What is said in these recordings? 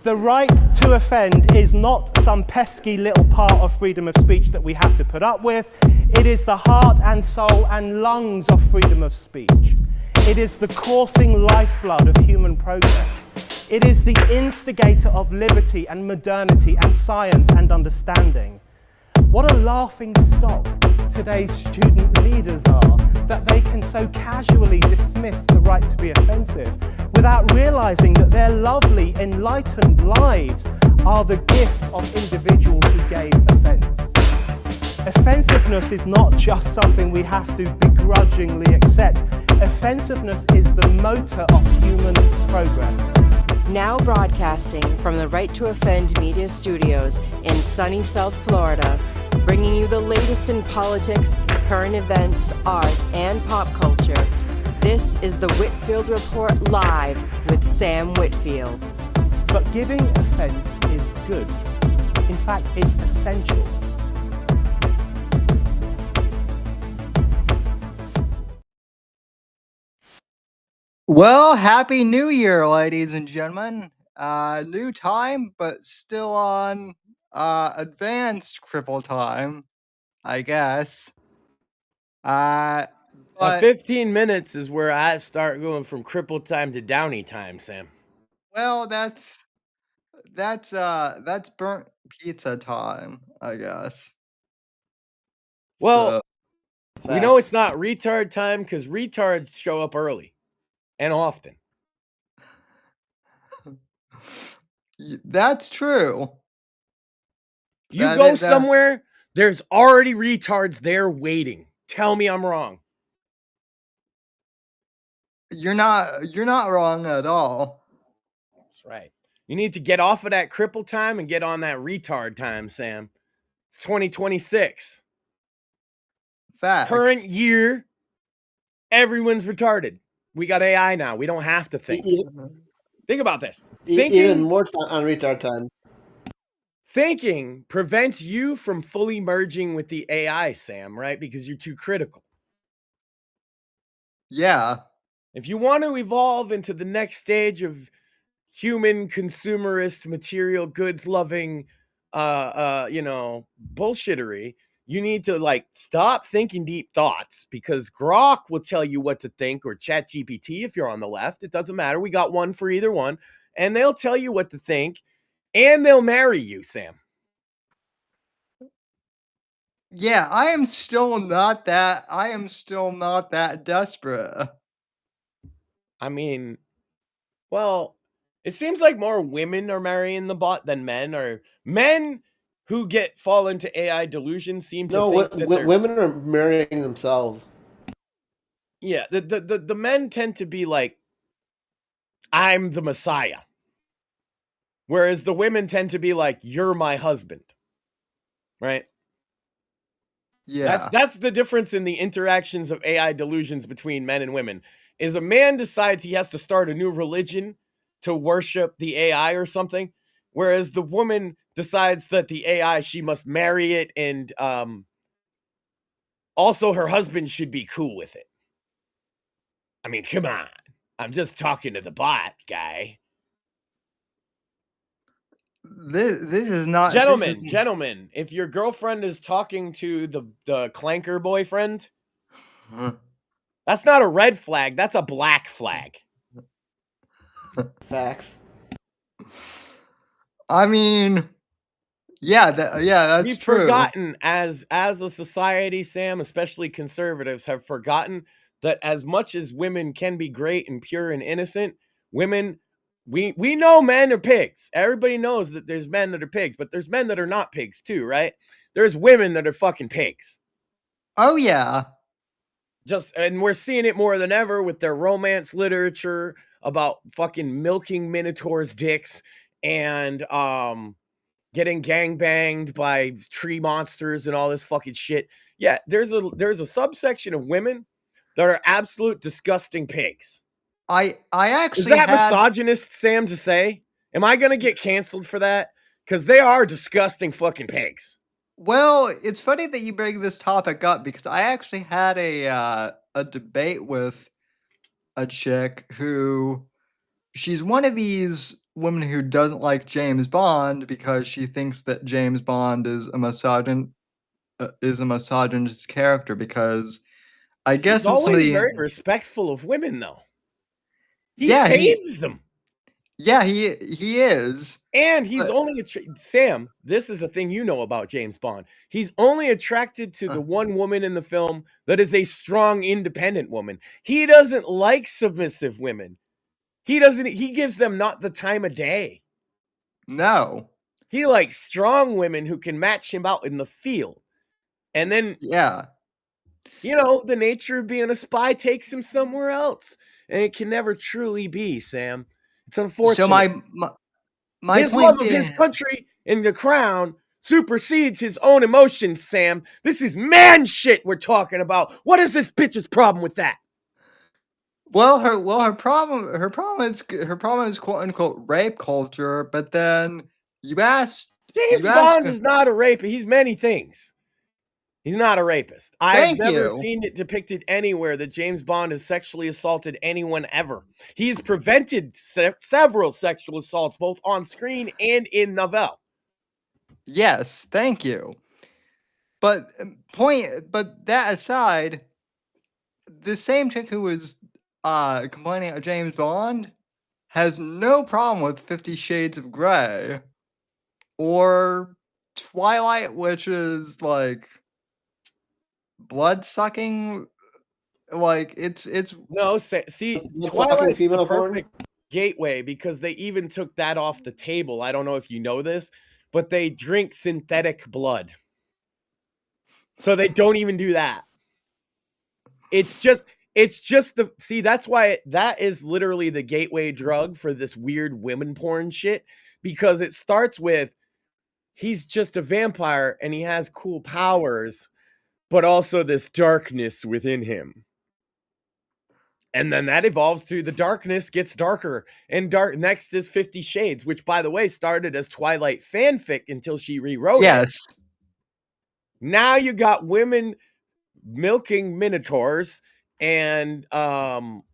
The right to offend is not some pesky little part of freedom of speech that we have to put up with. It is the heart and soul and lungs of freedom of speech. It is the coursing lifeblood of human progress. It is the instigator of liberty and modernity and science and understanding. What a laughing stock today's student leaders are, that they can so casually dismiss the right to be offensive without realizing that their lovely, enlightened lives are the gift of individuals who gave offense. Offensiveness is not just something we have to begrudgingly accept. Offensiveness is the motor of human progress. Now broadcasting from the Right to Offend Media Studios in sunny South Florida, bringing you the latest in politics, current events, art, and pop culture. This is the Whitfield Report Live with Sam Whitfield. But giving offense is good. In fact, it's essential. Well, Happy New Year, ladies and gentlemen. New time, but still on advanced cripple time, I guess. But 15 minutes is where I start going from cripple time to downy time, Sam. well, that's burnt pizza time, I guess. Well, So, we know it's not retard time because retards show up early and often. that's true. You That go is- somewhere, there's already retards there waiting. Tell me I'm wrong. You're not wrong at all. That's right. You need to get off of that cripple time and get on that retard time, Sam. It's 2026. Fact. Current year, everyone's retarded. We got AI now. We don't have to think. Think about this. Even more time on retard time. Thinking prevents you from fully merging with the AI, Sam, right? Because you're too critical. Yeah. If you want to evolve into the next stage of human consumerist material goods loving bullshittery, you need to stop thinking deep thoughts, because Grok will tell you what to think, or ChatGPT if you're on the left. It doesn't matter. We got one for either one, and they'll tell you what to think, and they'll marry you, Sam. Yeah, I am still not that desperate. I mean, well, it seems like more women are marrying the bot than men, or men who fall into AI delusion seem to think that women are marrying themselves. Yeah, the men tend to be like, I'm the Messiah. Whereas the women tend to be like, you're my husband. Right? Yeah. That's the difference in the interactions of AI delusions between men and women. Is a man decides he has to start a new religion to worship the AI or something, whereas the woman decides that the AI, she must marry it, and also her husband should be cool with it. I mean, come on. I'm just talking to the bot, guy. This is not... Gentlemen, if your girlfriend is talking to the clanker boyfriend, that's not a red flag, that's a black flag. Facts. I mean, that's We've true. forgotten as a society, Sam, especially conservatives, have forgotten that as much as women can be great and pure and innocent, women, we know men are pigs. Everybody knows that there's men that are pigs, but there's men that are not pigs too, right? There's women that are fucking pigs. Oh yeah. And we're seeing it more than ever with their romance literature about fucking milking minotaurs' dicks and getting gangbanged by tree monsters and all this fucking shit. Yeah, there's a subsection of women that are absolute disgusting pigs. I actually Is that misogynist, Sam, to say? Am I gonna get canceled for that? Because they are disgusting fucking pigs. Well, it's funny that you bring this topic up, because I actually had a debate with a chick who, she's one of these woman who doesn't like James Bond because she thinks that James Bond is a misogynist character because I He's guess in some of always the very respectful of women, though. He yeah saves them. he is. And he's But, only Sam, this is a thing you know about James Bond. He's only attracted to the one woman in the film that is a strong, independent woman. He doesn't like submissive women. He gives them not the time of day. no. He likes strong women who can match him out in the field. And then, Yeah. the nature of being a spy takes him somewhere else. And it can never truly be, Sam. It's unfortunate. So my His point love of being, his country and the crown supersedes his own emotions, Sam. This is man shit we're talking about. What is this bitch's problem with that? her problem is quote unquote rape culture, but then you ask James Bond is not a rapist. He's many things. He's not a rapist. I've never seen it depicted anywhere that James Bond has sexually assaulted anyone ever. He has prevented several sexual assaults, both on screen and in novel. Yes, thank you. But that aside, the same chick who was complaining of James Bond has no problem with 50 Shades of Grey or Twilight, which is like blood sucking. Like it's No, see, The fucking Twilight's the female porn? perfect gateway because they even took that off the table. I don't know if you know this, but they drink synthetic blood. So they don't even do that. It's just that's why that is literally the gateway drug for this weird women porn shit, because it starts with he's just a vampire and he has cool powers, but also this darkness within him. And then that evolves to the darkness gets darker, and next is 50 Shades, which by the way started as Twilight fanfic until she rewrote it. yes. Now you got women milking minotaurs and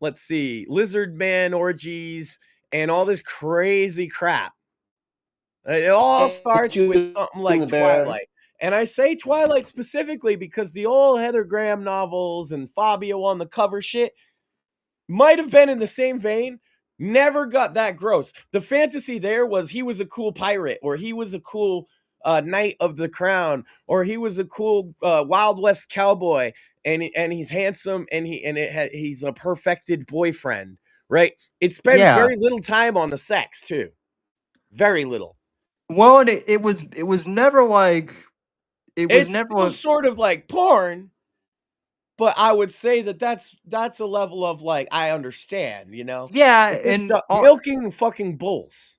let's see, lizard man orgies and all this crazy crap. It all starts with something like Twilight. And I say Twilight specifically because the old Heather Graham novels and Fabio on the cover shit might have been in the same vein, never got that gross. The fantasy there was he was a cool pirate, or he was a cool knight of the crown, or he was a cool Wild West cowboy, and he's handsome, and he's a perfected boyfriend, right? It spends very little time on the sex too, very little. Well, it was never like It's sort of like porn. But I would say that's a level of like, I understand, Yeah, and milking fucking bulls.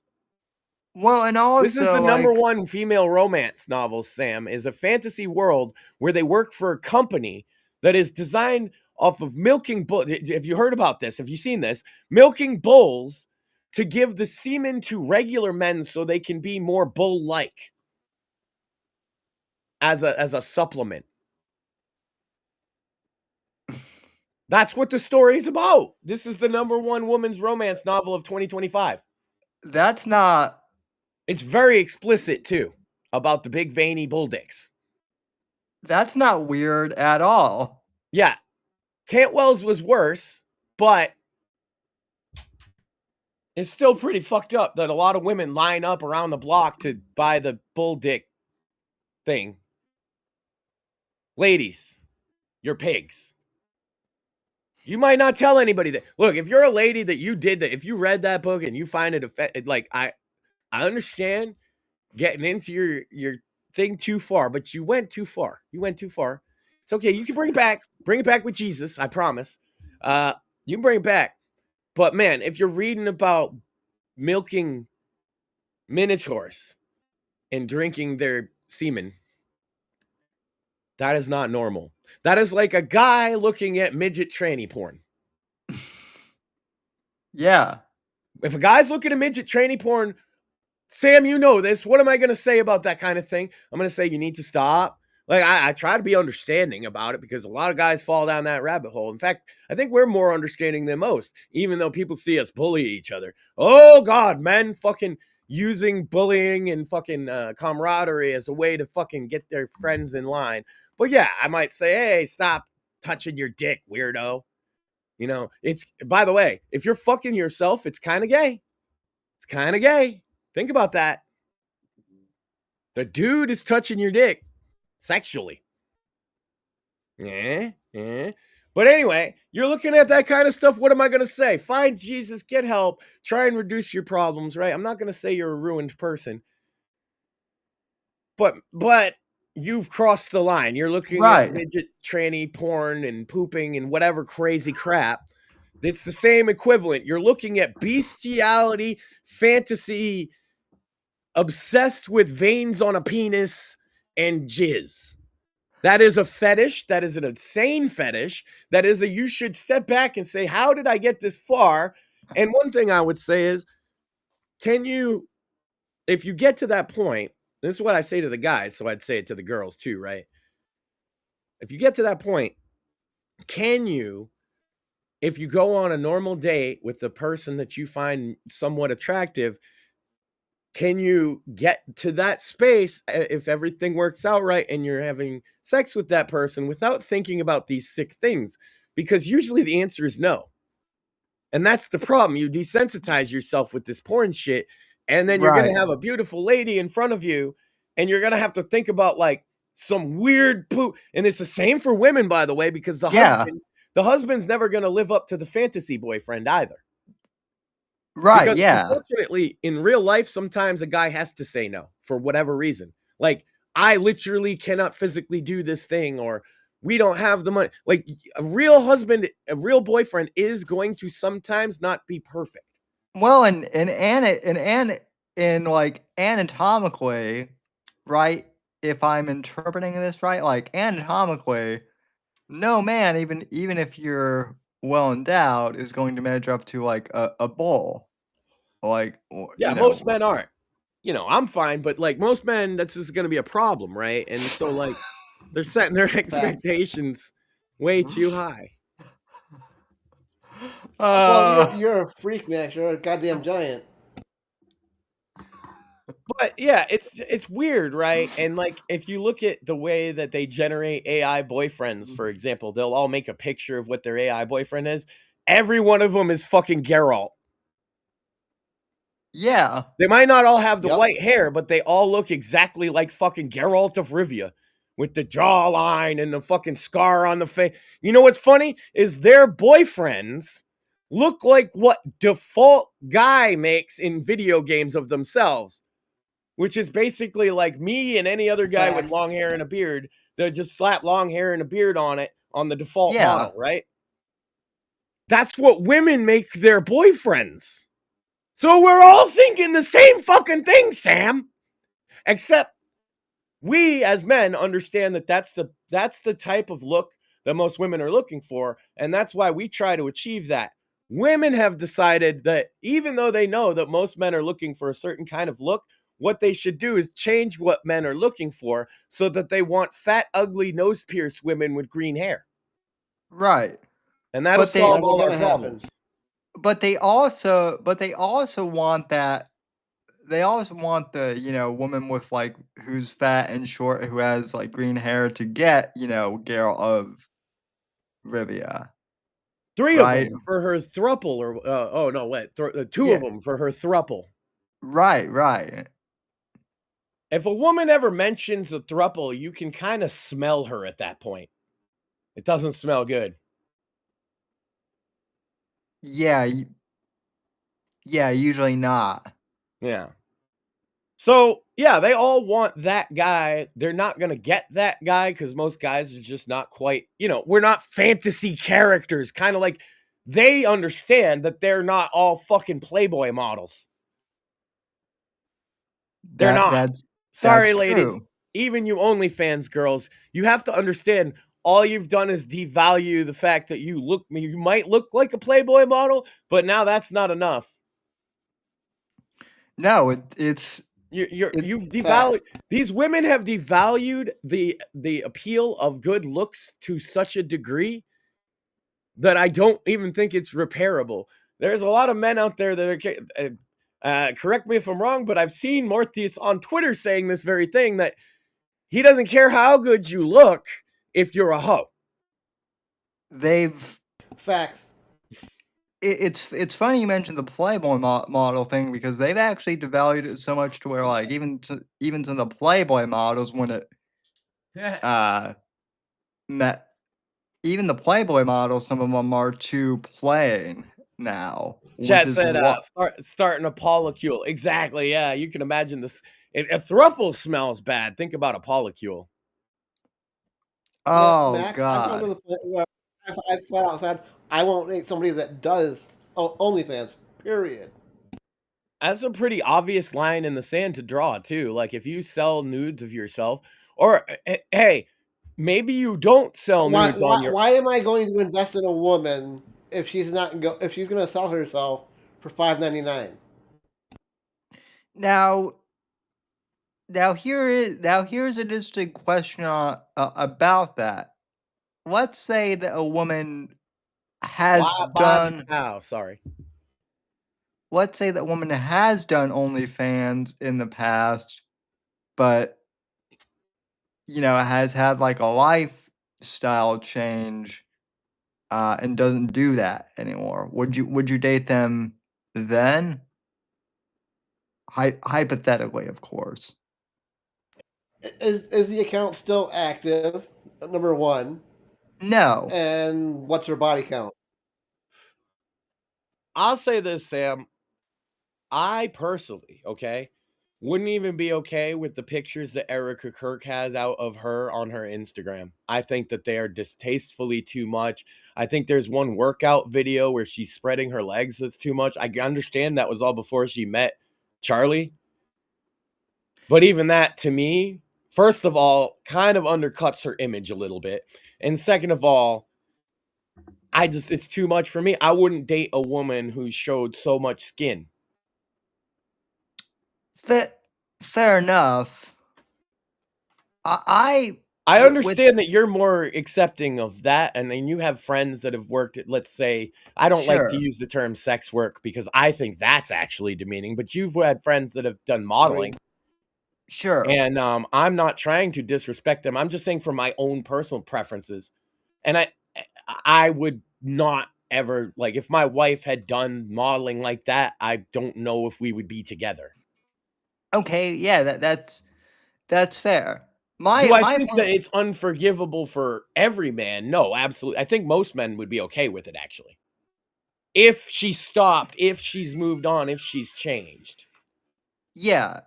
Well, and also this is the number one female romance novel, Sam, is a fantasy world where they work for a company that is designed off of milking bulls. Have you heard about this? Have you seen this? Milking bulls to give the semen to regular men so they can be more bull-like as a supplement. That's what the story is about. This is the number one woman's romance novel of 2025. That's not... It's very explicit, too, about the big veiny bull dicks. That's not weird at all. Yeah. Cantwell's was worse, but it's still pretty fucked up that a lot of women line up around the block to buy the bull dick thing. Ladies, you're pigs. You might not tell anybody that. Look, if you're a lady that you did that, if you read that book and you find it like I understand getting into your thing too far, but you went too far. You went too far. It's okay. You can bring it back. Bring it back with Jesus. I promise. You can bring it back. But man, if you're reading about milking minotaurs and drinking their semen, that is not normal. That is like a guy looking at midget tranny porn. Yeah. If a guy's looking at midget tranny porn, Sam, you know this. What am I going to say about that kind of thing? I'm going to say you need to stop. Like, I try to be understanding about it because a lot of guys fall down that rabbit hole. In fact, I think we're more understanding than most, even though people see us bully each other. Oh, God, men fucking using bullying and fucking camaraderie as a way to fucking get their friends in line. But yeah, I might say, hey, stop touching your dick, weirdo. You know, it's, by the way, if you're fucking yourself, it's kind of gay. It's kind of gay. Think about that. The dude is touching your dick sexually. Yeah. But anyway, you're looking at that kind of stuff. What am I going to say? Find Jesus, get help, try and reduce your problems, right? I'm not going to say you're a ruined person. But you've crossed the line. You're looking at midget tranny porn and pooping and whatever crazy crap. It's the same equivalent. You're looking at bestiality, fantasy, obsessed with veins on a penis and jizz. That is a fetish. That is an insane fetish. That is you should step back and say, how did I get this far? And one thing I would say is, if you get to that point, this is what I say to the guys, so I'd say it to the girls too, right? If you get to that point, can you, if you go on a normal date with the person that you find somewhat attractive, can you get to that space if everything works out right and you're having sex with that person without thinking about these sick things? Because usually the answer is no. And that's the problem. You desensitize yourself with this porn shit, and then you're going to have a beautiful lady in front of you, and you're going to have to think about like some weird poop. And it's the same for women, by the way, because the husband's never going to live up to the fantasy boyfriend either. Right, because yeah. Unfortunately, in real life, sometimes a guy has to say no for whatever reason. Like, I literally cannot physically do this thing, or we don't have the money. Like, a real husband, a real boyfriend is going to sometimes not be perfect. Well, and like anatomically, right? If I'm interpreting this right, like anatomically, no man, even if you're well endowed, is going to measure up to like a bull. Like, yeah, most men aren't. You know, I'm fine, but like most men, that's just going to be a problem, right? And so, like, they're setting their expectations way too high. Well, you're a freak, Max. You're a goddamn giant. But yeah, it's weird, right? And like, if you look at the way that they generate AI boyfriends, for example, they'll all make a picture of what their AI boyfriend is. Every one of them is fucking Geralt. Yeah. They might not all have the white hair, but they all look exactly like fucking Geralt of Rivia with the jawline and the fucking scar on the face. You know what's funny is their boyfriends look like what default guy makes in video games of themselves, which is basically like me and any other guy with long hair and a beard. They just slap long hair and a beard on it on the default model, right? That's what women make their boyfriends. So we're all thinking the same fucking thing, Sam. Except we as men understand that that's the type of look that most women are looking for, and that's why we try to achieve that. Women have decided that even though they know that most men are looking for a certain kind of look, what they should do is change what men are looking for so that they want fat, ugly, nose-pierced women with green hair. Right. And that'll solve all our problems. But they also want that. They also want the woman with like who's fat and short who has like green hair to get Geralt of Rivia. Three of them for her thruple, or two of them for her thruple. Right. If a woman ever mentions a thruple, you can kind of smell her at that point. It doesn't smell good. Yeah, usually not. Yeah. So, yeah, they all want that guy. They're not going to get that guy because most guys are just not quite, we're not fantasy characters. Kind of like they understand that they're not all fucking Playboy models. They're not. Sorry, ladies. True. Even you OnlyFans girls, you have to understand all you've done is devalue the fact that you might look like a Playboy model, but now that's not enough. No, it's You've devalued these women have devalued the appeal of good looks to such a degree that I don't even think it's repairable. There's a lot of men out there that are correct me if I'm wrong, but I've seen Morpheus on Twitter saying this very thing, that he doesn't care how good you look if you're a hoe. Facts. It's funny you mentioned the Playboy model thing, because they've actually devalued it so much to where, like, even to the Playboy models, when it met, even the Playboy models, some of them are too plain now, Chat which is said, what. starting a polycule. Exactly. Yeah, you can imagine this. A throuple smells bad. Think about a polycule. Oh Max, I've gone to God. the point where I've flat out said I won't date somebody that does OnlyFans. Period. That's a pretty obvious line in the sand to draw, too. Like, if you sell nudes of yourself, or hey, maybe you don't sell Why? nudes on Why? your. Why am I going to invest in a woman if she's not if she's going to sell herself for $5.99? Now here's a distinct question about that. Let's say that a woman has Why done. now? Sorry. Let's say that woman has done OnlyFans in the past, but has had like a lifestyle change, and doesn't do that anymore. Would you date them then? Hypothetically, of course. Is the account still active? Number one. No. And what's her body count? I'll say this, Sam. I personally, okay, wouldn't even be okay with the pictures that Erica Kirk has out of her on her Instagram. I think that they are distastefully too much. I think there's one workout video where she's spreading her legs that's too much. I understand that was all before she met Charlie. But even that, to me, first of all, kind of undercuts her image a little bit. And second of all, it's too much for me. I wouldn't date a woman who showed so much skin. Fair enough. I with understand that you're more accepting of that, and then you have friends that have worked at, let's say, I don't like to Sure. use the term sex work because I think that's actually demeaning, but you've had friends that have done modeling. Sure. And I'm not trying to disrespect them. I'm just saying for my own personal preferences. And I would not ever, like, if my wife had done modeling like that, I don't know if we would be together. Okay, yeah, that's fair. Do I My think that it's unforgivable for every man? No, absolutely. I think most men would be okay with it, actually. If she stopped, if she's moved on, if she's changed. Yeah.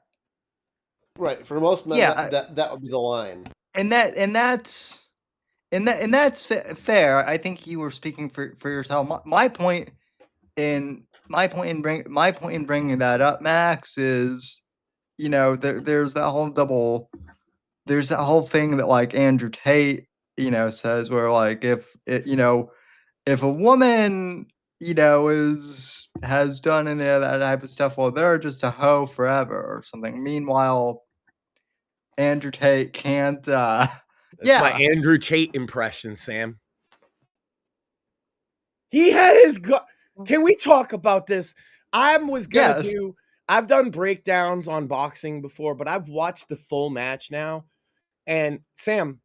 Right. For most men, Yeah, that would be the line. and that's fair. I think you were speaking for yourself. My point in bringing that up, Max, is there's that whole thing that, like, Andrew Tate says, where, like, if a woman has done any of that type of stuff, well, they're just a hoe forever or something. Meanwhile, Andrew Tate can't. That's my Andrew Tate impression, Sam. He had his. Can we talk about this? I've done breakdowns on boxing before, but I've watched the full match now. And Sam,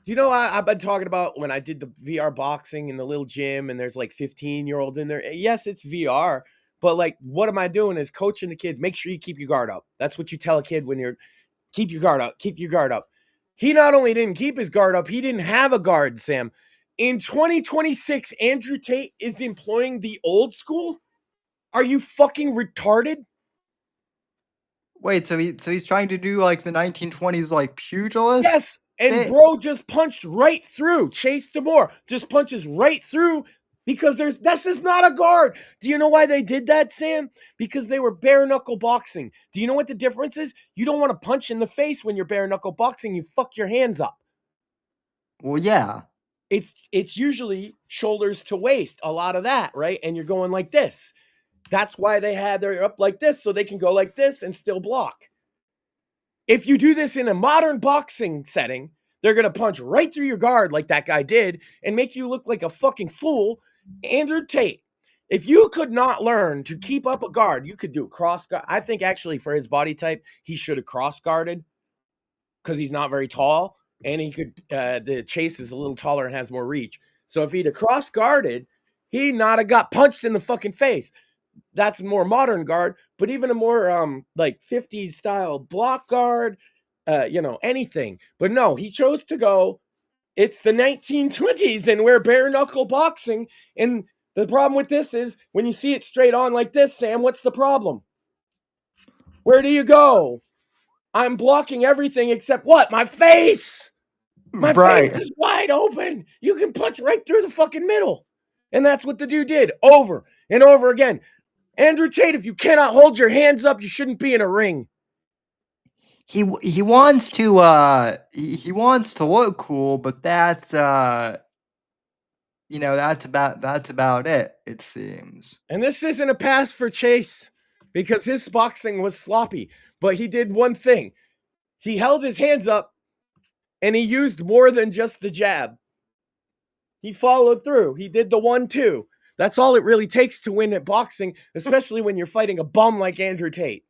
you know, I've been talking about when I did the VR boxing in the little gym, and there's like 15-year-olds in there. Yes, it's VR, but like, what am I doing is coaching the kid. Make sure you keep your guard up. That's what you tell a kid when you're keep your guard up. Keep your guard up. He not only didn't keep his guard up, he didn't have a guard, Sam. In 2026, Andrew Tate is employing the old school? Are you fucking retarded? Wait, so he's trying to do like the 1920s, like, pugilist? Yes, and bro just punched right through. Chase Demore just punches right through because this is not a guard. Do you know why they did that, Sam? Because they were bare knuckle boxing. Do you know what the difference is? You don't want to punch in the face when you're bare knuckle boxing. You fuck your hands up. Well, yeah. It's usually shoulders to waist, a lot of that, right? And you're going like this. That's why they had their up like this, so they can go like this and still block. If you do this in a modern boxing setting, they're going to punch right through your guard like that guy did and make you look like a fucking fool. Andrew Tate, if you could not learn to keep up a guard, you could do a cross guard. I think actually for his body type, he should have cross guarded because he's not very tall, and he could the Chase is a little taller and has more reach. So if he'd have cross guarded, he'd not have got punched in the fucking face. That's a more modern guard, but even a more like 50s style block guard, anything. But no, he chose to go, it's the 1920s and we're bare knuckle boxing. And the problem with this is when you see it straight on like this, Sam, what's the problem? Where do you go? I'm blocking everything except what? My face! My face is wide open. You can punch right through the fucking middle. And that's what the dude did over and over again. Andrew Tate, if you cannot hold your hands up, you shouldn't be in a ring. He wants to he wants to look cool, but that's that's about it, it seems. And this isn't a pass for Chase because his boxing was sloppy, but he did one thing. He held his hands up and he used more than just the jab. He followed through. He did the 1-2. That's all it really takes to win at boxing, especially when you're fighting a bum like Andrew Tate.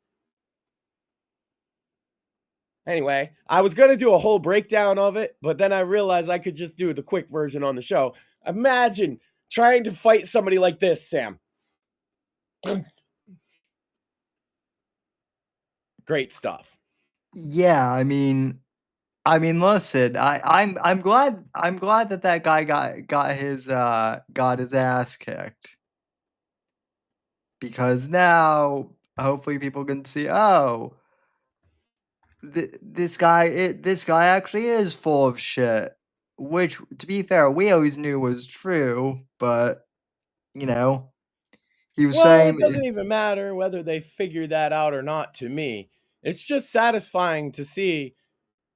Anyway, I was going to do a whole breakdown of it, but then I realized I could just do the quick version on the show. Imagine trying to fight somebody like this, Sam. Great stuff. Yeah, I mean, listen, I'm glad that guy got his ass kicked. Because now hopefully people can see, oh, this guy actually is full of shit. Which, to be fair, we always knew was true, but he was saying It doesn't even matter whether they figure that out or not to me. It's just satisfying to see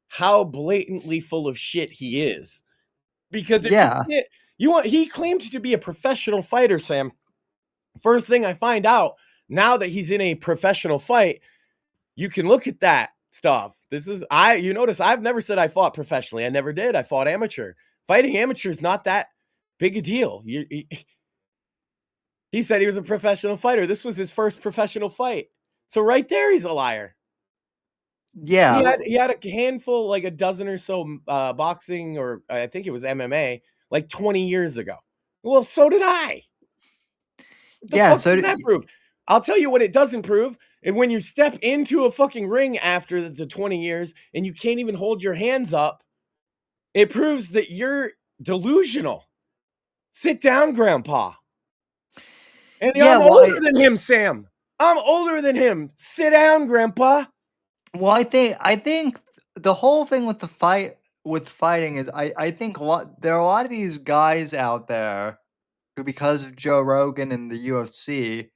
how blatantly full of shit he is. Because he claims to be a professional fighter, Sam. First thing I find out, now that he's in a professional fight, you can look at that stuff. You notice I've never said I fought professionally. I never did. I fought amateur. Fighting amateur is not that big a deal. He said he was a professional fighter. This was his first professional fight. So right there, he's a liar. Yeah. He had a handful, like a dozen or so boxing, or I think it was MMA, like 20 years ago. Well, so did I. What the fuck does that prove? I'll tell you what it doesn't prove. And when you step into a fucking ring after the 20 years and you can't even hold your hands up, it proves that you're delusional. Sit down, Grandpa. And I'm older than him, Sam. I'm older than him. Sit down, Grandpa. Well, I think the whole thing with fighting is I think there are a lot of these guys out there who, because of Joe Rogan and the UFC,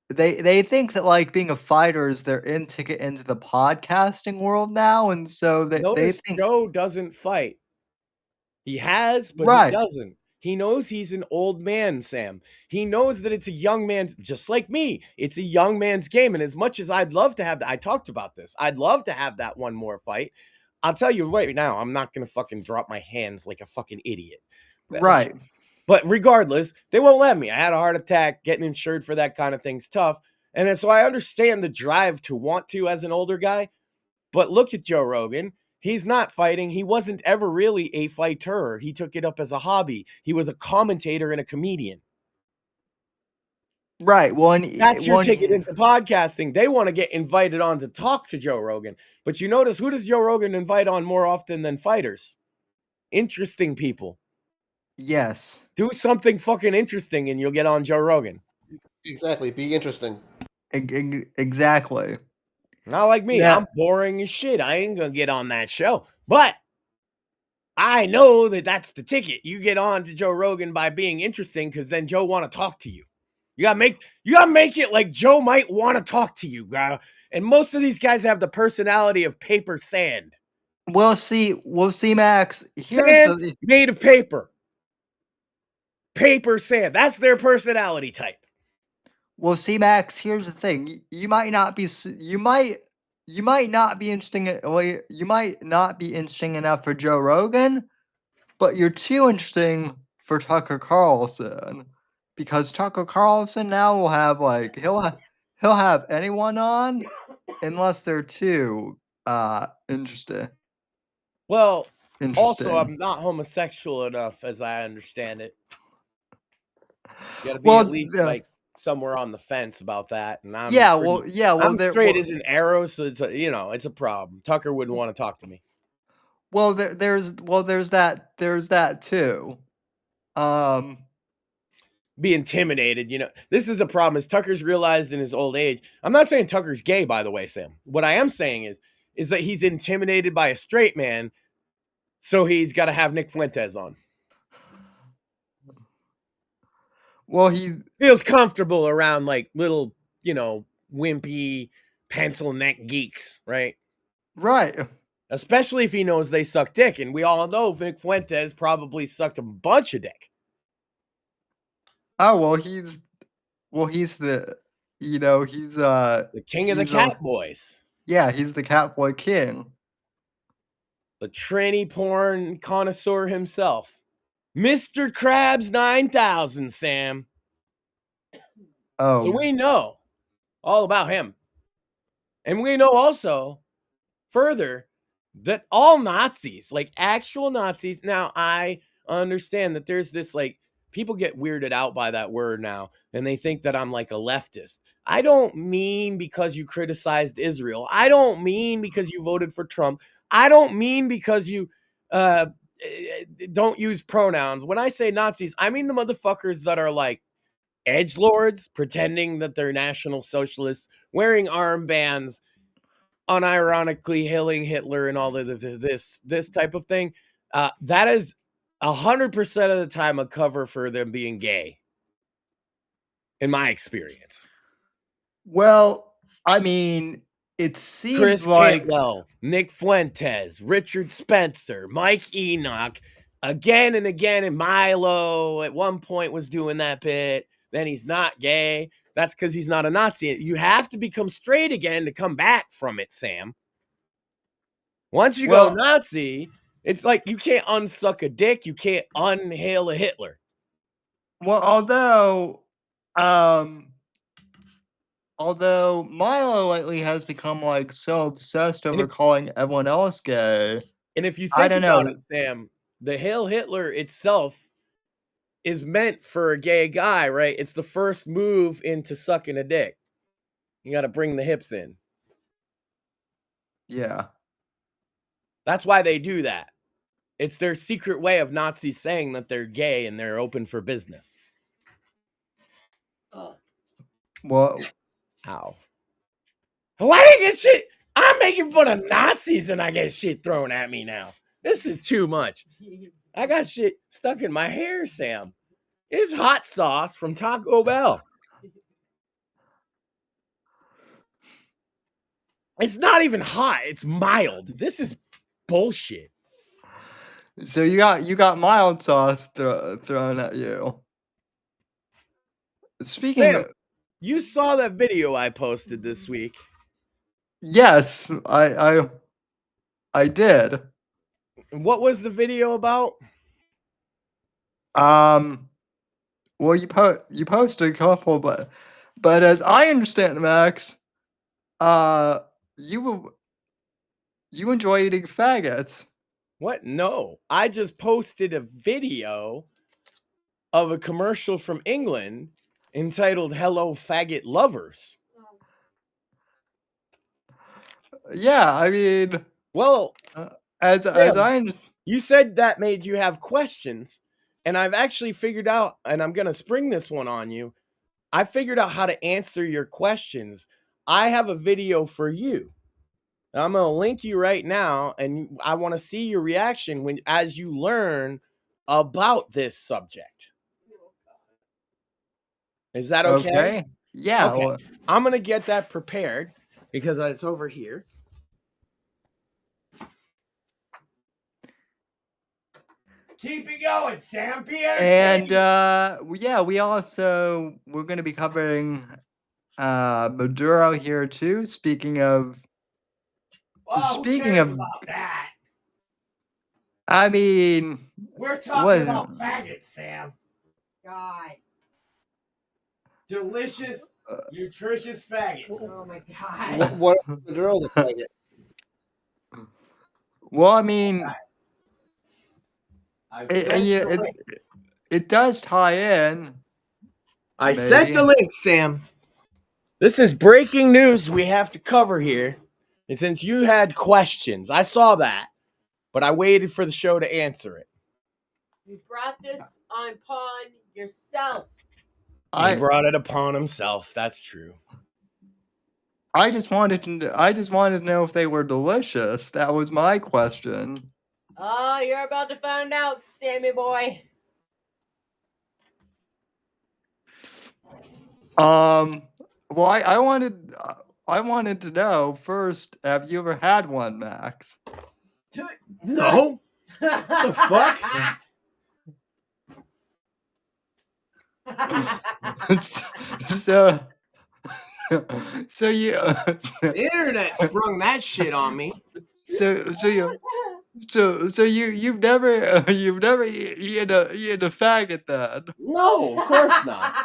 they think that like being a fighter is their ticket into the podcasting world now, and so they think Joe doesn't fight. He has, but he doesn't. He knows he's an old man, Sam. He knows that it's a young man's, just like me. It's a young man's game. And as much as I'd love to have that, I talked about this. I'd love to have that one more fight. I'll tell you right now, I'm not going to fucking drop my hands like a fucking idiot. Right. But regardless, they won't let me. I had a heart attack. Getting insured for that kind of thing's tough. And so I understand the drive to want to as an older guy. But look at Joe Rogan. He's not fighting. He wasn't ever really a fighter. He took it up as a hobby. He was a commentator and a comedian. Right. That's your ticket into podcasting. They want to get invited on to talk to Joe Rogan. But you notice, who does Joe Rogan invite on more often than fighters? Interesting people. Yes. Do something fucking interesting and you'll get on Joe Rogan. Exactly. Be interesting. Exactly. Not like me. Yeah. I'm boring as shit. I ain't going to get on that show. But I know that that's the ticket. You get on to Joe Rogan by being interesting, because then Joe want to talk to you. You gotta make it like Joe might want to talk to you, guy. And most of these guys have the personality of paper sand. We'll see, Max. Sand made of paper. Paper sand. That's their personality type. Well, see, Max, here's the thing. You might not be you might not be interesting well, you might not be interesting enough for Joe Rogan, but you're too interesting for Tucker Carlson. Because Tucker Carlson now will have like he'll have anyone on unless they're too interesting. Well, also, Interesting. I'm not homosexual enough, as I understand it. You got to be Well, at least like somewhere on the fence about that. And I'm I'm there straight as an arrow, so it's it's a problem. Tucker wouldn't want to talk to me. there's that too. Be intimidated, This is a problem. Is Tucker's realized in his old age. I'm not saying Tucker's gay, by the way, Sam. What I am saying is that he's intimidated by a straight man, so he's got to have Nick Fuentes on. Well, he feels comfortable around like little, wimpy pencil neck geeks, right? Right. Especially if he knows they suck dick, and we all know Nick Fuentes probably sucked a bunch of dick. Oh, well, he's the he's The king of the cat boys. Yeah, he's the Catboy King. The tranny porn connoisseur himself. Mr. Krabs 9000, Sam. Oh. So we know all about him. And we know also further that all Nazis, like actual Nazis, now I understand that there's this like people get weirded out by that word now, and they think that I'm like a leftist. I don't mean because you criticized Israel. I don't mean because you voted for Trump. I don't mean because you don't use pronouns. When I say Nazis, I mean the motherfuckers that are like edgelords, pretending that they're National Socialists, wearing armbands, unironically hailing Hitler and all of this type of thing. That is 100% of the time a cover for them being gay, in my experience. Well, I mean, it seems Chris like Cantwell, Nick Fuentes, Richard Spencer, Mike Enoch, again and again, and Milo at one point was doing that bit. Then he's not gay. That's because he's not a Nazi. You have to become straight again to come back from it, Sam. Once you go Nazi, it's like you can't unsuck a dick. You can't unhail a Hitler. Well, although Milo lately has become like so obsessed over calling everyone else gay. And if you think about it, Sam, the Hail Hitler itself is meant for a gay guy, right? It's the first move into sucking a dick. You got to bring the hips in. Yeah. That's why they do that. It's their secret way of Nazis saying that they're gay and they're open for business. Well, ow. Why do you get shit? I'm making fun of Nazis and I get shit thrown at me now. This is too much. I got shit stuck in my hair, Sam. It's hot sauce from Taco Bell. It's not even hot. It's mild. This is bullshit. So you got mild sauce thrown at you. Speaking Sam, you saw that video I posted this week. Yes, I did. What was the video about? Well, you posted a couple, but as I understand, Max, you enjoy eating faggots. What? No, I just posted a video of a commercial from England entitled "Hello, Faggot Lovers." Yeah, I mean, well, as I understand, you said that made you have questions, and I've actually figured out, and I'm gonna spring this one on you. I figured out how to answer your questions. I have a video for you. I'm gonna link you right now, and I want to see your reaction as you learn about this subject. Is that okay? Okay. Yeah. Okay. Well, I'm gonna get that prepared because it's over here. Keep it going, Sam. And yeah, we're going to be covering Maduro here too. Speaking of, about that? I mean, We're what? faggots, Sam. God. Delicious, nutritious faggots. Oh my God. What if the girl looks like it? Well, I mean, I've it, sent yeah, the link. it does tie in. I sent the link, Sam. This is breaking news we have to cover here. And since you had questions, I saw that, but I waited for the show to answer it. You brought this upon yourself. He brought it upon himself. That's true. I just wanted to know if they were delicious. That was my question. Oh, you're about to find out, Sammy boy. Well, I wanted to know first. Have you ever had one, Max? No. The fuck? so, so you, The internet sprung that shit on me. you've never eaten a faggot then? No, of course not.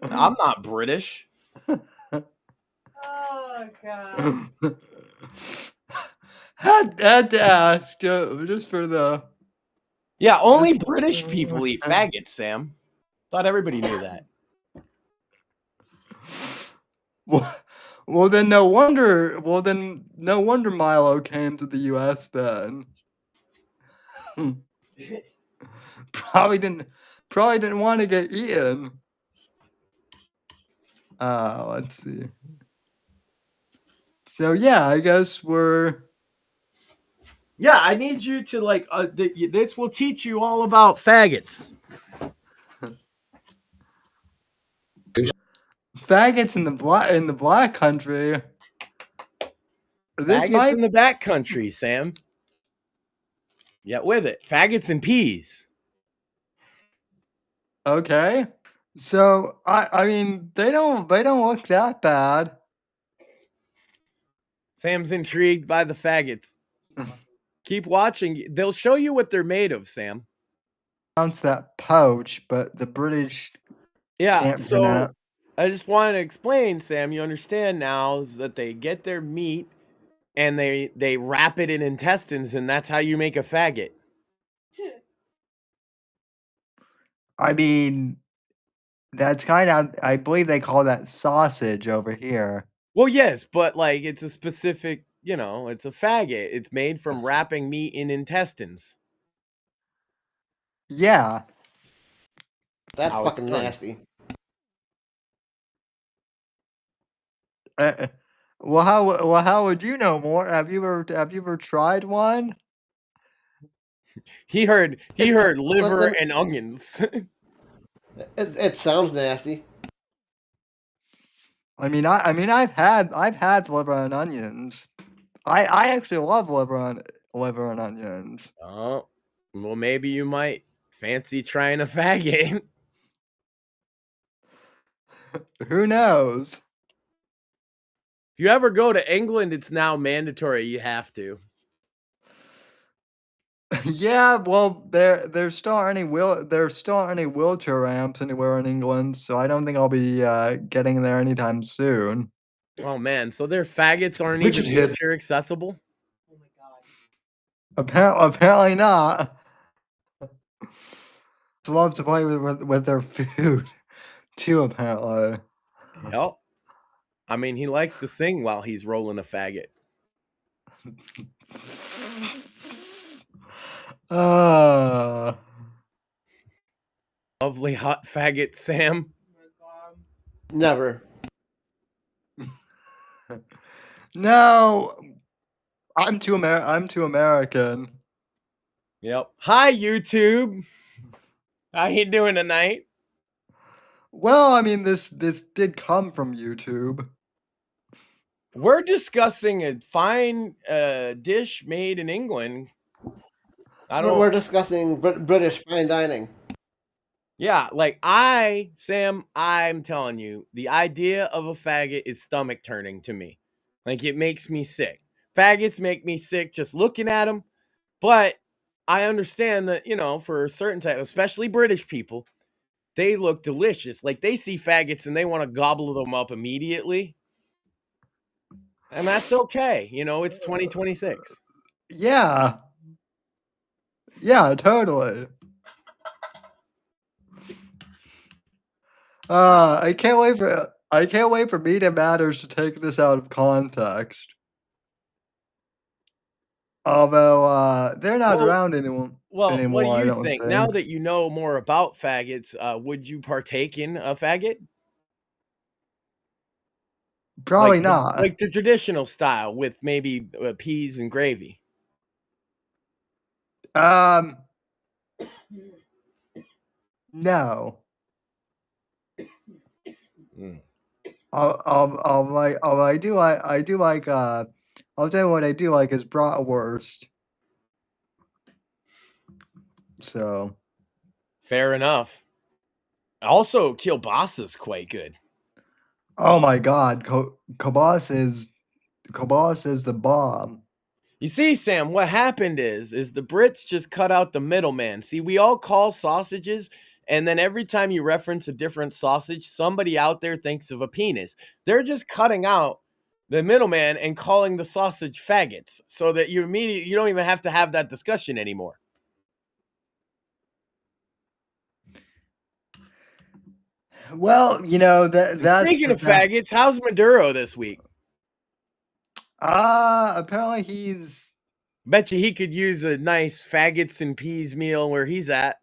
I'm not British. Oh God. had to ask just for the. Yeah, only British people eat faggots, Sam. Thought everybody knew that. Well, then no wonder. Well, then no wonder Milo came to the U.S. then. Probably didn't want to get eaten. Let's see. So yeah, I guess we're. Yeah, I need you to this will teach you all about faggots. Faggots in the black country. Faggots in the back country, Sam. Get with it. Faggots and peas. Okay. So I mean they don't look that bad. Sam's intrigued by the faggots. Keep watching. They'll show you what they're made of, Sam. Pronounce that poach, but the British can't So pronounce. I just wanted to explain, Sam, you understand now is that they get their meat and they wrap it in intestines, and that's how you make a faggot. I mean, that's kind of. I believe they call that sausage over here. Well, yes, but like it's a specific, it's a faggot. It's made from wrapping meat in intestines. Yeah. That's How it's fucking done. nasty. Well, how would you know more? Have you ever tried one? He heard liver then- and onions. It sounds nasty. I mean, I've had liver and onions. I actually love liver and onions. Oh, well, maybe you might fancy trying a faggot. Who knows? If you ever go to England, it's now mandatory. You have to. Yeah, well, there still aren't any wheelchair ramps anywhere in England, so I don't think I'll be getting there anytime soon. Oh man, so their faggots aren't even wheelchair accessible? Oh my God. Apparently not. Just love to play with their food too. Apparently. Yep. I mean, he likes to sing while he's rolling a faggot. Lovely hot faggot, Sam. Never. No, I'm too American. Yep. Hi, YouTube. How you doing tonight? Well, I mean, this did come from YouTube. We're discussing a fine dish made in England. We're discussing British fine dining. Yeah, like Sam, I'm telling you, the idea of a faggot is stomach turning to me. Like it makes me sick. Faggots make me sick just looking at them. But I understand that, for a certain type, especially British people, they look delicious. Like they see faggots and they want to gobble them up immediately. And that's okay. It's 2026. Yeah. Yeah, totally. I can't wait for Media Matters to take this out of context. Although they're not Well, around well, what do anymore, I you don't think? Now think. that you know more about faggots, would you partake in a faggot? Probably not. Like the traditional style with maybe peas and gravy. Um, no. Mm. I do like I'll tell you what I do like is bratwurst. So Fair enough. Also, kielbasa's quite good. oh my god, Kibas is the bomb. You see, Sam, what happened is the Brits just cut out the middleman. See, we all call sausages, and then every time you reference a different sausage, somebody out there thinks of a penis. They're just cutting out the middleman and calling the sausage faggots so that you don't even have to have that discussion anymore. Well, that's Speaking the of faggots, how's Maduro this week? apparently he's Bet you he could use a nice faggots and peas meal where he's at.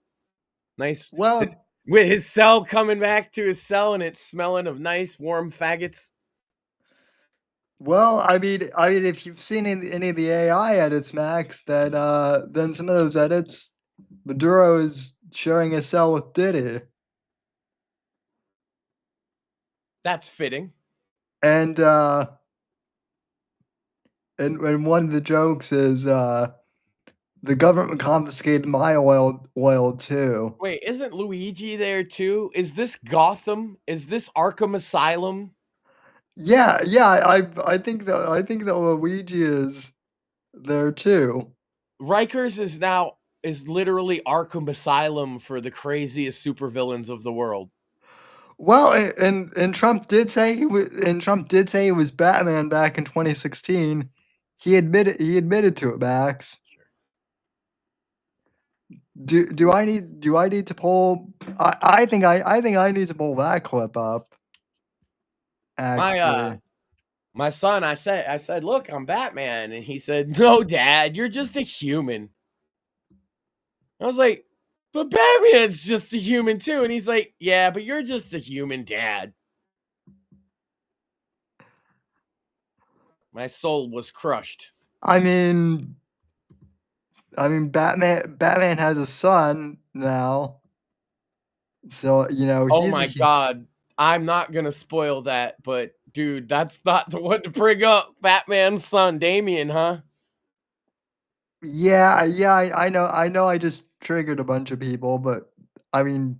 Nice. well With his cell coming back to his cell and it's smelling of nice warm faggots. I mean if you've seen any of the AI edits, Max, then some of those edits Maduro is sharing a cell with Diddy. That's fitting. And and one of the jokes is the government confiscated my oil too. Wait, isn't Luigi there too? Is this Gotham? Is this Arkham Asylum? Yeah, I think that Luigi is there too. Rikers is literally Arkham Asylum for the craziest supervillains of the world. Well, and Trump did say he was Batman back in 2016. He admitted to it, Max. Do I need to pull I think I need to pull that clip up. My Actually. my son, I said, look, I'm Batman, and he said, no, Dad, you're just a human. I was like, but Batman's just a human too, and he's like, yeah, but you're just a human, Dad. My soul was crushed. I mean Batman has a son now. So, Oh he's a my god, I'm not gonna spoil that, but dude, that's not the one to bring up. Batman's son, Damian, huh? yeah, I know I just triggered a bunch of people, but I mean,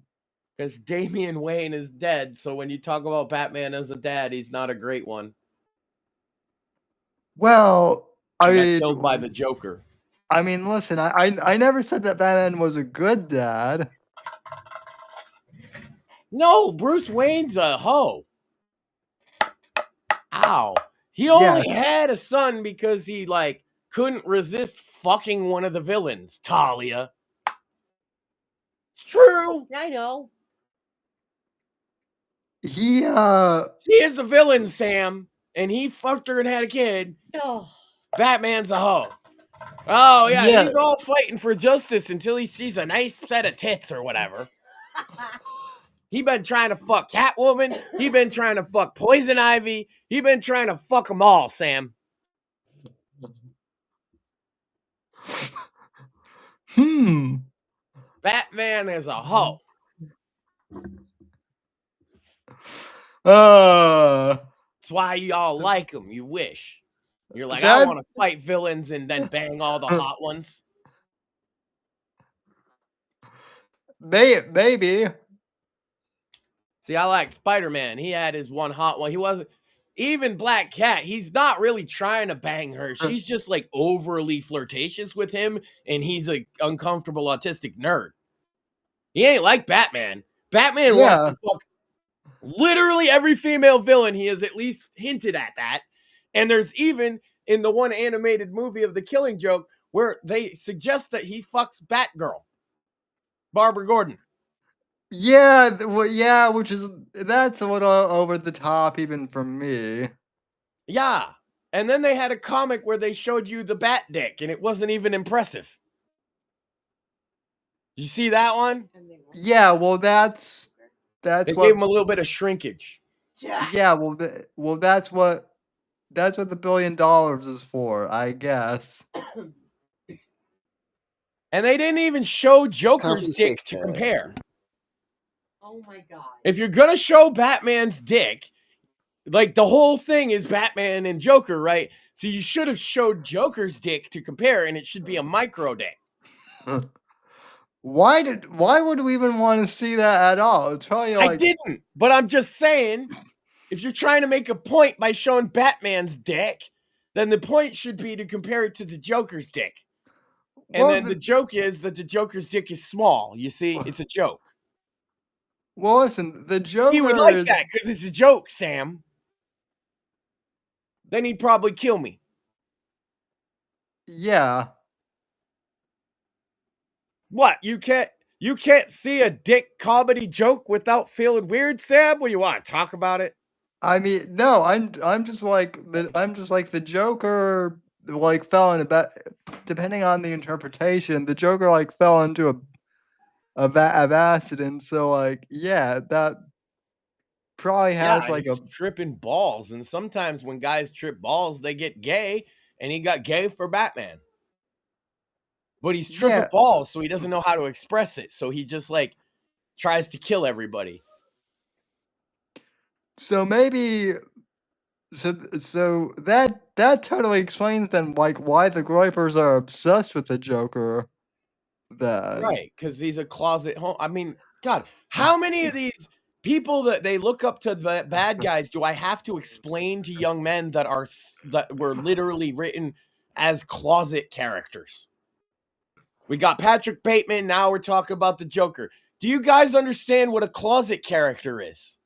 Because Damian Wayne is dead, so when you talk about Batman as a dad, he's not a great one. well, He got killed by the Joker. I mean, listen, I never said that Batman was a good dad. No, Bruce Wayne's a hoe. Ow. He only had a son because he, couldn't resist fucking one of the villains, Talia. It's true. I know. He She is a villain, Sam, and he fucked her and had a kid. Oh. Batman's a hoe. Oh, yeah, Yeah. he's all fighting for justice until he sees a nice set of tits or whatever. He been trying to fuck Catwoman. He been trying to fuck Poison Ivy. He been trying to fuck them all, Sam. Batman is a hoe. That's why y'all like him. You wish. You're like, I want to fight villains and then bang all the hot ones. Maybe, See, I like Spider-Man. He had his one hot one. He wasn't even Black Cat. He's not really trying to bang her. She's just like overly flirtatious with him, and he's a uncomfortable autistic nerd. He ain't like Batman. Batman wants Yeah. to fuck literally every female villain. He has at least hinted at that. And there's even in the one animated movie of The Killing Joke where they suggest that he fucks Batgirl, Barbara Gordon. Yeah, well, yeah, that's a little over the top even for me. Yeah. And then they had a comic where they showed you the bat dick, and it wasn't even impressive. You see that one? Yeah, well, that's They what. gave him a little bit of shrinkage. Yeah, well, that's what the $1 billion is for, I guess. And they didn't even show Joker's dick to Compensation. compare. Oh my god. If you're gonna show Batman's dick, like the whole thing is Batman and Joker, right? So you should have showed Joker's dick to compare, and it should be a micro dick. Why would we even want to see that at all? It's probably like I didn't, but I'm just saying, if you're trying to make a point by showing Batman's dick, then the point should be to compare it to the Joker's dick. And well, then the joke is that the Joker's dick is small. You see, it's a joke. well, listen, the Joker He would like is that because it's a joke, Sam. Then he'd probably kill me. yeah. What? You can't see a dick comedy joke without feeling weird, Sam? What, you want to talk about it? I mean, no, I'm just like the Joker like fell into depending on the interpretation, the Joker like fell into a vat of acid, and so like yeah, that probably has like he's tripping balls, and sometimes when guys trip balls, they get gay, and he got gay for Batman. But he's tripping Yeah. balls, so he doesn't know how to express it. So he just like tries to kill everybody. So maybe so that totally explains then like why the Groypers are obsessed with the Joker then. Right, because he's a closet home. I mean, God, how many of these people that they look up to the bad guys do I have to explain to young men that were literally written as closet characters? We got Patrick Bateman. Now we're talking about the Joker. Do you guys understand what a closet character is?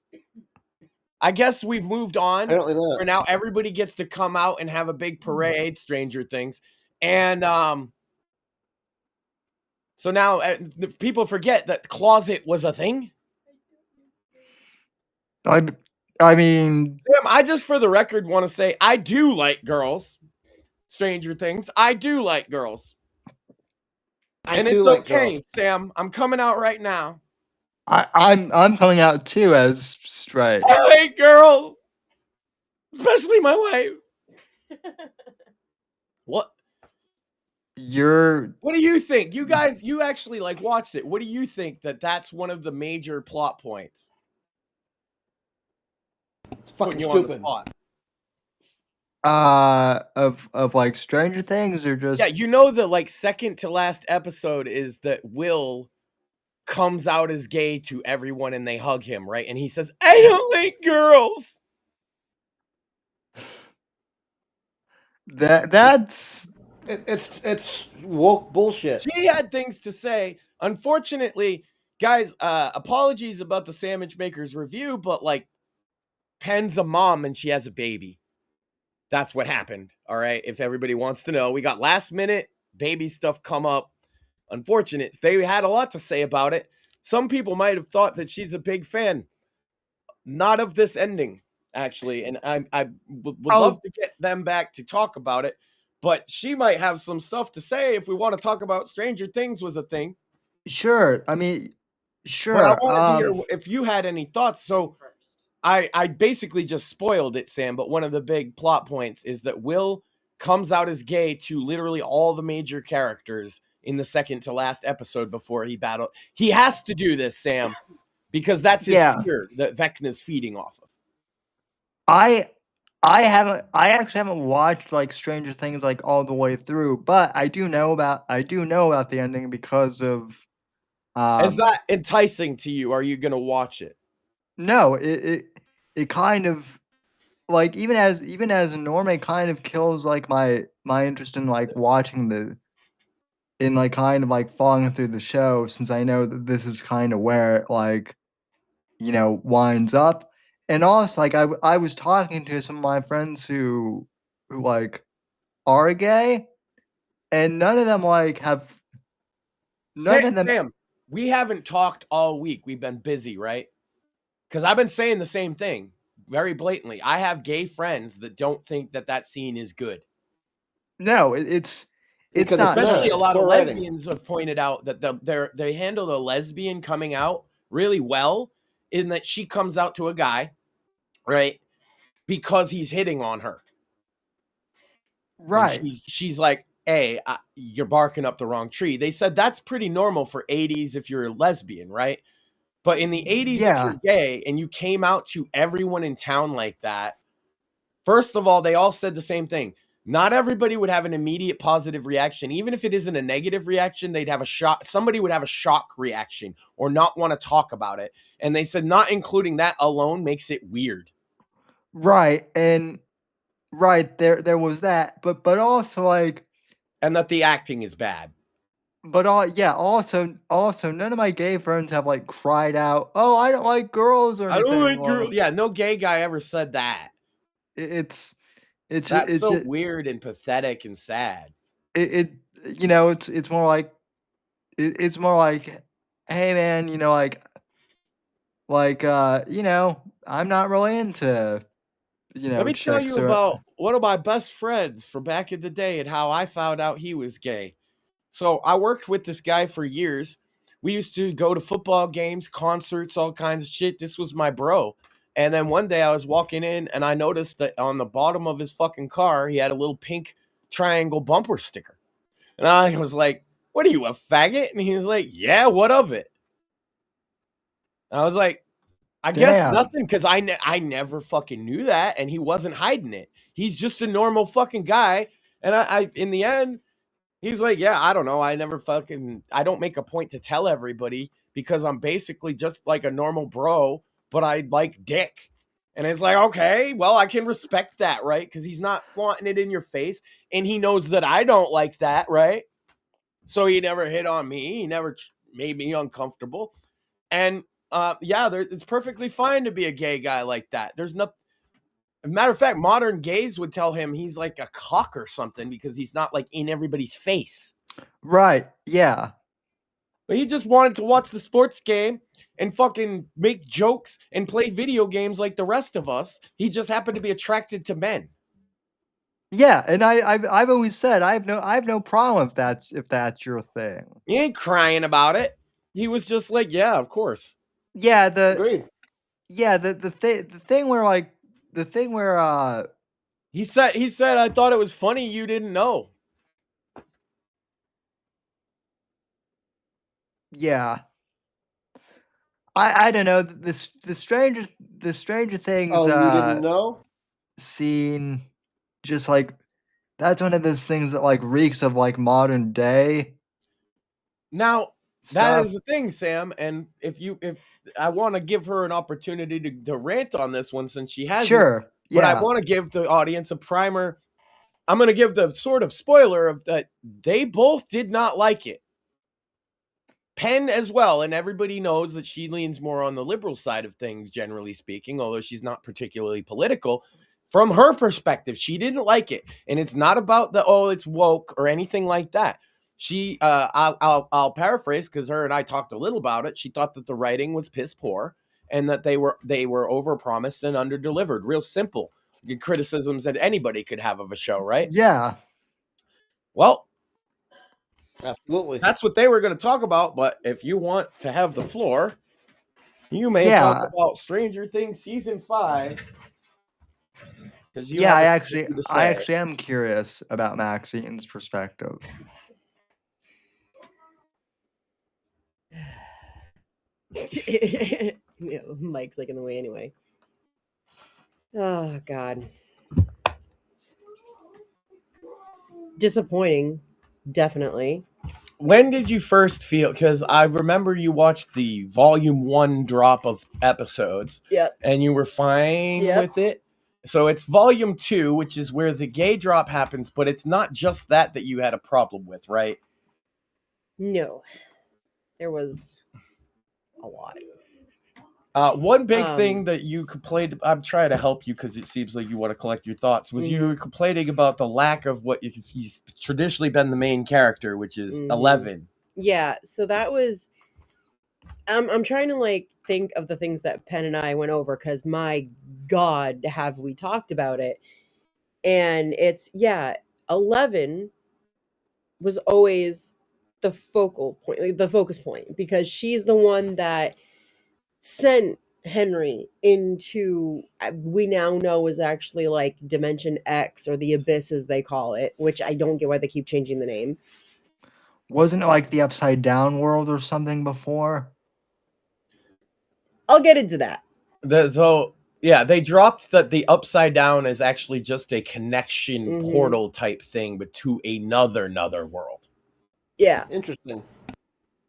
I guess we've moved on. Apparently not. Where now everybody gets to come out and have a big parade, Stranger Things. And so now people forget that closet was a thing. I mean, Sam, I just for the record want to say I do like girls. Stranger Things. I do like girls. And too it's like okay, girls. Sam. I'm coming out right now. I'm coming out too as straight. I hate girls. Especially my wife. What? What do you think? You guys, you actually like watched it. What do you think that's one of the major plot points? It's fucking You on the stupid. spot. Of like Stranger Things or just Yeah, you know the like second to last episode is that Will comes out as gay to everyone and they hug him, right? And he says, "I don't like girls." that's It's woke bullshit. She had things to say. Unfortunately, guys, apologies about the Sandwich Makers review, but like Pen's a mom and she has a baby. That's what happened. All right. If everybody wants to know, we got last minute baby stuff come up. Unfortunate. They had a lot to say about it. Some people might have thought that she's a big fan. Not of this ending, actually. And I would love to get them back to talk about it. But she might have some stuff to say if we want to talk about Stranger Things was a thing. sure. I mean, sure. But I wanted to hear if you had any thoughts. So I basically just spoiled it, Sam, but one of the big plot points is that Will comes out as gay to literally all the major characters in the second to last episode before he battled. He has to do this, Sam, because that's his fear that Vecna's feeding off of. I actually haven't watched like Stranger Things like all the way through, but I do know about the ending because of Is that enticing to you? Are you going to watch it? no, it kind of like even as a norm, it kind of kills like my interest in like watching in like kind of like following through the show, since I know that this is kind of where it like winds up. And also like I was talking to some of my friends who like are gay, and none of them like have none of them. Sam, we haven't talked all week. We've been busy, right? Because I've been saying the same thing very blatantly. I have gay friends that don't think that scene is good. No, it's Because not. Especially it's a lot of poor writing. lesbians have pointed out that they handled a lesbian coming out really well, in that she comes out to a guy, right? Because he's hitting on her. And Right. she's like, hey, you're barking up the wrong tree. They said that's pretty normal for 80s if you're a lesbian, right? But in the 80s, if Yeah. you're gay and you came out to everyone in town like that, first of all, they all said the same thing. Not everybody would have an immediate positive reaction. Even if it isn't a negative reaction, they'd have a shock. Somebody would have a shock reaction or not want to talk about it. And they said not including that alone makes it weird. Right. And right, there was that. But also like And that the acting is bad. also none of my gay friends have like cried out, "Oh, I don't like girls" or I don't anything. like girls. Yeah, no gay guy ever said that. It's That's so weird and pathetic and sad. it it's more like it's more like, hey man, I'm not really into Let me tell chicks you or about one of my best friends from back in the day and how I found out he was gay. So I worked with this guy for years. We used to go to football games, concerts, all kinds of shit. This was my bro. And then one day I was walking in and I noticed that on the bottom of his fucking car, he had a little pink triangle bumper sticker. And I was like, what are you, a faggot? And he was like, yeah, what of it? And I was like, I guess damn. nothing, because I never fucking knew that, and he wasn't hiding it. He's just a normal fucking guy. And I in the end, he's like, yeah, I don't know. I don't make a point to tell everybody because I'm basically just like a normal bro, but I like dick. And it's like, okay, well, I can respect that, right? Because he's not flaunting it in your face, and he knows that I don't like that, right? So he never hit on me. He never made me uncomfortable. And yeah, it's perfectly fine to be a gay guy like that. There's no, matter of fact, modern gays would tell him he's like a cock or something because he's not like in everybody's face. Right. Yeah. But he just wanted to watch the sports game and fucking make jokes and play video games like the rest of us. He just happened to be attracted to men. Yeah, and I've always said I have no problem if that's your thing. He ain't crying about it. He was just like, yeah, of course. Yeah, Agreed. the thing where like the thing where He said, I thought it was funny you didn't know. yeah. I don't know, the Stranger Things Oh, you didn't know? scene, just like that's one of those things that like reeks of like modern day Now, that stuff. is the thing, Sam. And if I want to give her an opportunity to rant on this one since she has, Sure. but I Yeah. want to give the audience a primer. I'm going to give the sort of spoiler of that they both did not like it. Penn as well, and everybody knows that she leans more on the liberal side of things, generally speaking, although she's not particularly political. From her perspective, she didn't like it, and it's not about it's woke or anything like that. She, I'll paraphrase because her and I talked a little about it. She thought that the writing was piss poor and that they were overpromised and underdelivered. Real simple criticisms that anybody could have of a show, right? Yeah. Well, Absolutely. that's what they were going to talk about. But if you want to have the floor, you may Yeah. talk about Stranger Things season 5. Yeah, I actually am curious about Maxine's perspective. Yeah, Mike's like in the way anyway. Oh God. Disappointing, definitely. when did you first feel, because I remember you watched the volume 1 drop of episodes. Yep. And you were fine Yep. with it. So it's volume 2, which is where the gay drop happens, but it's not just that you had a problem with, right? No. There was a lot. One big thing that you complained, I'm trying to help you because it seems like you want to collect your thoughts, was you were complaining about the lack of what he's traditionally been the main character, which is 11. Yeah, so that was I'm trying to like think of the things that Penn and I went over, because my God, have we talked about it. And it's 11 was always the focal point, like the focus point, because she's the one that sent Henry into, we now know is actually like Dimension X, or the Abyss as they call it, which I don't get why they keep changing the name. Wasn't it like the Upside Down world or something before? I'll get into that. They dropped that the Upside Down is actually just a connection portal type thing, but to another world. Yeah. Interesting.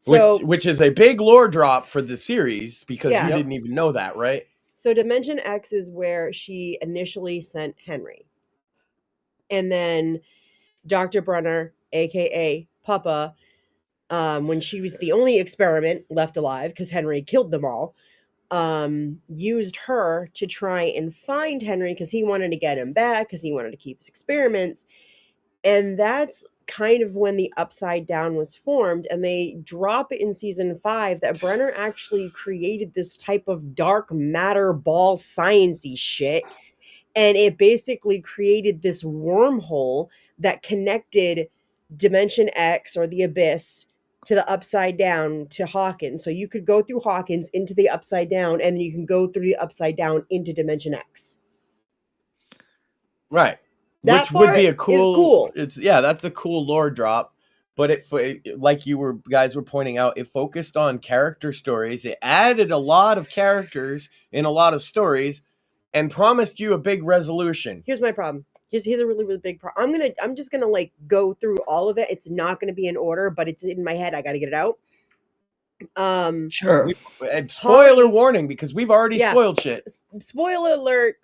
So, which is a big lore drop for the series, because Yeah. you didn't even know that, right? so Dimension X is where she initially sent Henry. And then Dr. Brunner, aka Papa, when she was the only experiment left alive because Henry killed them all, used her to try and find Henry because he wanted to get him back, because he wanted to keep his experiments. And that's kind of when the Upside Down was formed. And they drop it in season 5 that Brenner actually created this type of dark matter ball science-y shit. And it basically created this wormhole that connected Dimension X, or the Abyss, to the Upside Down, to Hawkins. So you could go through Hawkins into the Upside Down, and you can go through the Upside Down into Dimension X. Right. That Which would be a part cool. is cool. That's a cool lore drop. But like you guys were pointing out, it focused on character stories. It added a lot of characters in a lot of stories, and promised you a big resolution. Here's my problem. Here's a really, really big problem. I'm just gonna like go through all of it. It's not gonna be in order, but it's in my head. I gotta get it out. Sure. And spoiler Holly- warning, because we've already spoiled shit. Spoiler alert.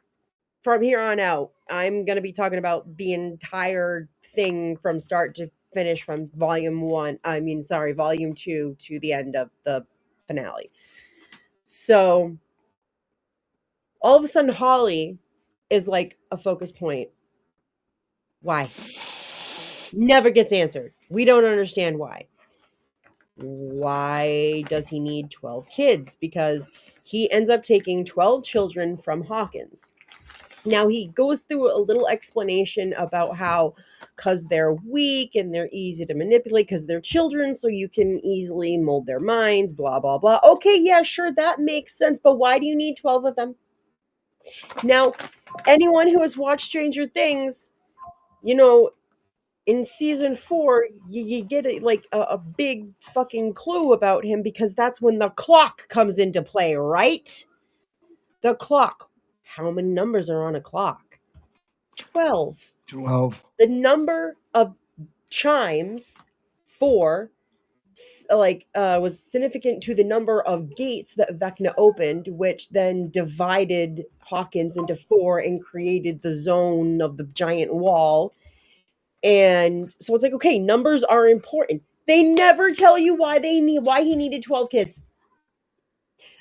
From here on out, I'm gonna be talking about the entire thing from start to finish, from volume 2 to the end of the finale. So all of a sudden, Holly is like a focus point. Why? Never gets answered. We don't understand why. Why does he need 12 kids? Because he ends up taking 12 children from Hawkins. Now he goes through a little explanation about how, because they're weak and they're easy to manipulate because they're children, so you can easily mold their minds, blah, blah, blah. Okay, yeah, sure, that makes sense, but why do you need 12 of them? Now, anyone who has watched Stranger Things, in season 4, you get a big fucking clue about him, because that's when the clock comes into play, right? The clock. How many numbers are on a clock? 12. 12. The number of chimes was significant to the number of gates that Vecna opened, which then divided Hawkins into 4 and created the zone of the giant wall. And so it's like, okay, numbers are important. They never tell you why he needed 12 kids.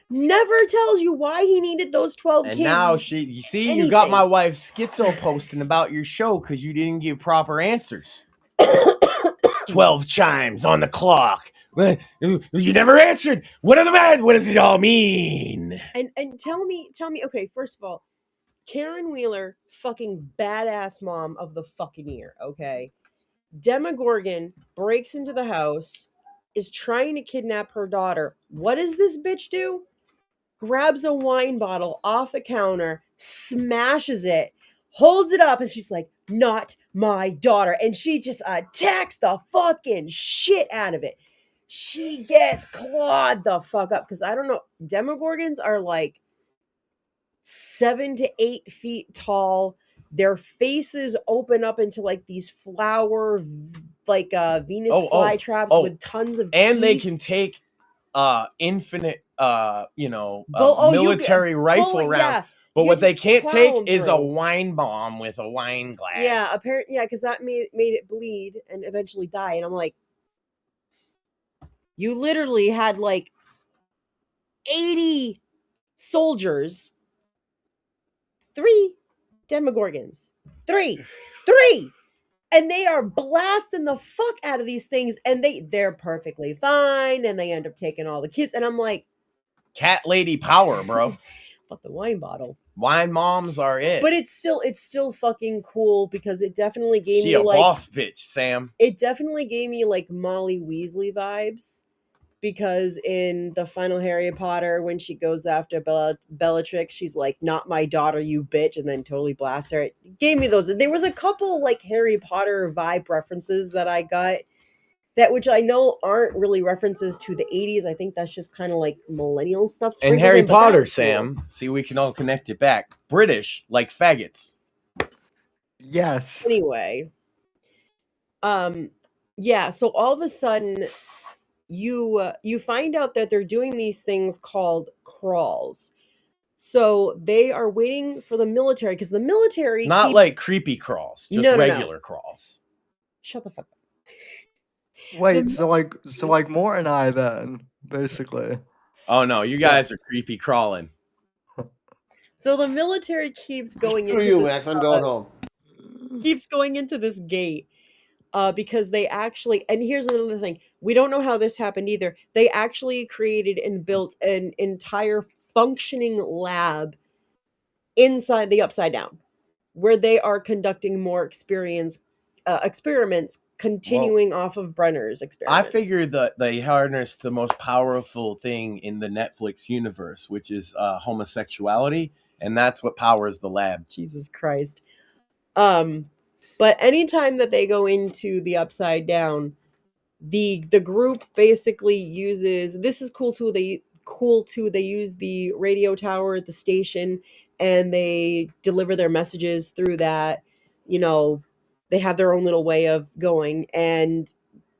Never tells you why he needed those 12 And kids. now you got my wife schizo posting about your show because you didn't give proper answers. 12 chimes on the clock. You never answered. What does it all mean? And tell me, okay, first of all, Karen Wheeler, fucking badass mom of the fucking year, okay? Demogorgon breaks into the house, is trying to kidnap her daughter. What does this bitch do? Grabs a wine bottle off the counter, smashes it, holds it up, and she's like, not my daughter. And she just attacks the fucking shit out of it. She gets clawed the fuck up, because I don't know, Demogorgons are like 7 to 8 feet tall. Their faces open up into like these flower Venus flytraps with tons of and teeth. they can take infinite Bull- military rifle rounds. Yeah. But You what they just can't plow take 'em is a through. wine bomb with a wine glass. Yeah, apparently, because that made it bleed and eventually die. And I'm like, you literally had like 80 soldiers, 3 Demogorgons, 3, and they are blasting the fuck out of these things, and they're perfectly fine, and they end up taking all the kids, and I'm like, cat lady power, bro. but the wine bottle. Wine moms are it. But it's still fucking cool because it definitely gave she me a like boss bitch, Sam. It definitely gave me like Molly Weasley vibes, because in the final Harry Potter, when she goes after Bellatrix, she's like, "Not my daughter, you bitch," and then totally blasts her. It gave me those. There was a couple like Harry Potter vibe references that I got, which I know aren't really references to the 80s. I think that's just kind of like millennial stuff. And sprinkled Harry in, but that Potter, was cool. Sam. See, we can all connect it back. British, like faggots. Yes. Anyway, yeah. So all of a sudden, you find out that they're doing these things called crawls. So they are waiting for the military, because the military Not keeps... like creepy crawls, just No. regular crawls. Shut the fuck up. Wait, so like Mort and I then, basically. Oh no, you guys are creepy crawling. So the military keeps going Screw into you, this, Max. I'm going home. keeps going into this gate, because they actually, and here's another thing, we don't know how this happened either. They actually created and built an entire functioning lab inside the Upside Down, where they are conducting more experiments continuing off of Brenner's experiments. I figured that they harnessed the most powerful thing in the Netflix universe, which is homosexuality, and that's what powers the lab. Jesus Christ. But anytime that they go into the Upside Down, the group basically uses, this is cool too, they use the radio tower at the station, and they deliver their messages through that. They have their own little way of going, and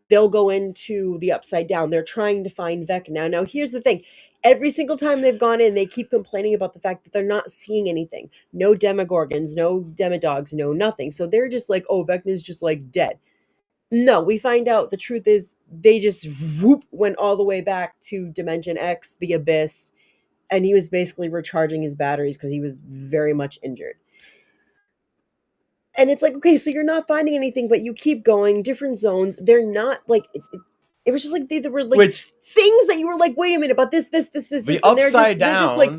they'll go into the Upside Down. They're trying to find Vecna. Now here's the thing. Every single time they've gone in, they keep complaining about the fact that they're not seeing anything. No Demogorgons, no Demodogs, no nothing. So they're just like, oh, Vecna's just like dead. No, we find out the truth is they just went all the way back to Dimension X, the Abyss, and he was basically recharging his batteries because he was very much injured. And it's like, okay, so you're not finding anything, but you keep going, different zones. They're not like, it was just like they were like things that you were like, wait a minute, but this. The and Upside they're just like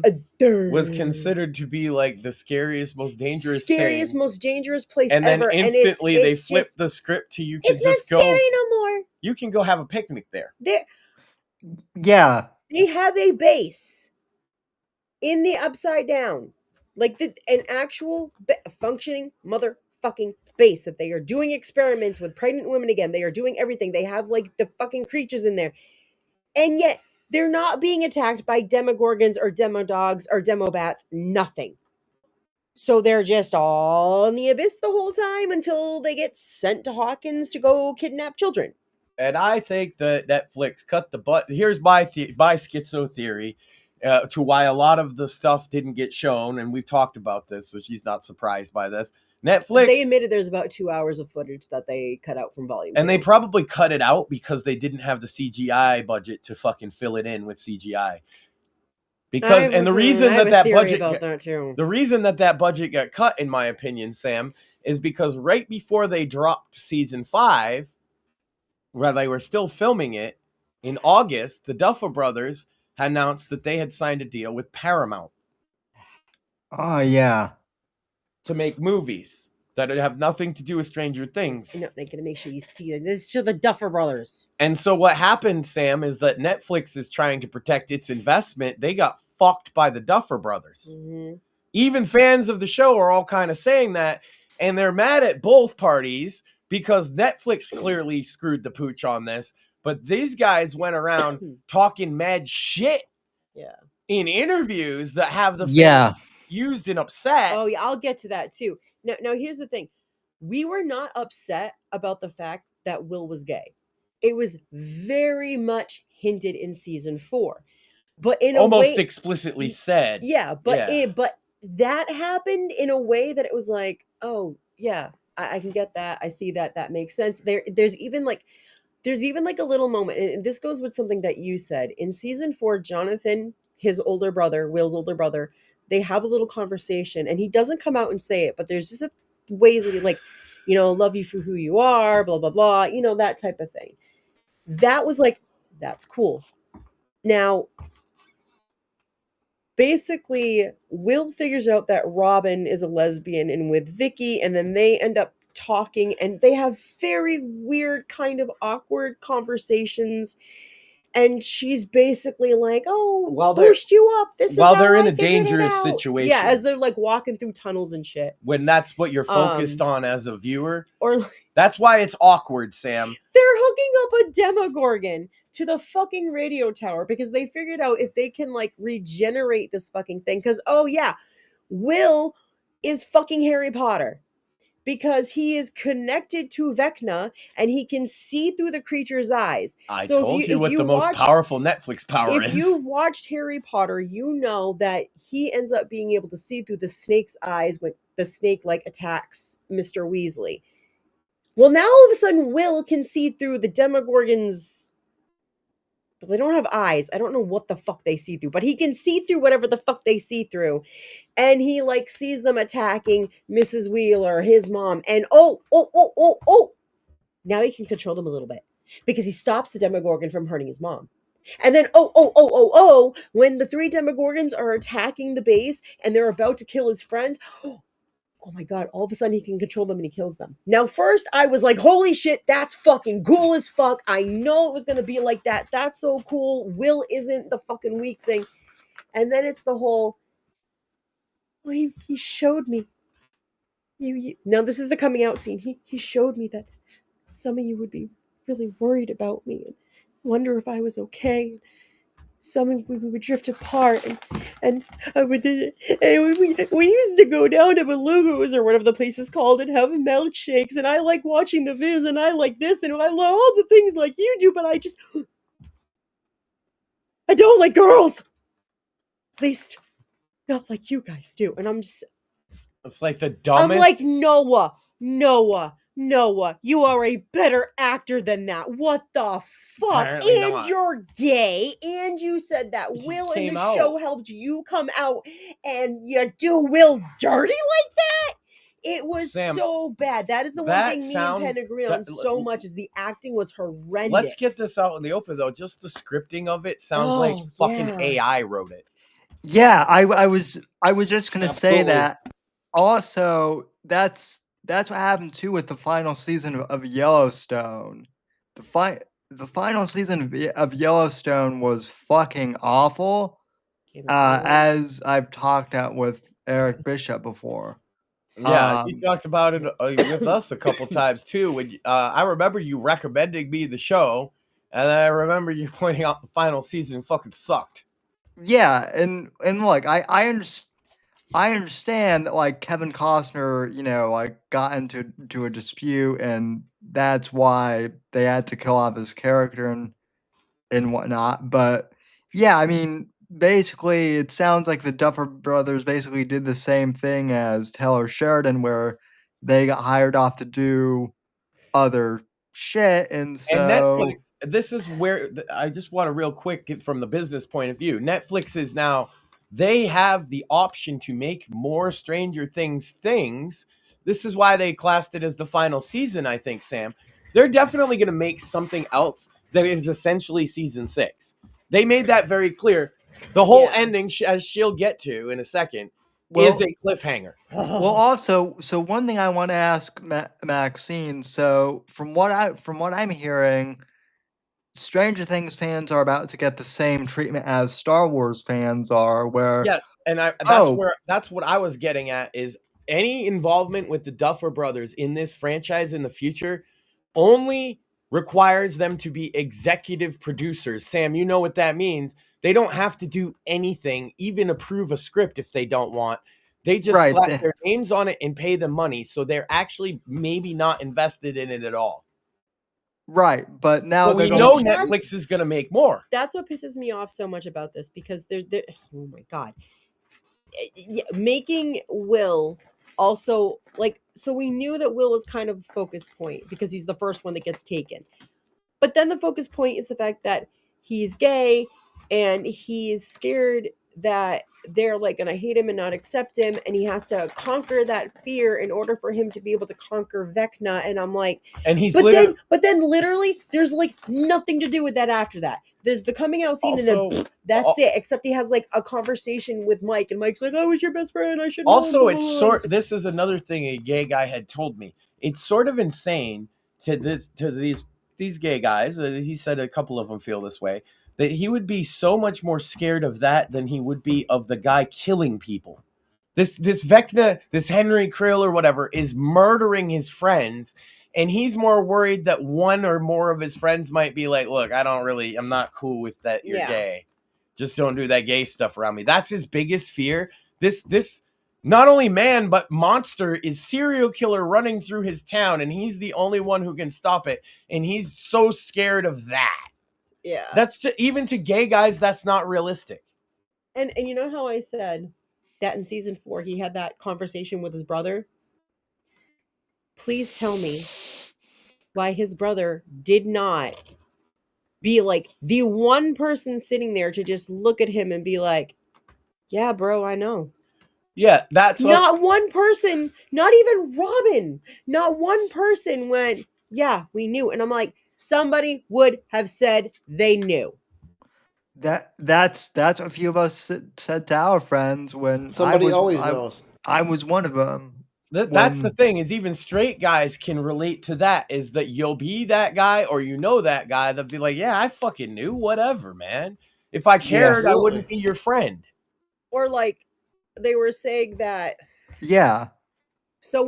was considered to be like the scariest, most dangerous most dangerous place and ever. And then instantly they flipped just, the script to you can it's just not go. Scary no more. You can go have a picnic there. Yeah. They have a base in the Upside Down, like an actual functioning motherfucking base that they are doing experiments with pregnant women again. They are doing everything. They have like the fucking creatures in there, and yet they're not being attacked by Demogorgons or Demodogs or Demobats. Nothing. So they're just all in the abyss the whole time until they get sent to Hawkins to go kidnap children. And I think that Netflix cut the butt. Here's my schizo theory to why a lot of the stuff didn't get shown, and we've talked about this, so she's not surprised by this. Netflix. They admitted there's about 2 hours of footage that they cut out from Volume 2. And they probably cut it out because they didn't have the CGI budget to fucking fill it in with CGI. Because and the reason that budget got cut, in my opinion, Sam, is because right before they dropped season 5, where they were still filming it in August, the Duffer Brothers announced that they had signed a deal with Paramount. Oh yeah. To make movies that have nothing to do with Stranger Things. No, they're gonna make sure you see it. This is the Duffer Brothers. And so what happened, Sam, is that Netflix is trying to protect its investment. They got fucked by the Duffer Brothers. Mm-hmm. Even fans of the show are all kind of saying that, and they're mad at both parties because Netflix clearly screwed the pooch on this, but these guys went around talking mad shit in interviews that have the fans used and upset. Oh yeah, I'll get to that too. Now here's the thing. We were not upset about the fact that Will was gay. It was very much hinted in season 4. But in Almost a way, explicitly said. yeah, but Yeah. but that happened in a way that it was like, oh yeah, I can get that. I see that. That makes sense. There's even like a little moment, and this goes with something that you said in season 4. Jonathan, his older brother, Will's older brother, they have a little conversation, and he doesn't come out and say it, but there's just ways that he like, love you for who you are, blah blah blah, that type of thing. That was like, that's cool. Now, basically, Will figures out that Robin is a lesbian and with Vicky, and then they end up talking, and they have very weird, kind of awkward conversations. And she's basically like, "Oh, While they're- boost you up. This is while how they're in I a figured it dangerous out." situation. Yeah, as they're like walking through tunnels and shit. When that's what you're focused on as a viewer. Or That's why it's awkward, Sam. they're hooking up a Demogorgon to the fucking radio tower because they figured out if they can like regenerate this fucking thing. Because, oh yeah, Will is fucking Harry Potter because he is connected to Vecna and he can see through the creature's eyes. I So told if you what you the most watched- powerful Netflix power If is. you've watched Harry Potter, you know that he ends up being able to see through the snake's eyes when the snake like attacks Mr. Weasley. Well, now all of a sudden, Will can see through the Demogorgons. But they don't have eyes. I don't know what the fuck they see through, but he can see through whatever the fuck they see through. And he like sees them attacking Mrs. Wheeler, his mom, and oh. Now he can control them a little bit because he stops the Demogorgon from hurting his mom. And then when the 3 Demogorgons are attacking the base and they're about to kill his friends, oh my god, all of a sudden he can control them and he kills them. Now, first I was like, holy shit, that's fucking cool as fuck. I know it was going to be like that. That's so cool. Will isn't the fucking weak thing. And then it's the whole, well, he showed me. Now, this is the coming out scene. He showed me that some of you would be really worried about me and wonder if I was okay. Some we would drift apart, and I would. And we used to go down to Beluga's or whatever the place is called and have milkshakes. And I like watching the videos, and I like this, and I love all the things like you do. But I don't like girls. At least, not like you guys do. And I'm just. It's like the dumbest. I'm like, Noah, you are a better actor than that. What the fuck? Apparently And not. you're gay, and you said that Will in came the out. show helped you come out, and you do Will dirty like that? It was Sam, so bad. That is the one that thing me and sounds- Pen agree on so much is the acting was horrendous. Let's get this out in the open, though. Just the scripting of it sounds like Oh, fucking yeah. AI wrote it. Yeah, I was just gonna say Absolutely. that. Also, that's what happened too with the final season of Yellowstone. The final season of Yellowstone was fucking awful. As I've talked out with Eric Bishop before. Yeah, you Um, talked about it with us a couple times too. When I remember you recommending me the show, and then I remember you pointing out the final season fucking sucked. Yeah, and look, I understand that like Kevin Costner, like got into a dispute, and that's why they had to kill off his character and whatnot. But yeah, I mean, basically, it sounds like the Duffer Brothers basically did the same thing as Taylor Sheridan, where they got hired off to do other shit, and so And Netflix, this is where I just want to real quick get from the business point of view. Netflix is now, they have the option to make more Stranger Things. This is why they classed it as the final season, I think, Sam. They're definitely going to make something else that is essentially season 6. They made that very clear. The whole ending, as she'll get to in a second, is a cliffhanger. Well, also, so one thing I want to ask Maxine. So, from what I'm hearing, Stranger Things fans are about to get the same treatment as Star Wars fans are. Where Yes, and that's what I was getting at is any involvement with the Duffer Brothers in this franchise in the future only requires them to be executive producers. Sam, you know what that means. They don't have to do anything, even approve a script if they don't want. They just slap their names on it and pay them money. So they're actually maybe not invested in it at all. Right, but now But we they're know going. Netflix is going to make more. That's what pisses me off so much about this, because they're oh my god, making Will also, like, so we knew that Will was kind of a focus point because he's the first one that gets taken. But then the focus point is the fact that he's gay and he's scared that they're like gonna hate him and not accept him, and he has to conquer that fear in order for him to be able to conquer Vecna. And I'm like, And he's but then literally there's like nothing to do with that after that. There's the coming out scene and Also- then that's it. Except he has like a conversation with Mike, and Mike's like, "I was your best friend. I should." Also, this is another thing a gay guy had told me. It's sort of insane to these gay guys. He said a couple of them feel this way, that he would be so much more scared of that than he would be of the guy killing people. This Vecna, this Henry Krill or whatever, is murdering his friends, and he's more worried that one or more of his friends might be like, "Look, I'm not cool with that. You're gay. Just don't do that gay stuff around me." That's his biggest fear. This not only man but monster is serial killer running through his town, and he's the only one who can stop it, and he's so scared of that. Yeah. That's even to gay guys, that's not realistic. And you know how I said that in season 4 he had that conversation with his brother? Please tell me why his brother did not be like the one person sitting there to just look at him and be like, "Yeah, bro, I know." Yeah, that's Not one person, not even Robin, not one person went, "Yeah, we knew." And I'm like, somebody would have said they knew. That's a few of us said to our friends when Somebody always knows. I was one of them. That's the thing, is even straight guys can relate to that, is that you'll be that guy or that guy that'll be like, "Yeah, I fucking knew, whatever, man. If I cared, I wouldn't be your friend." Or like they were saying that. Yeah. So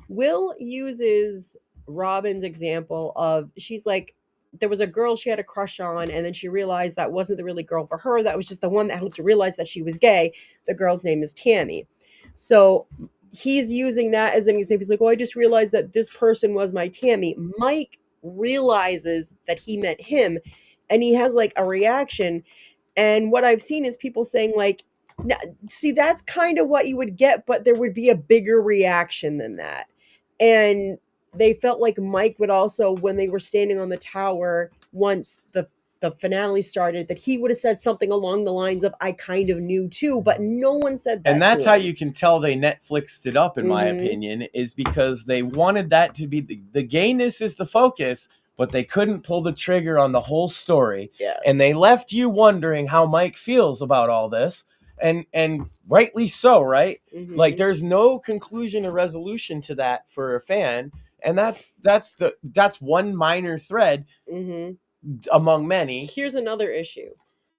Will uses Robin's example of, she's like, there was a girl she had a crush on, and then she realized that wasn't the really girl for her. That was just the one that helped her realize that she was gay. The girl's name is Tammy. So he's using that as an example. He's like, "Oh, I just realized that this person was my Tammy." Mike realizes that he meant him, and he has like a reaction. And what I've seen is people saying like, see, that's kind of what you would get, but there would be a bigger reaction than that. And they felt like Mike would also, when they were standing on the tower, once the finale started, that he would have said something along the lines of, "I kind of knew too," but no one said that. And that's how you can tell they Netflixed it up, in my opinion, is because they wanted that to be the gayness is the focus, but they couldn't pull the trigger on the whole story. Yeah. And they left you wondering how Mike feels about all this. And rightly so, right? Mm-hmm. Like there's no conclusion or resolution to that for a fan. And that's one minor thread among many. Here's another issue.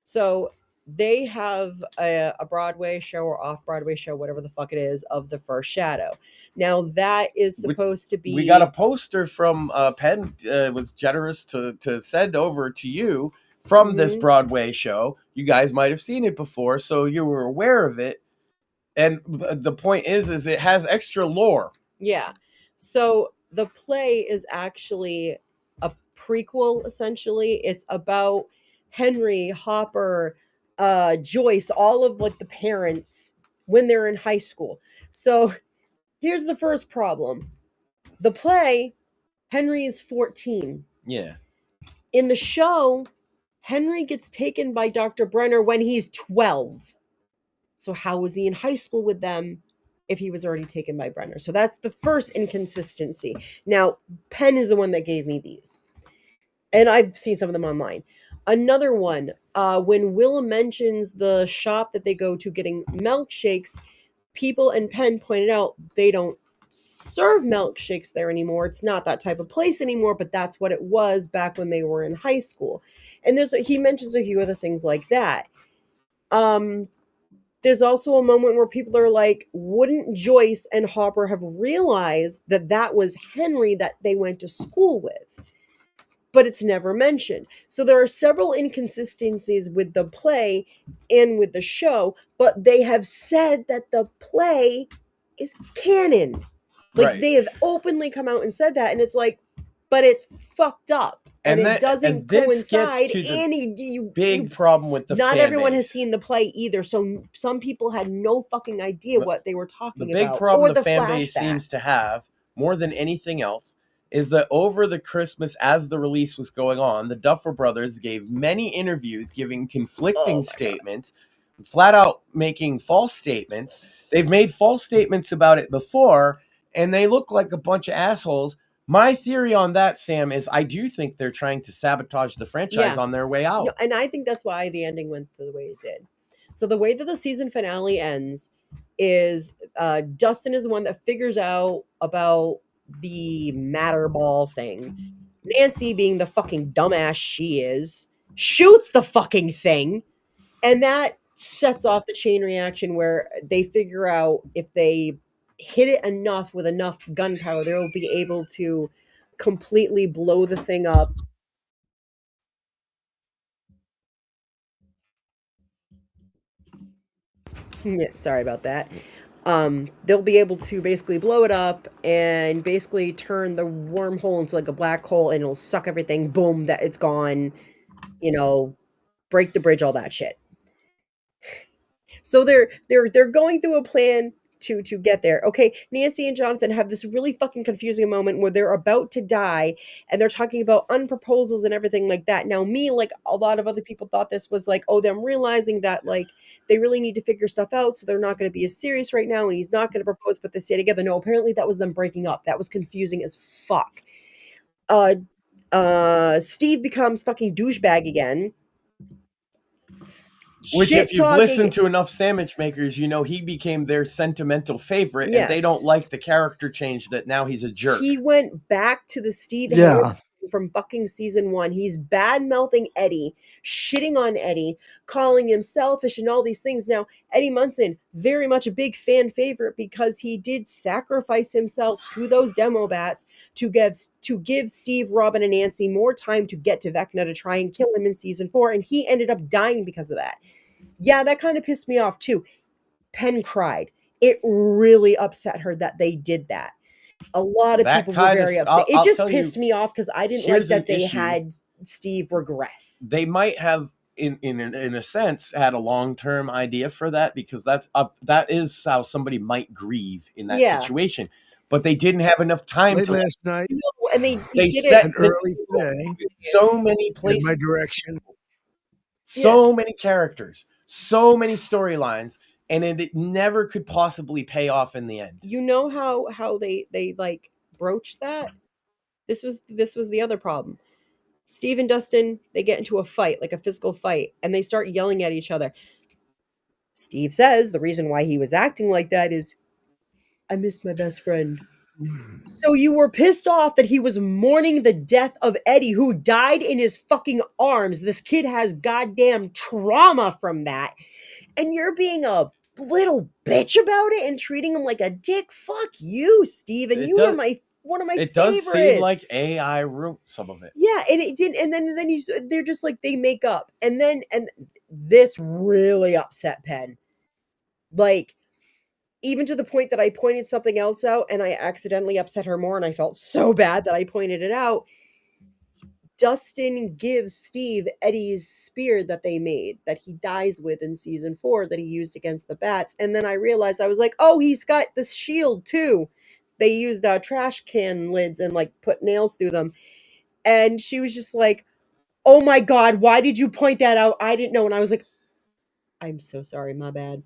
So they have a Broadway show or off-Broadway show, whatever the fuck it is, of The First Shadow. Now that is supposed to be... We got a poster from Penn, was generous to send over to you from this Broadway show. You guys might have seen it before, so you were aware of it. And the point is it has extra lore. Yeah. So the play is actually a prequel, essentially. It's about Henry, Hopper, Joyce, all of like the parents when they're in high school. So here's the first problem. The play, Henry is 14. Yeah. In the show, Henry gets taken by Dr. Brenner when he's 12. So how was he in high school with them if he was already taken by Brenner? So that's the first inconsistency. Now, Penn is the one that gave me these. And I've seen some of them online. Another one, when Will mentions the shop that they go to getting milkshakes, people in Penn pointed out they don't serve milkshakes there anymore. It's not that type of place anymore, but that's what it was back when they were in high school. And he mentions a few other things like that. There's also a moment where people are like, wouldn't Joyce and Hopper have realized that that was Henry that they went to school with? But it's never mentioned. So there are several inconsistencies with the play and with the show, but they have said that the play is canon. Like, right. They have openly come out and said that, and it's like, but it's fucked up. And And it doesn't this coincide. gets to the And big problem with the not fan everyone has base. seen the play either, so some people had no fucking idea what they were The talking big about. problem Or the fan base seems to flashbacks. have, more than anything else, is that over the Christmas, as the release was going on, the Duffer Brothers gave many interviews giving conflicting statements, flat out making false statements. They've made false statements about it before, and they look like a bunch of assholes. My theory on that, Sam, is I do think they're trying to sabotage the franchise Yeah. on their way out. No, and I think that's why the ending went the way it did. So the way that the season finale ends is Dustin is the one that figures out about the matter ball thing. Nancy, being the fucking dumbass she is, shoots the fucking thing, and that sets off the chain reaction where they figure out if they hit it enough with enough gunpowder, they'll be able to completely blow the thing up. Yeah, sorry about that. They'll be able to basically blow it up and basically turn the wormhole into like a black hole, and it'll suck everything. Boom, that it's gone. You know, break the bridge, all that shit. So they're going through a plan to get there. Okay, Nancy and Jonathan have this really fucking confusing moment where they're about to die and they're talking about unproposals and everything like that. Now, me, like a lot of other people, thought this was like, oh, them realizing that like they really need to figure stuff out, so they're not going to be as serious right now, and he's not going to propose, but they stay together. No, apparently that was them breaking up. That was confusing as fuck. Steve becomes fucking douchebag again. Which, Shit if you've talking. listened to enough sandwich makers, you know he became their sentimental favorite, and they Yes. don't like the character change that now he's a jerk. He went back to the Steve Yeah. Harris from fucking season 1. He's bad mouthing Eddie, shitting on Eddie, calling him selfish and all these things. Now, Eddie Munson, very much a big fan favorite because he did sacrifice himself to those demo bats to give Steve, Robin, and Nancy more time to get to Vecna to try and kill him in season 4, and he ended up dying because of that. Yeah, that kind of pissed me off too. Penn cried. It really upset her that they did that. A lot of That people were kinda very st- upset. I'll It just tell you, pissed me off because I didn't like here's an that they issue. had Steve regress. They might have, in a sense, had a long-term idea for that, because that is how somebody might grieve in that Yeah. situation. But they didn't have enough time Late to. last night No, and they They did set and it. early today so many in places, my direction. so many characters, so many storylines, and it never could possibly pay off in the end. You know how they like broached that? This was the other problem. Steve and Dustin, they get into a fight, like a physical fight, and they start yelling at each other. Steve says the reason why he was acting like that is, I missed my best friend. So you were pissed off that he was mourning the death of Eddie, who died in his fucking arms. This kid has goddamn trauma from that. And you're being a little bitch about it and treating him like a dick. Fuck you, Steve. And It you does- are one of my It favorites. does seem like AI wrote some of it. Yeah, and it did, and then they're just like they make up, and this really upset Penn, like even to the point that I pointed something else out, and I accidentally upset her more, and I felt so bad that I pointed it out. Dustin gives Steve Eddie's spear that they made, that he dies with in season 4, that he used against the bats, and then I realized, I was like, oh, he's got this shield too. They used trash can lids and like put nails through them. And she was just like, oh my God, why did you point that out? I didn't know. And I was like, I'm so sorry, my bad.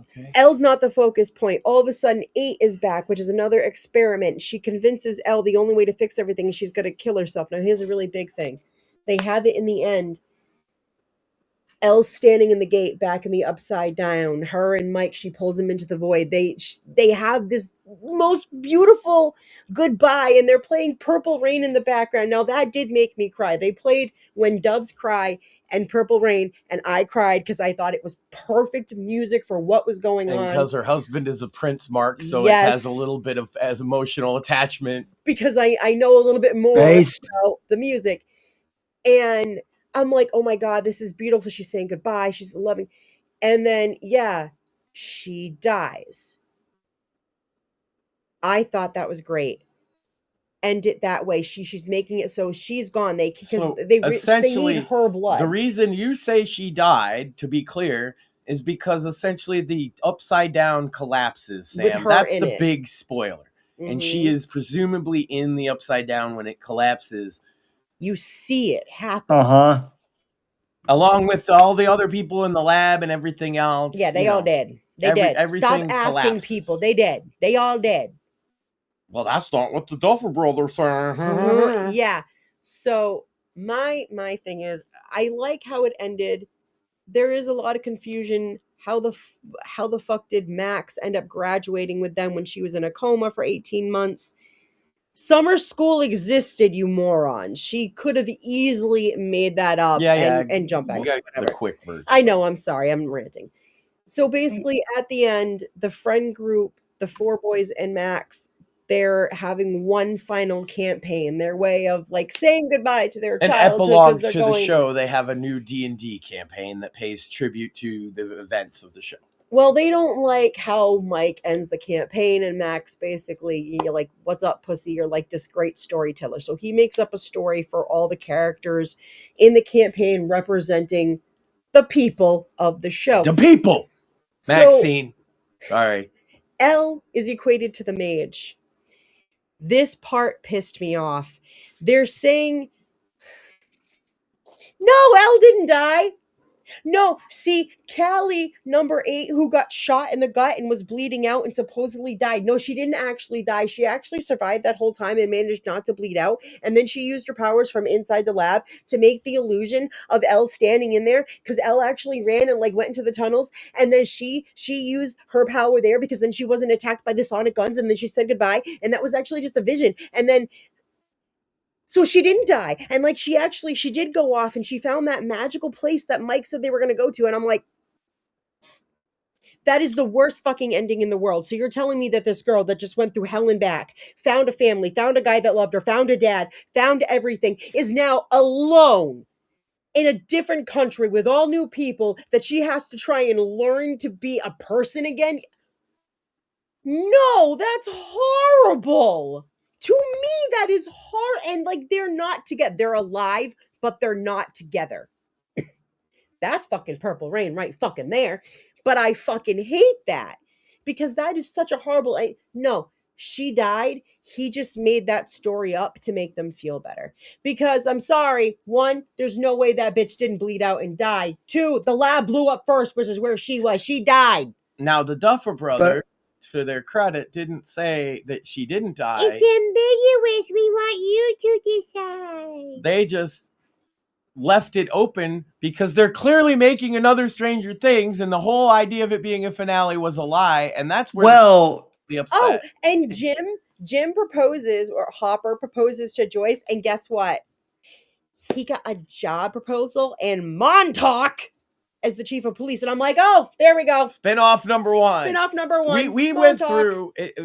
Okay. Elle's not the focus point. All of a sudden, 8 is back, which is another experiment. She convinces Elle the only way to fix everything is she's going to kill herself. Now, here's a really big thing. They have it in the end. Elle's standing in the gate back in the upside down. Her and Mike, she pulls him into the void. They have this most beautiful goodbye, and they're playing Purple Rain in the background. Now, that did make me cry. They played When Doves Cry and Purple Rain, and I cried because I thought it was perfect music for what was going And on. because her husband is a Prince, Mark, so Yes. it has a little bit of as emotional attachment. Because I know a little bit more Based. about the music. And I'm like, oh my God, this is beautiful. She's saying goodbye. She's loving. And then, yeah, she dies. I thought that was great. end it that way. She's making it so she's gone. They because So they essentially, need her blood. the reason you say she died, to be clear, is because essentially the Upside Down collapses, With Sam. her That's in the it. big spoiler. And she Mhm. is presumably in the Upside Down when it collapses, You see it happen. Uh-huh. along with all the other people in the lab and everything else. Yeah, they all dead. They dead. Stop everything asking collapses. people. They dead. They all dead. Well, that's not what the Duffer Brothers say. Yeah. So my thing is, I like how it ended. There is a lot of confusion. How the fuck did Max end up graduating with them when she was in a coma for 18 months? Summer school existed, you moron. She could have easily made that up and jump back. You got the Whatever. quick version. I know, I'm sorry, I'm ranting. So basically, at the end, the friend group, the four boys and Max, they're having one final campaign. Their way of like saying goodbye to their An childhood epilogue they're to going. the show. They have a new D&D campaign that pays tribute to the events of the show. Well, they don't like how Mike ends the campaign, and Max basically, you're like, "What's up, pussy?" You're like this great storyteller. So he makes up a story for all the characters in the campaign representing the people of the show. The people. So Maxine. Sorry. L is equated to the mage. This part pissed me off. They're saying, no, L didn't die. No, see, Callie, number 8, who got shot in the gut and was bleeding out and supposedly died. No, she didn't actually die. She actually survived that whole time and managed not to bleed out. And then she used her powers from inside the lab to make the illusion of Elle standing in there, because Elle actually ran and like went into the tunnels. And then she used her power there because then she wasn't attacked by the sonic guns. And then she said goodbye. And that was actually just a vision. And then so she didn't die. And like she did go off and she found that magical place that Mike said they were going to go to. And I'm like, that is the worst fucking ending in the world. So you're telling me that this girl that just went through hell and back, found a family, found a guy that loved her, found a dad, found everything, is now alone in a different country with all new people, that she has to try and learn to be a person again? No, that's horrible. To me, that is hard. And like, they're not together. They're alive, but they're not together. That's fucking Purple Rain right fucking there. But I fucking hate that, because that is such a horrible. No, she died. He just made that story up to make them feel better. Because I'm sorry, 1, there's no way that bitch didn't bleed out and die. 2, the lab blew up first, which is where she was. She died. Now, the Duffer Brothers, for their credit, didn't say that she didn't die. It's ambiguous. We want you to decide. They just left it open because they're clearly making another Stranger Things, and the whole idea of it being a finale was a lie, and that's where the upset. Oh, and Jim proposes, or Hopper proposes to Joyce, and guess what? He got a job proposal in Montauk as the chief of police, and I'm like, oh, there we go. Spinoff number 1. Spinoff number 1. We went through it.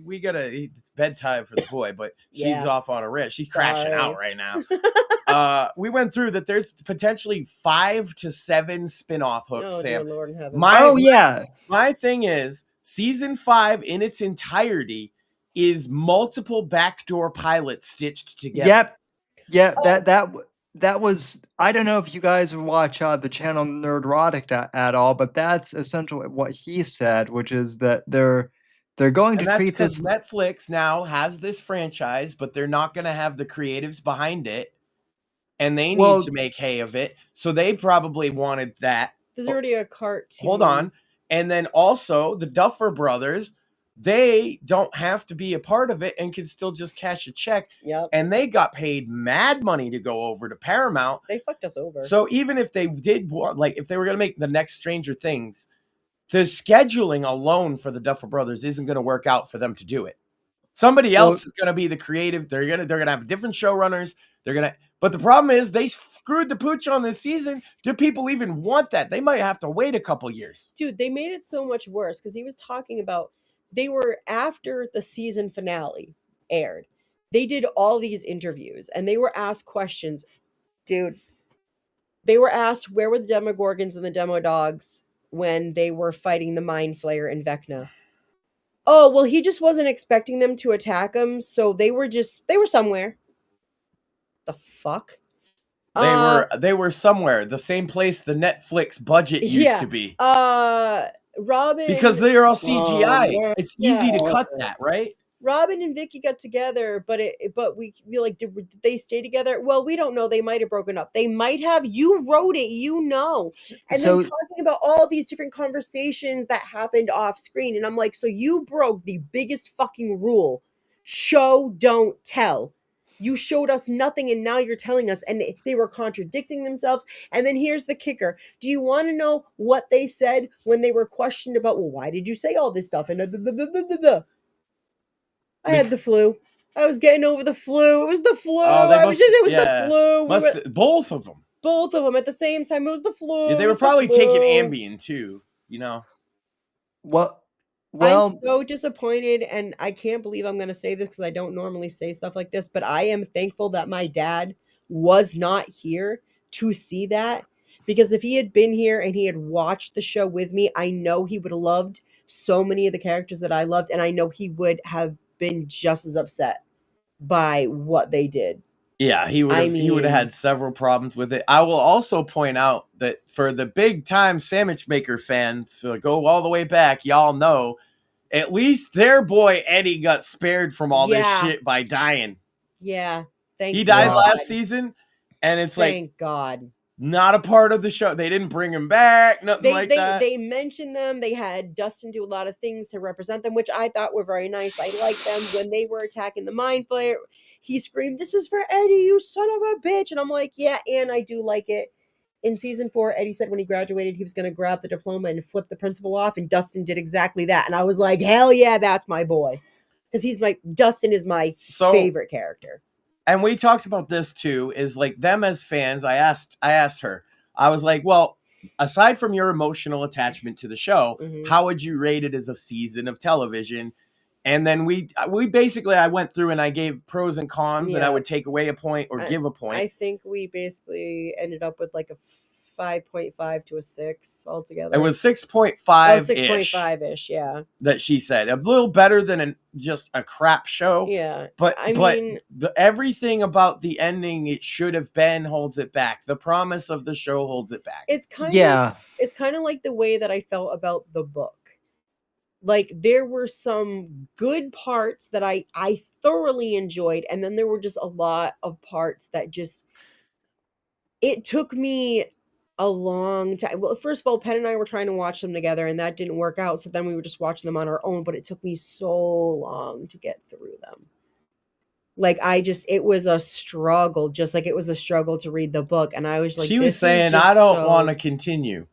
We gotta. It's bedtime for the boy, but she's off on a rip. She's crashing out right now. We went through that. There's potentially 5 to 7 spinoff hooks. Oh, Sam. dear Lord in heaven. My thing is, season 5 in its entirety is multiple backdoor pilots stitched together. Yep. That was, I don't know if you guys watch the channel Nerdrotic at all, but that's essentially what he said, which is that they're going to treat this. Netflix now has this franchise, but they're not going to have the creatives behind it, and they need to make hay of it. So they probably wanted that. There's already a cartoon. Hold on. And then also the Duffer Brothers, they don't have to be a part of it and can still just cash a check. Yep. And they got paid mad money to go over to Paramount. They fucked us over. So even if they did, like, if they were going to make the next Stranger Things, the scheduling alone for the Duffer Brothers isn't going to work out for them to do it. Somebody else is going to be the creative. They're going to have different showrunners. But the problem is they screwed the pooch on this season. Do people even want that? They might have to wait a couple years. Dude, they made it so much worse, because he was talking about, they were after the season finale aired. They did all these interviews and they were asked questions. Dude, they were asked where were the Demogorgons and the Demodogs when they were fighting the Mind Flayer in Vecna. Oh, well, he just wasn't expecting them to attack him, so they were somewhere. The fuck? They were somewhere, the same place the Netflix budget used Yeah. to be. Robin Because they are all CGI. yeah. It's easy to Yeah. cut that, right? Robin and Vicky got together, but we like did they stay together? Well, we don't know. They might have broken up. They might have. You wrote it, you know. And then So talking about all these different conversations that happened off screen, and I'm like, so you broke the biggest fucking rule: show, don't tell. You showed us nothing, and now you're telling us, and they were contradicting themselves. And then here's the kicker: do you want to know what they said when they were questioned about? Well, why did you say all this stuff? And I had the flu. I was getting over the flu. It was the flu. Oh, they I was must. just, it was Yeah, the flu. both of them. Both of them at the same time. It was the flu. Yeah, they It were was the probably taking flu. Ambien too. You know. well, I'm well, so disappointed, and I can't believe I'm going to say this because I don't normally say stuff like this, but I am thankful that my dad was not here to see that, because if he had been here and he had watched the show with me, I know he would have loved so many of the characters that I loved, and I know he would have been just as upset by what they did. Yeah, he would I have mean, had several problems with it. I will also point out that for the big time sandwich maker fans, so go all the way back, y'all know at least their boy Eddie got spared from all this Yeah. shit by dying. yeah, thank He died Yeah. last season, and it's like Thank God. not a part of the show. They didn't bring him back, nothing like that. They mentioned them. They had Dustin do a lot of things to represent them, which I thought were very nice. I liked them when they were attacking the mind flayer. He screamed, "This is for Eddie, you son of a bitch!" And I'm like, yeah, and I do like it. In season 4, Eddie said when he graduated, he was going to grab the diploma and flip the principal off, and Dustin did exactly that. And I was like, hell yeah, that's my boy, because Dustin is my favorite character. And we talked about this too, is like them as fans. I asked her, I was like, well, aside from your emotional attachment to the show, how would you rate it as a season of television? And then we basically, I went through and I gave pros and cons, and I would take away a point or give a point. I think we basically ended up with like a 5.5 to a 6 altogether. It was 6.5. 6.5-ish, yeah. That she said. A little better than just a crap show. Yeah. But everything about the ending it should have been holds it back. The promise of the show holds it back. It's kind of like the way that I felt about the book. Like there were some good parts that I thoroughly enjoyed, and then there were just a lot of parts that just it took me a long time. Well, first of all, Penn and I were trying to watch them together, and that didn't work out. So then we were just watching them on our own, but it took me so long to get through them. Like it was a struggle, just like it was a struggle to read the book. And I was like, she was saying, I don't want to continue.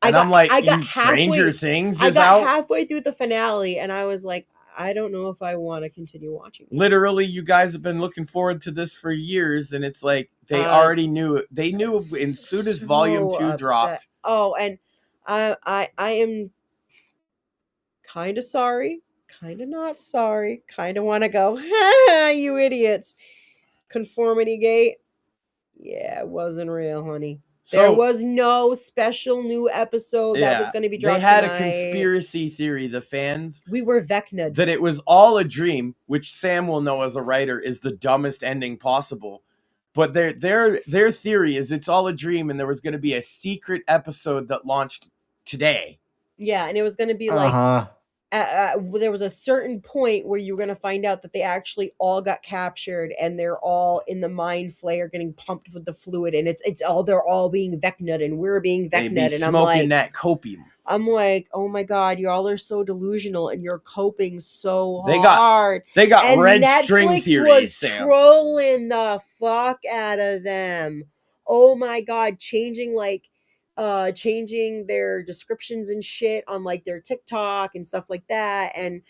And I'm like, Stranger Things is out. I got halfway through the finale, and I was like, I don't know if I want to continue watching this. Literally, you guys have been looking forward to this for years, and it's like they already knew it. They knew as soon as Volume 2 dropped. Oh, and I am kind of sorry, kind of not sorry, kind of want to go, you idiots. Conformity Gate. Yeah, it wasn't real, honey. There was no special new episode that was going to be dropped. They had tonight. A conspiracy theory, the fans. We were Vecna'd. That it was all a dream, which Sam will know as a writer is the dumbest ending possible. But their theory is it's all a dream, and there was going to be a secret episode that launched today. Yeah, and it was going to be like there was a certain point where you were going to find out that they actually all got captured, and they're all in the mind flayer getting pumped with the fluid, and they're all being Vecna'd, and we're being Vecna'd, and smoking I'm like that copium. I'm like, oh my God, y'all are so delusional, and you're coping so hard. They got and red Netflix string theories, was Sam. trolling the fuck out of them. Oh my God, changing their descriptions and shit on like their TikTok and stuff like that. And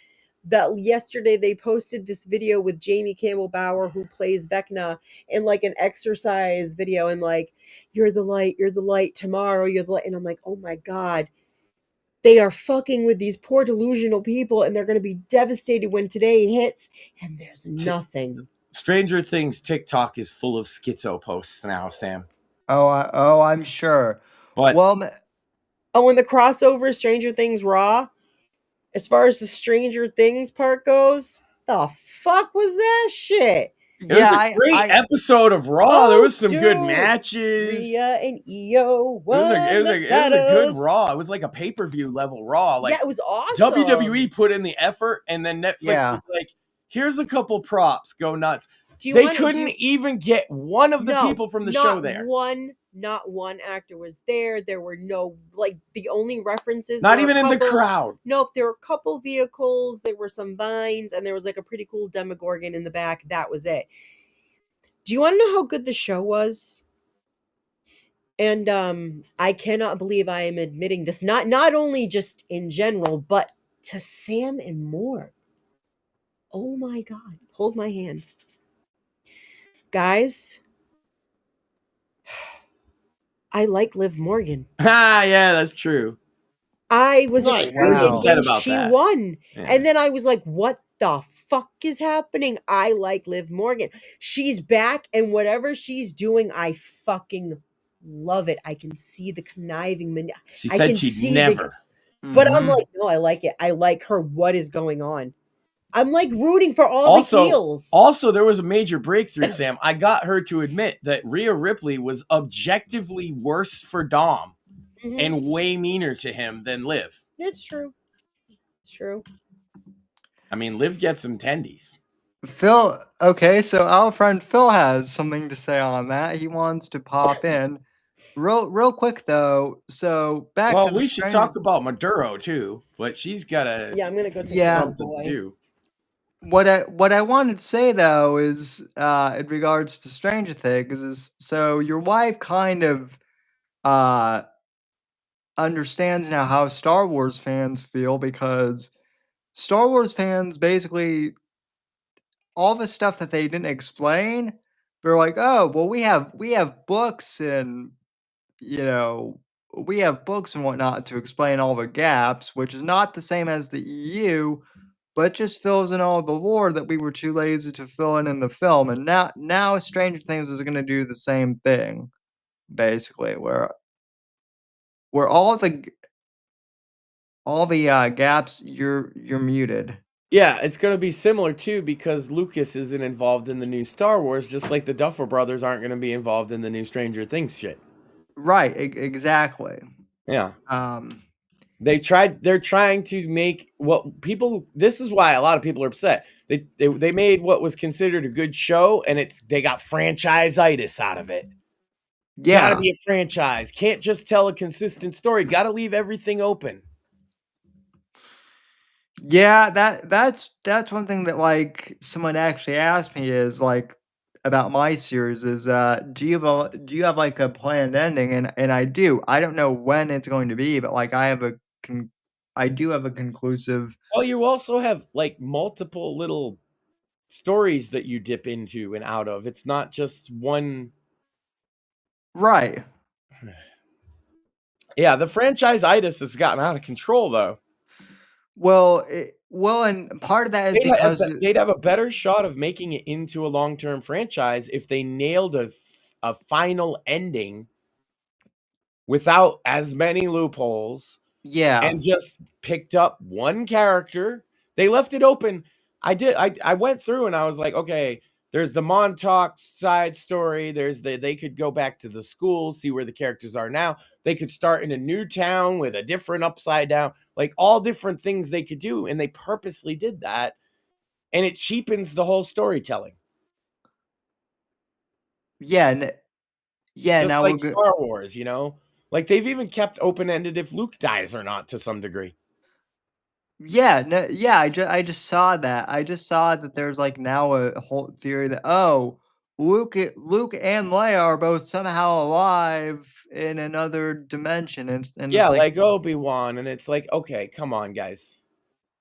that yesterday they posted this video with Jamie Campbell Bower, who plays Vecna, in like an exercise video, and like, you're the light tomorrow, you're the light. And I'm like, oh my God, they are fucking with these poor delusional people, and they're going to be devastated when today hits, and there's nothing. Stranger Things TikTok is full of schizo posts now, Sam. I'm sure. But in the crossover Stranger Things Raw, As far as the Stranger Things part goes, the fuck was that shit? It was Yeah, a great I episode of Raw. There Oh, was some good dude. matches. Rhea and Io It won was a the good titles. Raw. It was like a pay-per-view level Raw. Like Yeah, it was awesome. WWE put in the effort, and then Netflix Yeah. was like, "Here's a couple props. Go nuts." Do you They wanna- do couldn't you- even get one of the No, people from the not show there. Not one actor was there. There were no, like, the only references. Not were a even in the couple- crowd. Nope, there were a couple vehicles. There were some vines, and there was like a pretty cool Demogorgon in the back. That was it. Do you want to know how good the show was? And I cannot believe I am admitting this. Not only just in general, but to Sam and Moore. Oh my God! Hold my hand, guys. I like Liv Morgan. Ah, yeah, that's true. I was Nice. excited Wow. Upset when about she that. won. Yeah. And then I was like, what the fuck is happening? I like Liv Morgan. She's back, and whatever she's doing, I fucking love it. I can see the conniving. She I said can she'd see the- never. But I'm Mhm. like, no, I like it. I like her. What is going on? I'm like rooting for all the heels. Also, there was a major breakthrough, Sam. I got her to admit that Rhea Ripley was objectively worse for Dom Mhm. and way meaner to him than Liv. It's true. It's true. I mean, Liv gets some tendies. Phil, okay, so our friend Phil has something to say on that. He wants to pop in. Real quick though. So back Well, to the we should Stranger- talk about Maduro too, but she's got a Yeah, I'm gonna go take Yeah. some something boy. to do. What I wanted to say though is in regards to Stranger Things is so your wife kind of understands now how Star Wars fans feel because Star Wars fans basically all the stuff that they didn't explain, they're like, "Oh, well we have books and we have books and whatnot to explain all the gaps, which is not the same as the EU, but just fills in all the lore that we were too lazy to fill in the film. And now Stranger Things is going to do the same thing, basically, where all the gaps you're muted. Yeah, it's going to be similar too because Lucas isn't involved in the new Star Wars, just like the Duffer Brothers aren't going to be involved in the new Stranger Things shit. Right, exactly. Yeah. They They're trying to make what people. This is why a lot of people are upset. They made what was considered a good show, and they got franchise-itis out of it. yeah. Gotta be a franchise. Can't just tell a consistent story. Gotta leave everything open. Yeah, that's one thing that like someone actually asked me is like about my series is do you have like a planned ending and I do. I don't know when it's going to be, but like I do have a conclusive. Well, you also have like multiple little stories that you dip into and out of. It's not just one. Right. Yeah, the franchise-itis has gotten out of control though. Well, and part of that is because They'd have a better shot of making it into a long-term franchise if they nailed a final ending without as many loopholes yeah. and just picked up one character. They left it open. I went through and I was like, okay, there's the Montauk side story. They could go back to the school, see where the characters are now. They could start in a new town with a different upside down, like all different things they could do. And they purposely did that. And it cheapens the whole storytelling. Yeah, Just now like we're good. Star Wars, Like they've even kept open-ended if Luke dies or not to some degree. Yeah, no, yeah, I just saw that. I just saw that there's like now a whole theory that Luke and Leia are both somehow alive in another dimension, and Yeah, it's like Obi-Wan, and it's like, okay, come on, guys.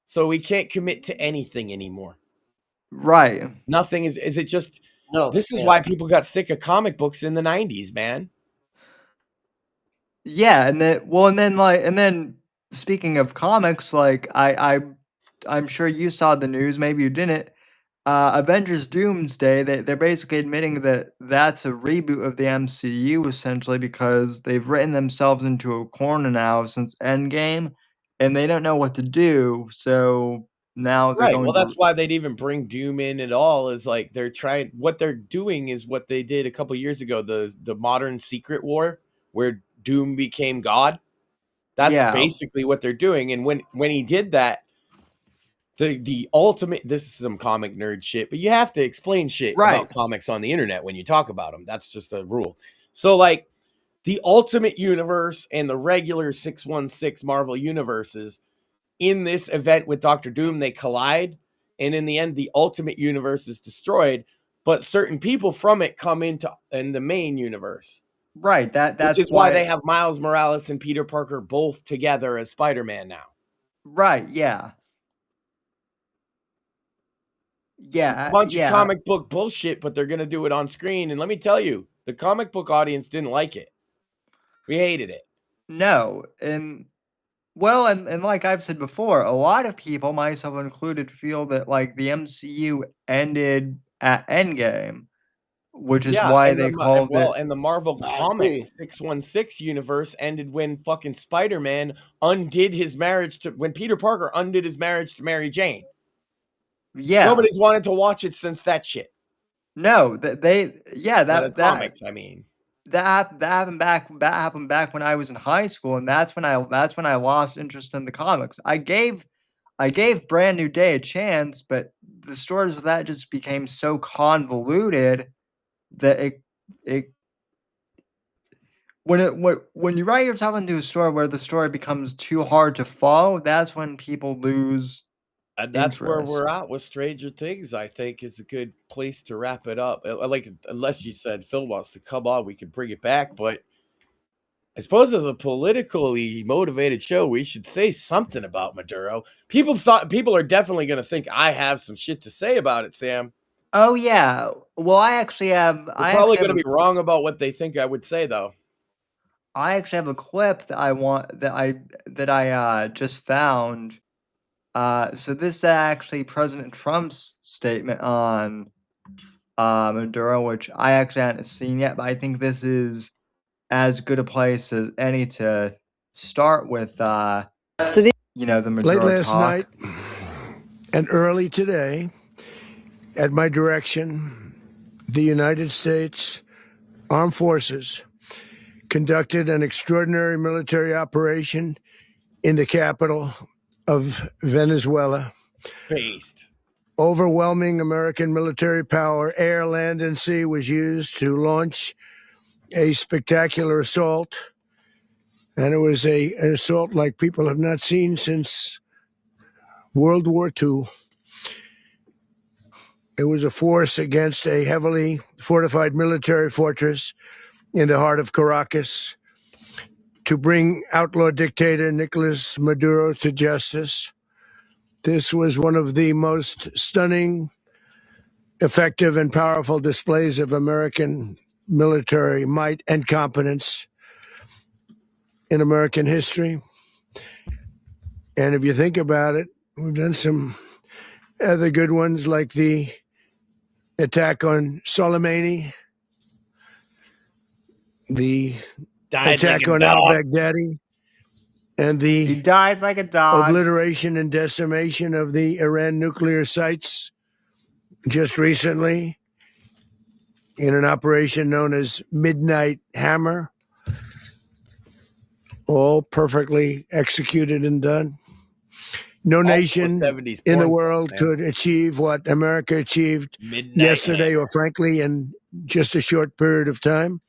So we can't commit to anything anymore. right. Nothing is it just No, this is yeah. why people got sick of comic books in the 90s, man. Yeah, and then speaking of comics, like I'm sure you saw the news, maybe you didn't. Avengers Doomsday, they're basically admitting that that's a reboot of the MCU essentially because they've written themselves into a corner now since Endgame, and they don't know what to do. So now they're Right. Well, going that's to why they'd even bring Doom in at all. Is like they're trying. What they're doing is what they did a couple years ago. The modern secret war, where Doom became God. That's yeah, basically what they're doing. And when he did that, the ultimate. This is some comic nerd shit, but you have to explain shit right, about comics on the internet when you talk about them. That's just a rule. So like the Ultimate Universe and the regular 616 Marvel universes in this event with Doctor Doom, they collide, and in the end, the Ultimate Universe is destroyed. But certain people from it come into in the main universe, right. which That's is why they why. have Miles Morales and Peter Parker both together as Spider-Man now. Right, yeah, It's a bunch of yeah. comic book bullshit, but they're gonna do it on screen. And let me tell you, the comic book audience didn't like it. We hated it. No, and well, and like I've said before, a lot of people, myself included, feel that like the MCU ended at Endgame, which is Yeah, why and they called it. and the Marvel I Comics agree. 616 universe ended when fucking Spider-Man undid his marriage to when Peter Parker undid his marriage to Mary Jane. Yeah, Nobody's wanted to watch it since that shit. no, that they, yeah, The comics, I mean. that happened back when I was in high school, and that's when I lost interest in the comics. I gave Brand New Day a chance, but the stories of that just became so convoluted that it when you write yourself into a story where the story becomes too hard to follow, that's when people lose And that's where interest. we're at with Stranger Things, I think, is a good place to wrap it up. Like, unless you said Phil wants to come on, we could bring it back. But I suppose as a politically motivated show, we should say something about Maduro. People are definitely going to think I have some shit to say about it, Sam. Oh yeah. Well, We're probably going to be wrong about what they think I would say, though. I actually have a clip that I want that I just found. So this is actually President Trump's statement on Maduro, which I actually haven't seen yet, but I think this is as good a place as any to start with. So the The Late Maduro last night talk. and early today, at my direction, the United States Armed Forces conducted an extraordinary military operation in the capital of Venezuela. Based. Overwhelming American military power, air, land, and sea, was used to launch a spectacular assault. And it was an assault like people have not seen since World War II. It was a force against a heavily fortified military fortress in the heart of Caracas to bring outlaw dictator Nicolas Maduro to justice. This was one of the most stunning, effective, and powerful displays of American military might and competence in American history. And if you think about it, we've done some other good ones like the attack on Soleimani, the Died like attack a on dog. al-Baghdadi, and He the died like a dog. obliteration and decimation of the Iran nuclear sites just recently in an operation known as Midnight Hammer, all perfectly executed and done. No Also a nation 70s in the porn world song, man. could achieve what America achieved Midnight yesterday, Hammer. or frankly, in just a short period of time.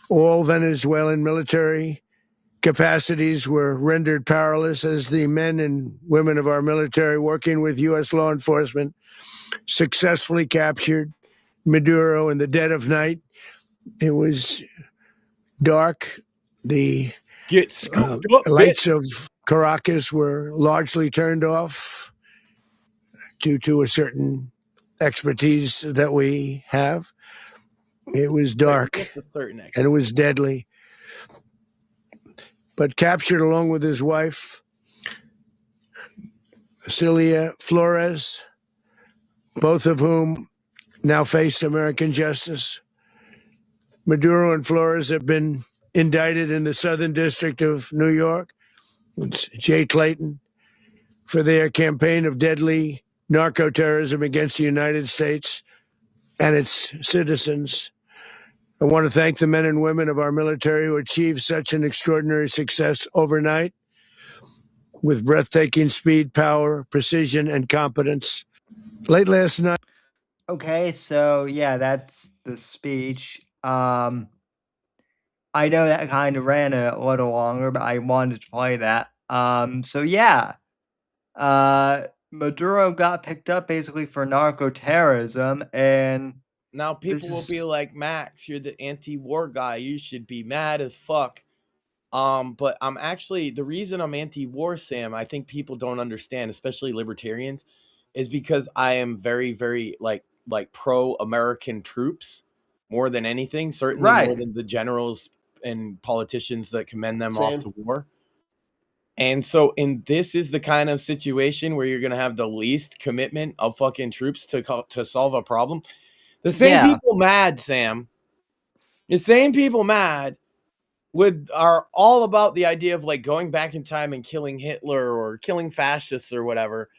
All Venezuelan military capacities were rendered powerless as the men and women of our military, working with U.S. law enforcement, successfully captured Maduro in the dead of night. It was dark. The Get scooped up, bitch. lights of Caracas were largely turned off due to a certain expertise that we have. It was dark What's a certain and it was deadly. But captured along with his wife, Celia Flores, both of whom now face American justice. Maduro and Flores have been indicted in the Southern District of New York It's Jay Clayton for their campaign of deadly narco-terrorism against the United States and its citizens. I want to thank the men and women of our military who achieved such an extraordinary success overnight with breathtaking speed, power, precision, and competence. Late last night. Okay, so yeah, that's the speech. I know that kind of ran a little longer, but I wanted to play that. So yeah, Maduro got picked up basically for narco terrorism, and Now this people will be is like, Max, you're the anti-war guy. You should be mad as fuck. But I'm actually the reason I'm anti-war, Sam, I think people don't understand, especially libertarians, is because I am very, very like pro-American troops more than anything, certainly more right. than the generals and politicians that commend them off Same. to war. And so, this is the kind of situation where you're gonna have the least commitment of fucking troops to solve a problem. The same Yeah. people mad, Sam. The same people mad are all about the idea of like going back in time and killing Hitler or killing fascists or whatever,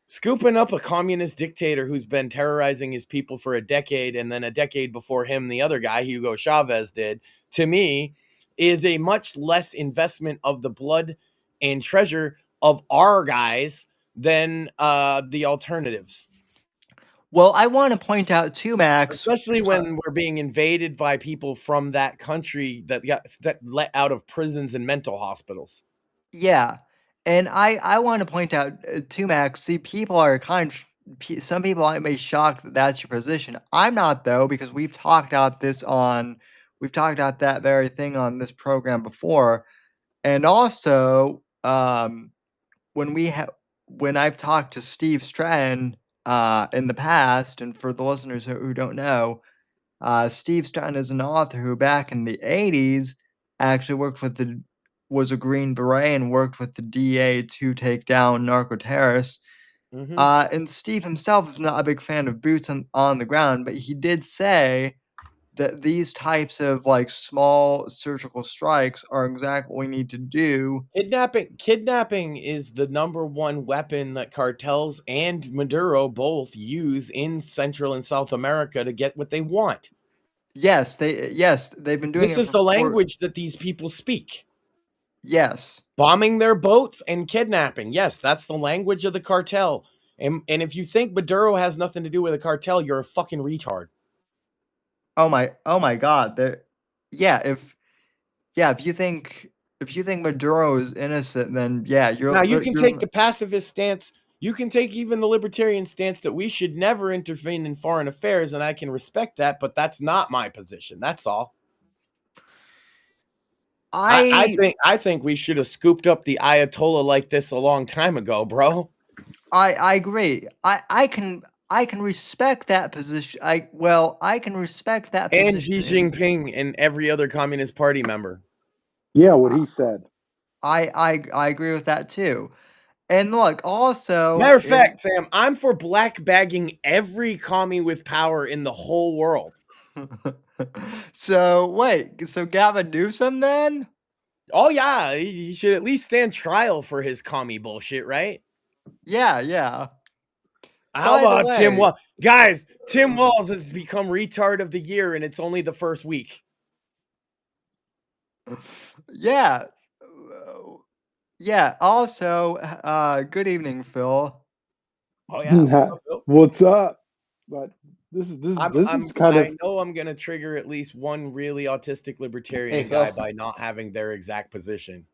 scooping up a communist dictator who's been terrorizing his people for a decade, and then a decade before him, the other guy, Hugo Chavez, did, to me, is a much less investment of the blood and treasure of our guys than the alternatives. Well, I want to point out too, Max. Especially when we're being invaded by people from that country that got let out of prisons and mental hospitals. Yeah, and I want to point out too, Max. See, people are some people might be shocked that that's your position. I'm not though, because we've talked about that very thing on this program before, and also when we have when I've talked to Steve Stratton in the past, and for the listeners who don't know, Steve Stratton is an author who back in the 80s actually was a Green Beret and worked with the DA to take down narco terrorists. Mm-hmm. And Steve himself is not a big fan of boots on the ground, but he did say that these types of like small surgical strikes are exactly what we need to do. Kidnapping is the number one weapon that cartels and Maduro both use in Central and South America to get what they want. Yes, they've been doing This it is the language that these people speak. Yes. Bombing their boats and kidnapping. Yes, that's the language of the cartel. And if you think Maduro has nothing to do with a cartel, you're a fucking retard. Oh my God. If you think Maduro is innocent, then yeah, Now you can take the pacifist stance. You can take even the libertarian stance that we should never intervene in foreign affairs, and I can respect that, but that's not my position. That's all. I think we should have scooped up the Ayatollah like this a long time ago, bro. I agree. I can respect that position. I can respect that And position. Xi Jinping and every other Communist Party member. Yeah, what he said. I agree with that too. And look, also Matter of fact, Sam, I'm for black bagging every commie with power in the whole world. So wait, so Gavin Newsom then? Oh yeah, he should at least stand trial for his commie bullshit, right? Yeah. How about Tim Walz? Guys, Tim Walz has become retard of the year, and it's only the first week. Yeah. Yeah. Also, good evening, Phil. Oh yeah. What's up? But this is kind of. I know I'm gonna trigger at least one really autistic libertarian Hey, guy Phil. by not having their exact position.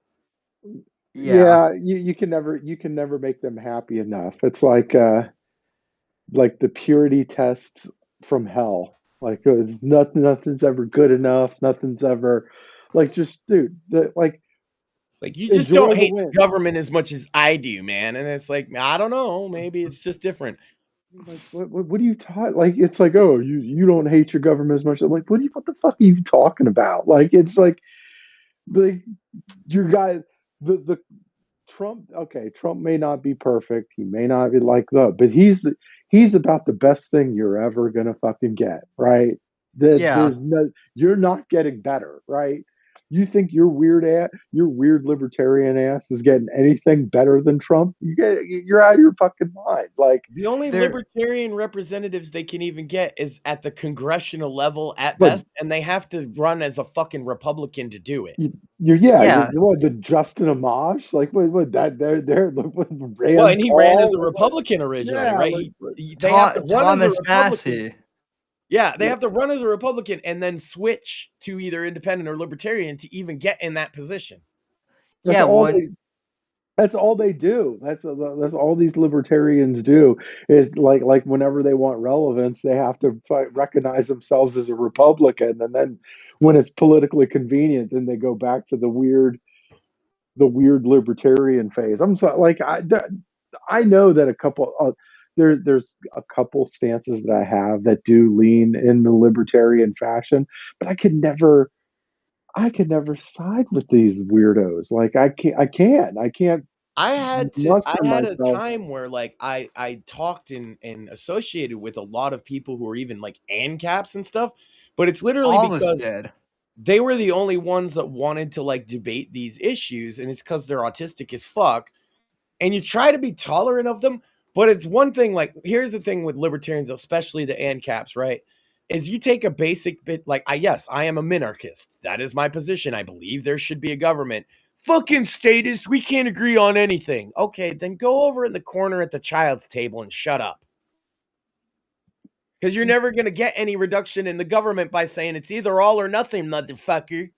Yeah, you can never make them happy enough. It's like the purity test from hell. Like it's nothing's ever good enough. Nothing's ever like just dude. Like you just don't hate the government as much as I do, man. And it's like I don't know, maybe it's just different. Like what are you talking? Like it's like oh you don't hate your government as much. I'm like what the fuck are you talking about? Like it's like your guy the Trump. Okay, Trump may not be perfect. He may not be like that, but he's about the best thing you're ever gonna fucking get, right? There's no you're not getting better, right? You think your weird libertarian ass is getting anything better than Trump? You're out of your fucking mind. Like, The only There, libertarian representatives they can even get is at the congressional level at but best, and they have to run as a fucking Republican to do it. you're yeah, what, the Justin Amash, like what that they're like, what, Well, Rand and he ran as Paul, a like what? Republican originally, Yeah, right? like They have to run as a Thomas Republican. Massey. Yeah, they yeah, have to run as a Republican and then switch to either independent or libertarian to even get in that position. that's Yeah, all one. they That's all they do. That's all these libertarians do is like whenever they want relevance, they have to recognize themselves as a Republican, and then when it's politically convenient, then they go back to the weird libertarian phase. I'm so like I know that a couple there's a couple stances that I have that do lean in the libertarian fashion, but I could never side with these weirdos. Like I can't I muster had a myself. time where like I talked and associated with a lot of people who are even like ANCAPs and stuff, but it's literally All of us because did. they were the only ones that wanted to like debate these issues, and it's because they're autistic as fuck. And you try to be tolerant of them, but it's one thing. Like, here's the thing with libertarians, especially the ANCAPs, right? Is you take a basic bit like I am a minarchist. That is my position. I believe there should be a government. Fucking statists, we can't agree on anything. Okay, then go over in the corner at the child's table and shut up. Because you're never gonna get any reduction in the government by saying it's either all or nothing, motherfucker.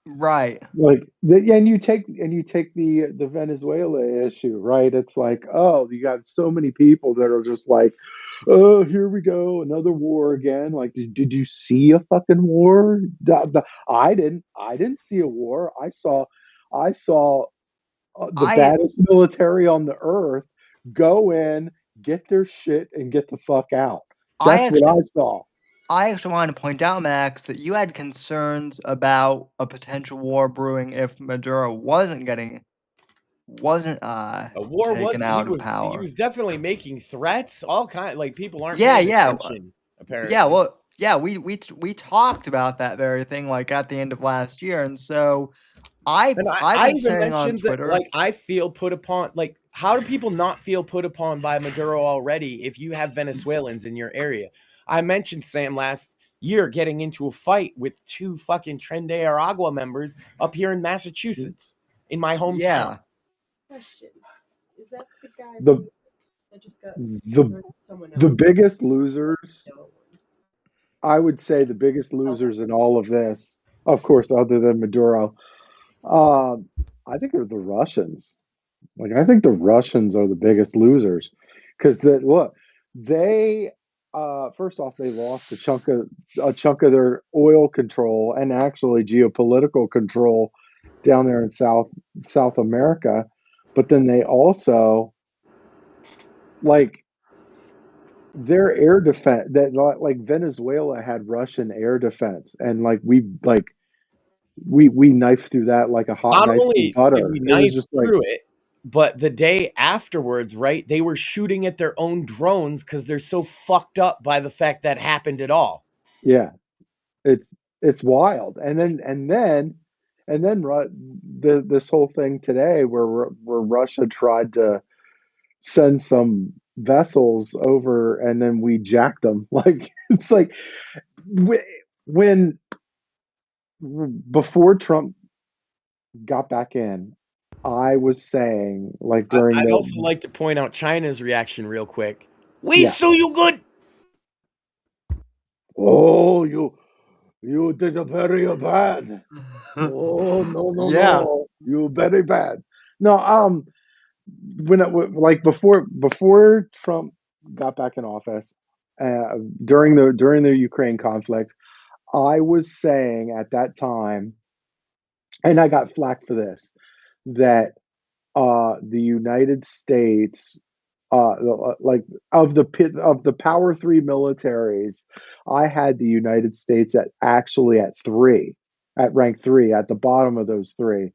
Right. Like and you take the Venezuela issue, right? It's like, oh, you got so many people that are just like, oh, here we go, another war again. Like, did you see a fucking war? I didn't see a war. I saw the I baddest military on the earth go in, get their shit, and get the fuck out. I That's what actually I saw. I actually wanted to point out, Max, that you had concerns about a potential war brewing if Maduro wasn't A war taken was out of he power. was definitely making threats, all kind like people aren't Yeah, paying yeah, attention, yeah. apparently. Well, yeah, we talked about that very thing like at the end of last year, and so And I've I been even saying on mentioned that, Twitter. like, I feel put upon. Like, how do people not feel put upon by Maduro already if you have Venezuelans in your area? I mentioned Sam last year getting into a fight with two fucking Tren de Aragua members up here in Massachusetts, in my hometown. Yeah, Question: Is that the guy The that just got the someone the else? biggest losers, No. I would say the biggest losers in all of this, of course, other than Maduro, I think are the Russians. Like, I think the Russians are the biggest losers because look, they first off they lost a chunk of their oil control and actually geopolitical control down there in South America, but then they also like their air defense that like Venezuela had Russian air defense and we knifed through that like a hot Not knife through only did we butter. It was knife just like, through it, but the day afterwards, right, they were shooting at their own drones because they're so fucked up by the fact that happened at all. yeah, it's wild. And then this whole thing today where Russia tried to send some vessels over and then we jacked them. Like it's like when before Trump got back in, I was saying like during I'd the also like to point out China's reaction real quick. We yeah, sue you good. oh you did a very bad. Oh no no yeah. no, you very bad. No, when like before Trump got back in office, during the Ukraine conflict, I was saying at that time, and I got flack for this, that the United States, like of the Power Three militaries, I had the United States at rank three, at the bottom of those three,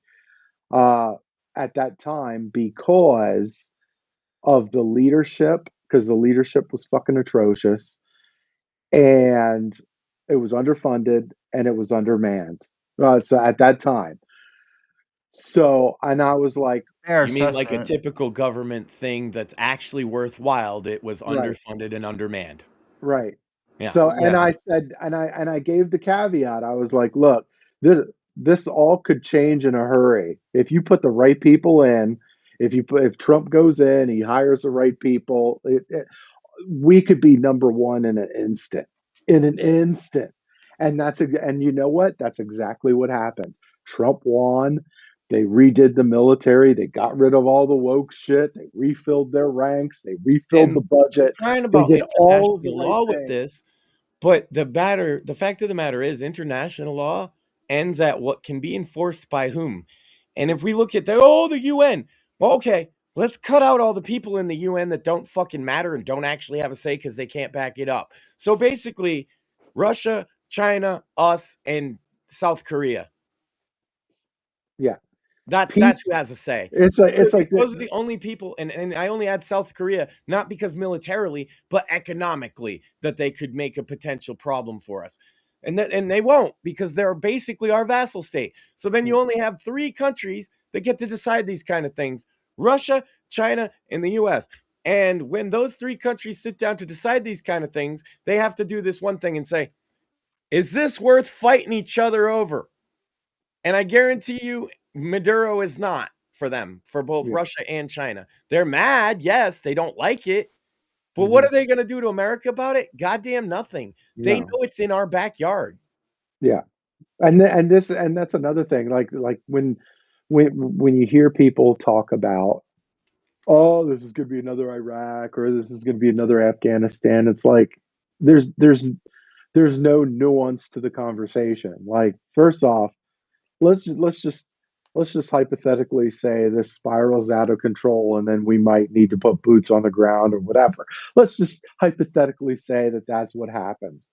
uh, at that time because of the leadership, because the leadership was fucking atrocious and it was underfunded and it was undermanned. So at that time. So, and I was like, Fair You mean like a assessment. typical government thing that's actually worthwhile that was right, underfunded and undermanned? right. Yeah. So, and Yeah. I said, and I gave the caveat. I was like, look, this all could change in a hurry if you put the right people in. If Trump goes in, he hires the right people. We could be number one in an instant. In an instant. And you know what? That's exactly what happened. Trump won. They redid the military. They got rid of all the woke shit. They refilled their ranks. They refilled the And we're budget. crying They about did all of the international right law with things. this, but the fact of the matter is international law ends at what can be enforced by whom. And if we look at the UN, well, okay, let's cut out all the people in the UN that don't fucking matter and don't actually have a say because they can't back it up. So basically, Russia, China, us, and South Korea. Yeah. That's Peace. who has a say. It's like Those are the only people, and I only add South Korea, not because militarily, but economically, that they could make a potential problem for us. And they won't, because they're basically our vassal state. So then you only have three countries that get to decide these kind of things: Russia, China, and the US. And when those three countries sit down to decide these kind of things, they have to do this one thing and say, is this worth fighting each other over? And I guarantee you, Maduro is not for them, for both yeah. Russia and China. They're mad. Yes, they don't like it. But what Mhm. are they going to do to America about it? Goddamn nothing. They No. know it's in our backyard. Yeah. And that's another thing. Like when you hear people talk about, oh, this is going to be another Iraq or this is going to be another Afghanistan. It's like there's there's there's no nuance to the conversation. Like, first off, let's just hypothetically say this spirals out of control and then we might need to put boots on the ground or whatever. Let's just hypothetically say that that's what happens.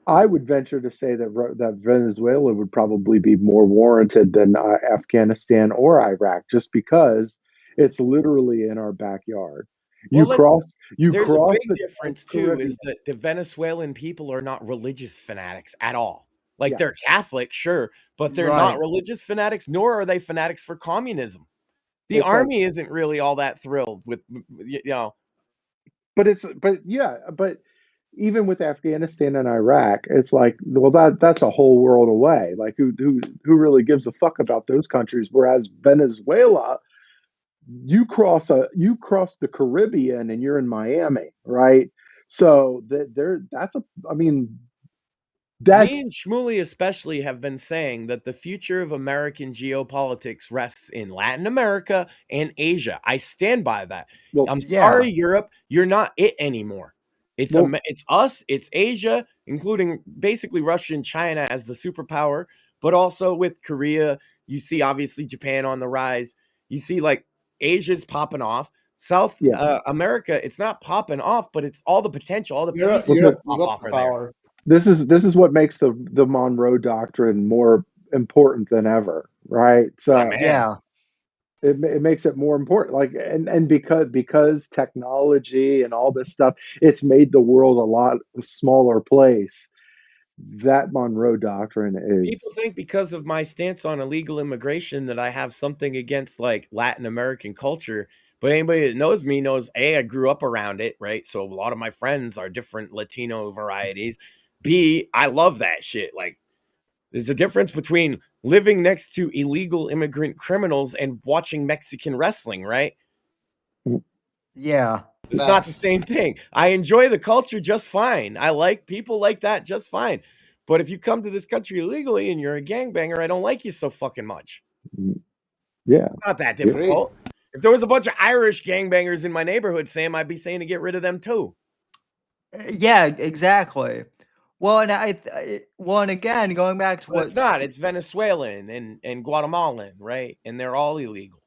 I would venture to say that Venezuela would probably be more warranted than Afghanistan or Iraq, just because it's literally in our backyard. Well, You there's a cross big the difference too, Caribbean. is that the Venezuelan people are not religious fanatics at all. Like, Yeah, they're Catholic, sure, but they're not Right. religious fanatics, nor are they fanatics for communism. The it's like, army isn't really all that thrilled with, but even with Afghanistan and Iraq, it's like, well, that's a whole world away. Like, who really gives a fuck about those countries? Whereas Venezuela, you cross the Caribbean and you're in Miami, right? So that's a, I mean, me and that's, Shmuley especially have been saying that the future of American geopolitics rests in Latin America and Asia. I stand by that. well, I'm Yeah. sorry, Europe, you're not it anymore. well, It's us, it's Asia, including basically Russia and China as the superpower, but also with Korea. You see, obviously, Japan on the rise. You see, like, Asia's popping off. South yeah. America, it's not popping off, but it's all the potential, all the Europe, pieces Well, that Europe pop is up off for are there. power. this is what makes the Monroe Doctrine more important than ever, right? My So man. Yeah. it makes it more important, like, and because technology and all this stuff, it's made the world a lot smaller place. That Monroe Doctrine People is, think because of my stance on illegal immigration that I have something against, like, Latin American culture. But anybody that knows me knows, A, I grew up around it, right? So a lot of my friends are different Latino varieties. B, I love that shit. Like, there's a difference between living next to illegal immigrant criminals and watching Mexican wrestling, right? Yeah. It's not the Facts. same thing. I enjoy the culture just fine. I like people like that just fine. But if you come to this country illegally and you're a gangbanger, I don't like you so fucking much. yeah, It's not that yeah. Agreed. difficult. If there was a bunch of Irish gangbangers in my neighborhood, Sam, I'd be saying to get rid of them too. Yeah, exactly. Well, and again, going back to But it's what not. It's Venezuelan and Guatemalan, right? And they're all illegal.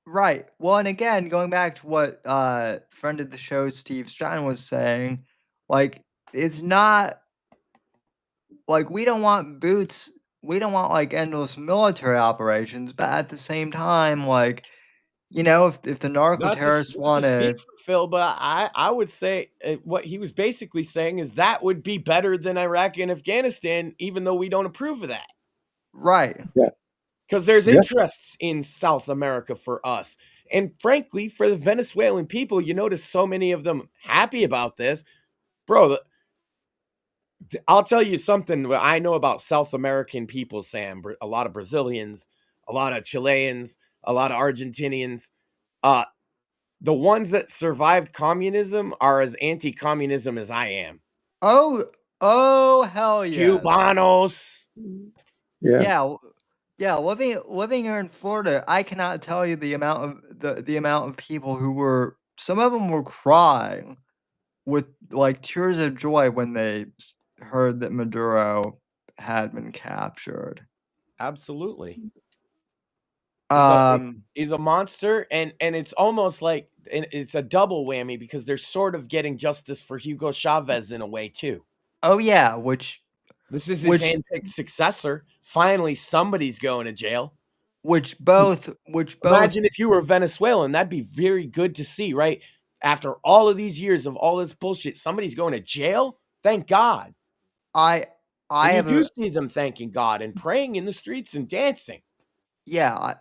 right. Well, and again, going back to what friend of the show Steve Stratton was saying, like, it's not like we don't want boots, we don't want like endless military operations, but at the same time, like, if the narco terrorists Not to want speak to, for Phil, but I would say what he was basically saying is that would be better than Iraq and Afghanistan, even though we don't approve of that. Right. Yeah. Because there's Yeah. interests in South America for us. And frankly, for the Venezuelan people, you notice so many of them happy about this. Bro, I'll tell you something what I know about South American people, Sam. A lot of Brazilians, a lot of Chileans, a lot of Argentinians. Uh, the ones that survived communism are as anti-communism as I am. Oh, hell yes. Cubanos. Yeah. Yeah, living here in Florida, I cannot tell you the amount of the amount of people who were some of them were crying with like tears of joy when they heard that Maduro had been captured. Absolutely. Um, He's a monster, and it's almost like it's a double whammy because they're sort of getting justice for Hugo Chavez in a way too. oh yeah, This is his handpicked successor. Finally, somebody's going to jail. which both Imagine if you were Venezuelan, that'd be very good to see, right? After all of these years of all this bullshit, somebody's going to jail. Thank God. I And you have do see them thanking God and praying in the streets and dancing. yeah.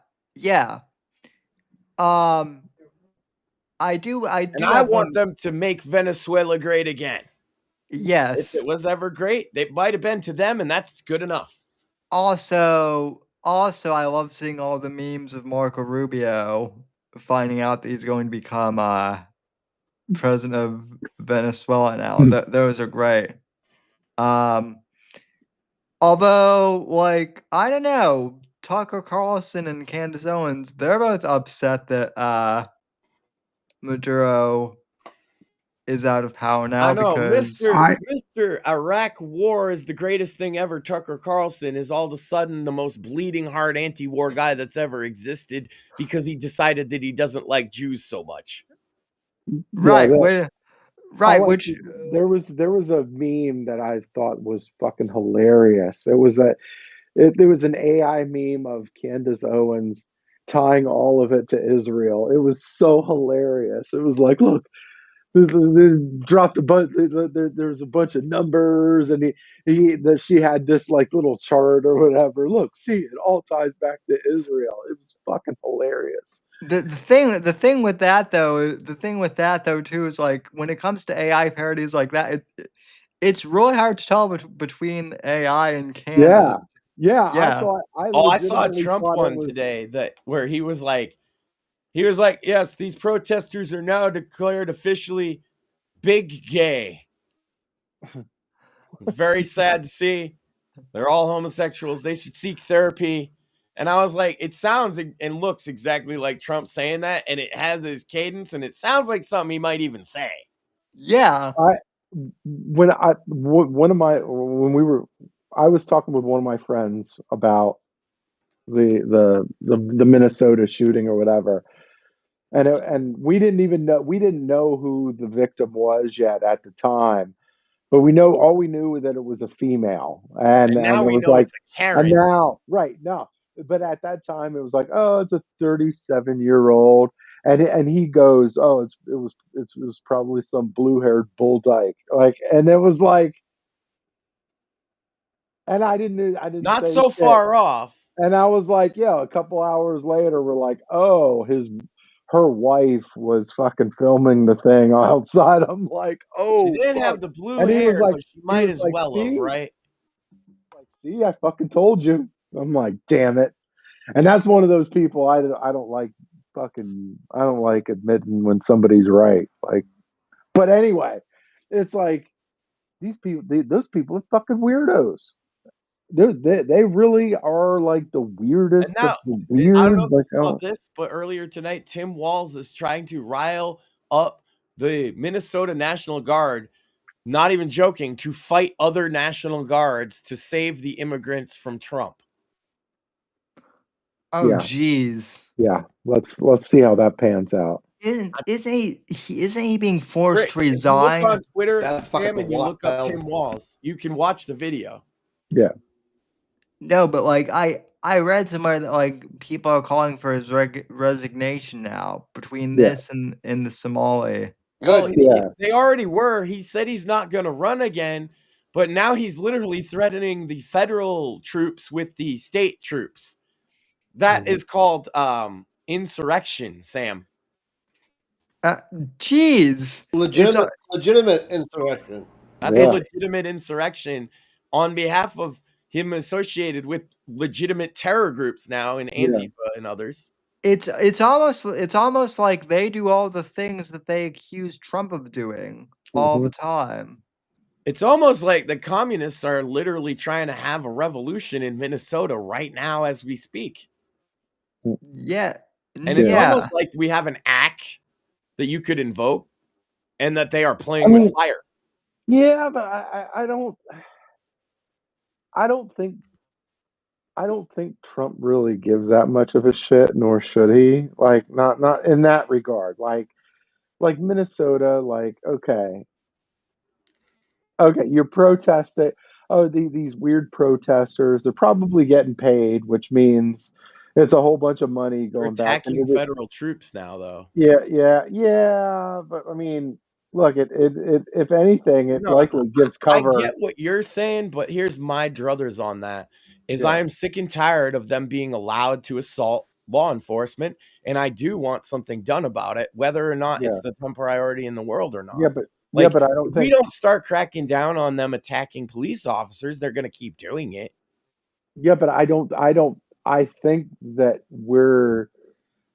I do And I want them to make Venezuela great again. Yes. If it was ever great, it might have been to them, and that's good enough. Also, I love seeing all the memes of Marco Rubio finding out that he's going to become president of Venezuela now. Those are great. Although, like, I don't know, Tucker Carlson and Candace Owens, they're both upset that Maduro is out of power now. I know, because Mr. Iraq War is the greatest thing ever. Tucker Carlson is all of a sudden the most bleeding heart anti-war guy that's ever existed because he decided that he doesn't like Jews so much. Right, which there was a meme that I thought was fucking hilarious. It was there was an AI meme of Candace Owens tying all of it to Israel. It was so hilarious. It was like, look, they dropped a bunch. There's a bunch of numbers, and she had this like little chart or whatever. Look, see, it all ties back to Israel. It was fucking hilarious. The thing with that though too is like when it comes to AI parodies like that, it's really hard to tell between AI and Candace. Yeah. I saw a Trump one today where he was like, yes, these protesters are now declared officially big gay. Very sad to see. They're all homosexuals. They should seek therapy. And I was like, it sounds and looks exactly like Trump saying that, and it has his cadence, and it sounds like something he might even say. Yeah. I was talking with one of my friends about the Minnesota shooting or whatever, and we didn't know who the victim was yet at the time, but all we knew was that it was a female, and now it we was know like, it's a Karen. and now but at that time it was like, oh, it's a 37-year-old. And he goes, oh, it was probably some blue-haired bull dyke, like, and it was like, and I didn't not say so shit. far off. And I was like, yeah, a couple hours later, we're like, oh, her wife was fucking filming the thing outside. I'm like, oh, she didn't fuck. have the blue And hair, he was like, but she might as well have, right? Like, see, I fucking told you. I'm like, damn it. And that's one of those people I don't like admitting when somebody's right. Like, but anyway, it's like those people are fucking weirdos. They really are like the weirdest And now, of the weird. I don't know if you saw this, but earlier tonight, Tim Walz is trying to rile up the Minnesota National Guard, not even joking, to fight other National Guards to save the immigrants from Trump. Oh, geez. Yeah, let's see how that pans out. Isn't he being forced to resign? If you look on Twitter, Sam, and you look up Tim Walz, you can watch the video. Yeah. No, but like I read somewhere that like people are calling for his resignation now between this and the Somali. Well, they already were. He said he's not going to run again, But now he's literally threatening the federal troops with the state troops. That is called insurrection, Sam. Jeez. Legitimate insurrection. That's a legitimate insurrection on behalf of him associated with legitimate terror groups now in Antifa and others. It's almost like they do all the things that they accuse Trump of doing all the time. It's almost like the communists are literally trying to have a revolution in Minnesota right now as we speak. Yeah. And it's almost like we have an act that you could invoke and that they are playing with fire. Yeah, but I don't think Trump really gives that much of a shit, nor should he. Like, not in that regard. Like Minnesota, like, okay, you're protesting. Oh, these weird protesters, they're probably getting paid, which means it's a whole bunch of money going They're back attacking into the federal troops now, though. Yeah. But I mean, look, it if anything, it likely gives cover. I get what you're saying, but here's my druthers on that. I am sick and tired of them being allowed to assault law enforcement, and I do want something done about it, whether or not it's the top priority in the world or not. Yeah, but I don't if think we don't start cracking down on them attacking police officers, they're going to keep doing it. Yeah, but I think that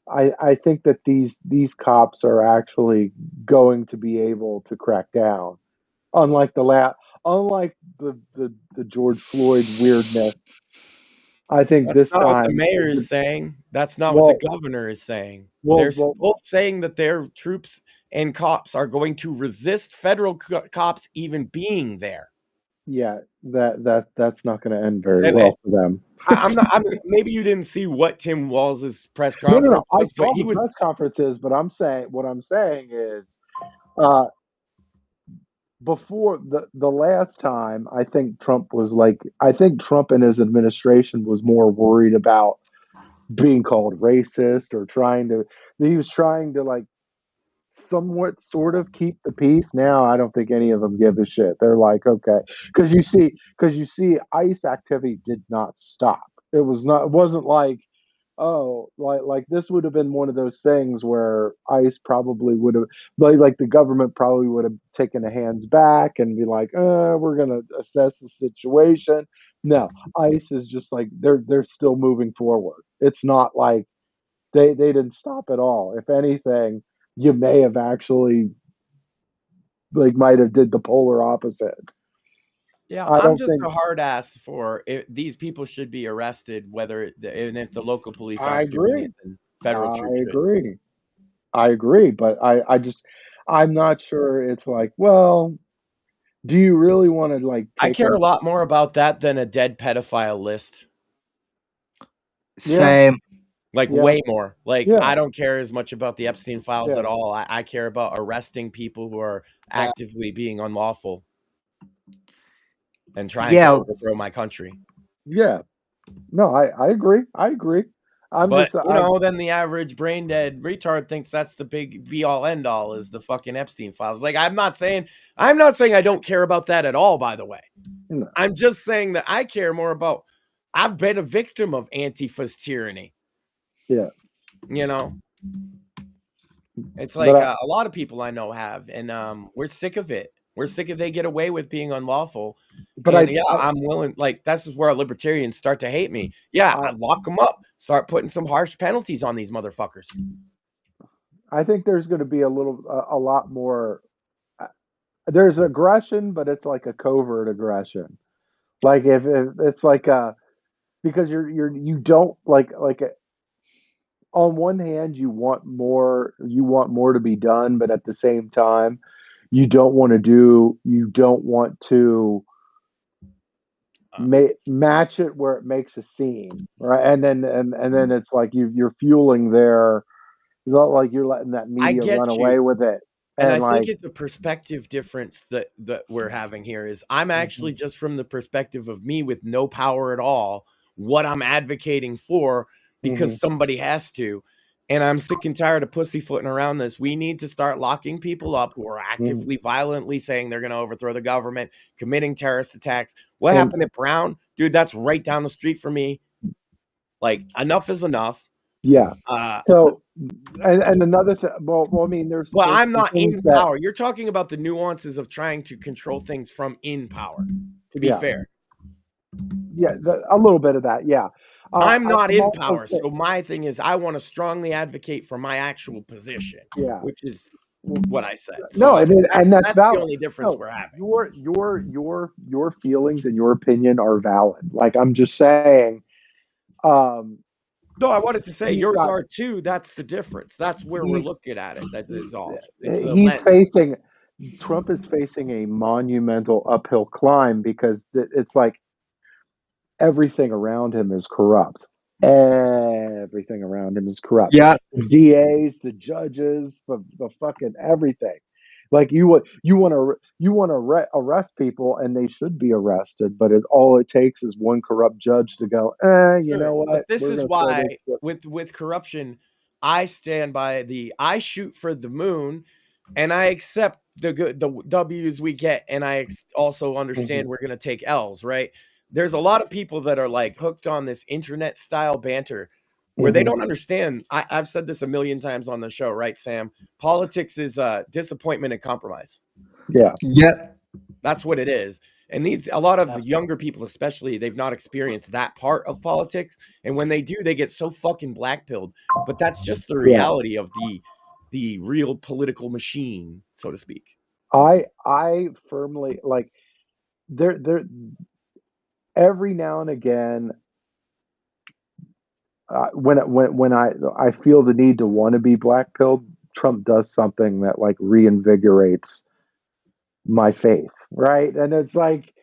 I think that these cops are actually going to be able to crack down, unlike the George Floyd weirdness. I think That's this not what the time mayor is saying. That's not what the governor is saying. They're both saying that their troops and cops are going to resist federal cops even being there. Yeah, that's not going to end very well for them. Maybe you didn't see what Tim Walz's press conference. No. I saw the press conferences, but what I'm saying is, before the last time, I think Trump and his administration was more worried about being called racist or he was trying to like somewhat sort of keep the peace. Now I don't think any of them give a shit. They're like, okay, because you see ICE activity did not stop. It wasn't like, oh, like this would have been one of those things where ICE probably would have, like the government probably would have taken a hands back and be like, we're gonna assess the situation. No, ICE is just like they're still moving forward. It's not like they didn't stop at all. If anything, you may have actually might have did the polar opposite. Yeah, I'm just a hard ass for it. These people should be arrested, and if the local police aren't doing it, then federal troops should. I agree, but I'm not sure. It's like, well, do you really want to like? I care a lot more about that than a dead pedophile list. Same. Way more. I don't care as much about the Epstein files at all. I care about arresting people who are actively being unlawful and trying to overthrow my country. Yeah. No, I agree. Then the average brain dead retard thinks that's the big be all end all is the fucking Epstein files. Like, I'm not saying I don't care about that at all, by the way. No. I'm just saying that I care more about, I've been a victim of Antifa's tyranny. Yeah. It's like a lot of people I know have, and we're sick of it. We're sick of they get away with being unlawful. But I'm willing. Like, this is where libertarians start to hate me. I lock them up. Start putting some harsh penalties on these motherfuckers. I think there's going to be a lot more. There's aggression, but it's like a covert aggression. Like if it's like because you don't like on one hand you want more to be done, but at the same time you don't want to match it where it makes a scene, right? And then it's like you're fueling their, like you're letting that media run away with it. And I think it's a perspective difference that we're having here. Is I'm actually just from the perspective of me with no power at all, what I'm advocating for, because somebody has to. And I'm sick and tired of pussyfooting around this. We need to start locking people up who are actively, violently saying they're going to overthrow the government, committing terrorist attacks. What happened at Brown? Dude, that's right down the street from me. Like, enough is enough. Yeah. So, and another thing, well, I mean, there's I'm not in things that, power. You're talking about the nuances of trying to control things from in power, to be fair. Yeah, a little bit of that, yeah. I'm not in also power, so my thing is I want to strongly advocate for my actual position, Yeah. which is what I said. No, So I mean, and that's valid. the only difference No, we're having. your feelings and your opinion are valid. Like, I'm just saying, No, I wanted to say he's yours got- are too. That's the difference. That's where we're looking at it. That is all. It's a he's lens. facing Trump is facing a monumental uphill climb because it's like everything around him is corrupt. Everything around him is corrupt. Yeah. The DAs, the judges, the fucking everything. Like, you want to arrest people, and they should be arrested, but all it takes is one corrupt judge to go, you know what? But this We're is gonna throw why this shit." with corruption, I stand by I shoot for the moon, and I accept the W's we get, and I also understand we're gonna take L's. Right? There's a lot of people that are like hooked on this internet style banter where they don't understand. I've said this a million times on the show, right, Sam? Politics is disappointment and compromise. Yeah. That's what it is. And a lot of younger people, especially, they've not experienced that part of politics. And when they do, they get so fucking black-pilled. But that's just the reality of the real political machine, so to speak. I firmly, like, there every now and again, when I feel the need to want to be black pilled, Trump does something that, like, reinvigorates my faith, right? And it's like,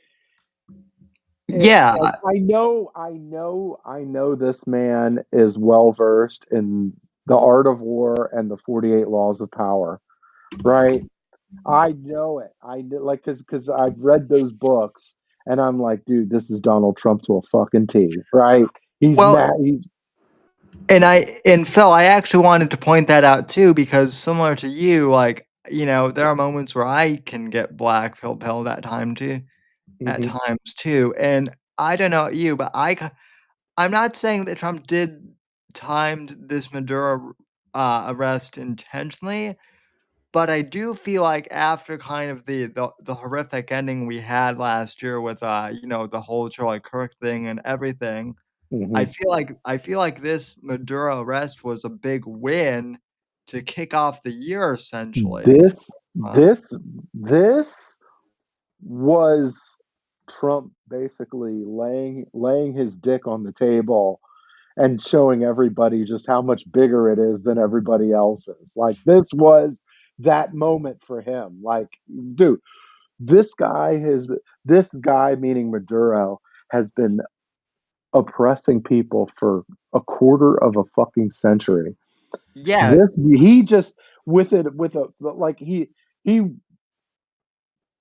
Yeah. I know this man is well versed in the art of war and the 48 laws of power, right? I know it. I know, like, because I've read those books, and I'm like, dude, this is Donald Trump to a fucking T, right? He's Well, he's and Phil, I actually wanted to point that out too, because similar to you, like, there are moments where I can get black pilled at times too. And I don't know you, but I'm not saying that Trump timed this Maduro arrest intentionally, but I do feel like after kind of the horrific ending we had last year with the whole Charlie Kirk thing and everything, I feel like this Maduro arrest was a big win to kick off the year essentially. this was Trump basically laying his dick on the table and showing everybody just how much bigger it is than everybody else's. Like, this was that moment for him. Like, dude, this guy meaning Maduro, has been oppressing people for a quarter of a fucking century. Yeah. He just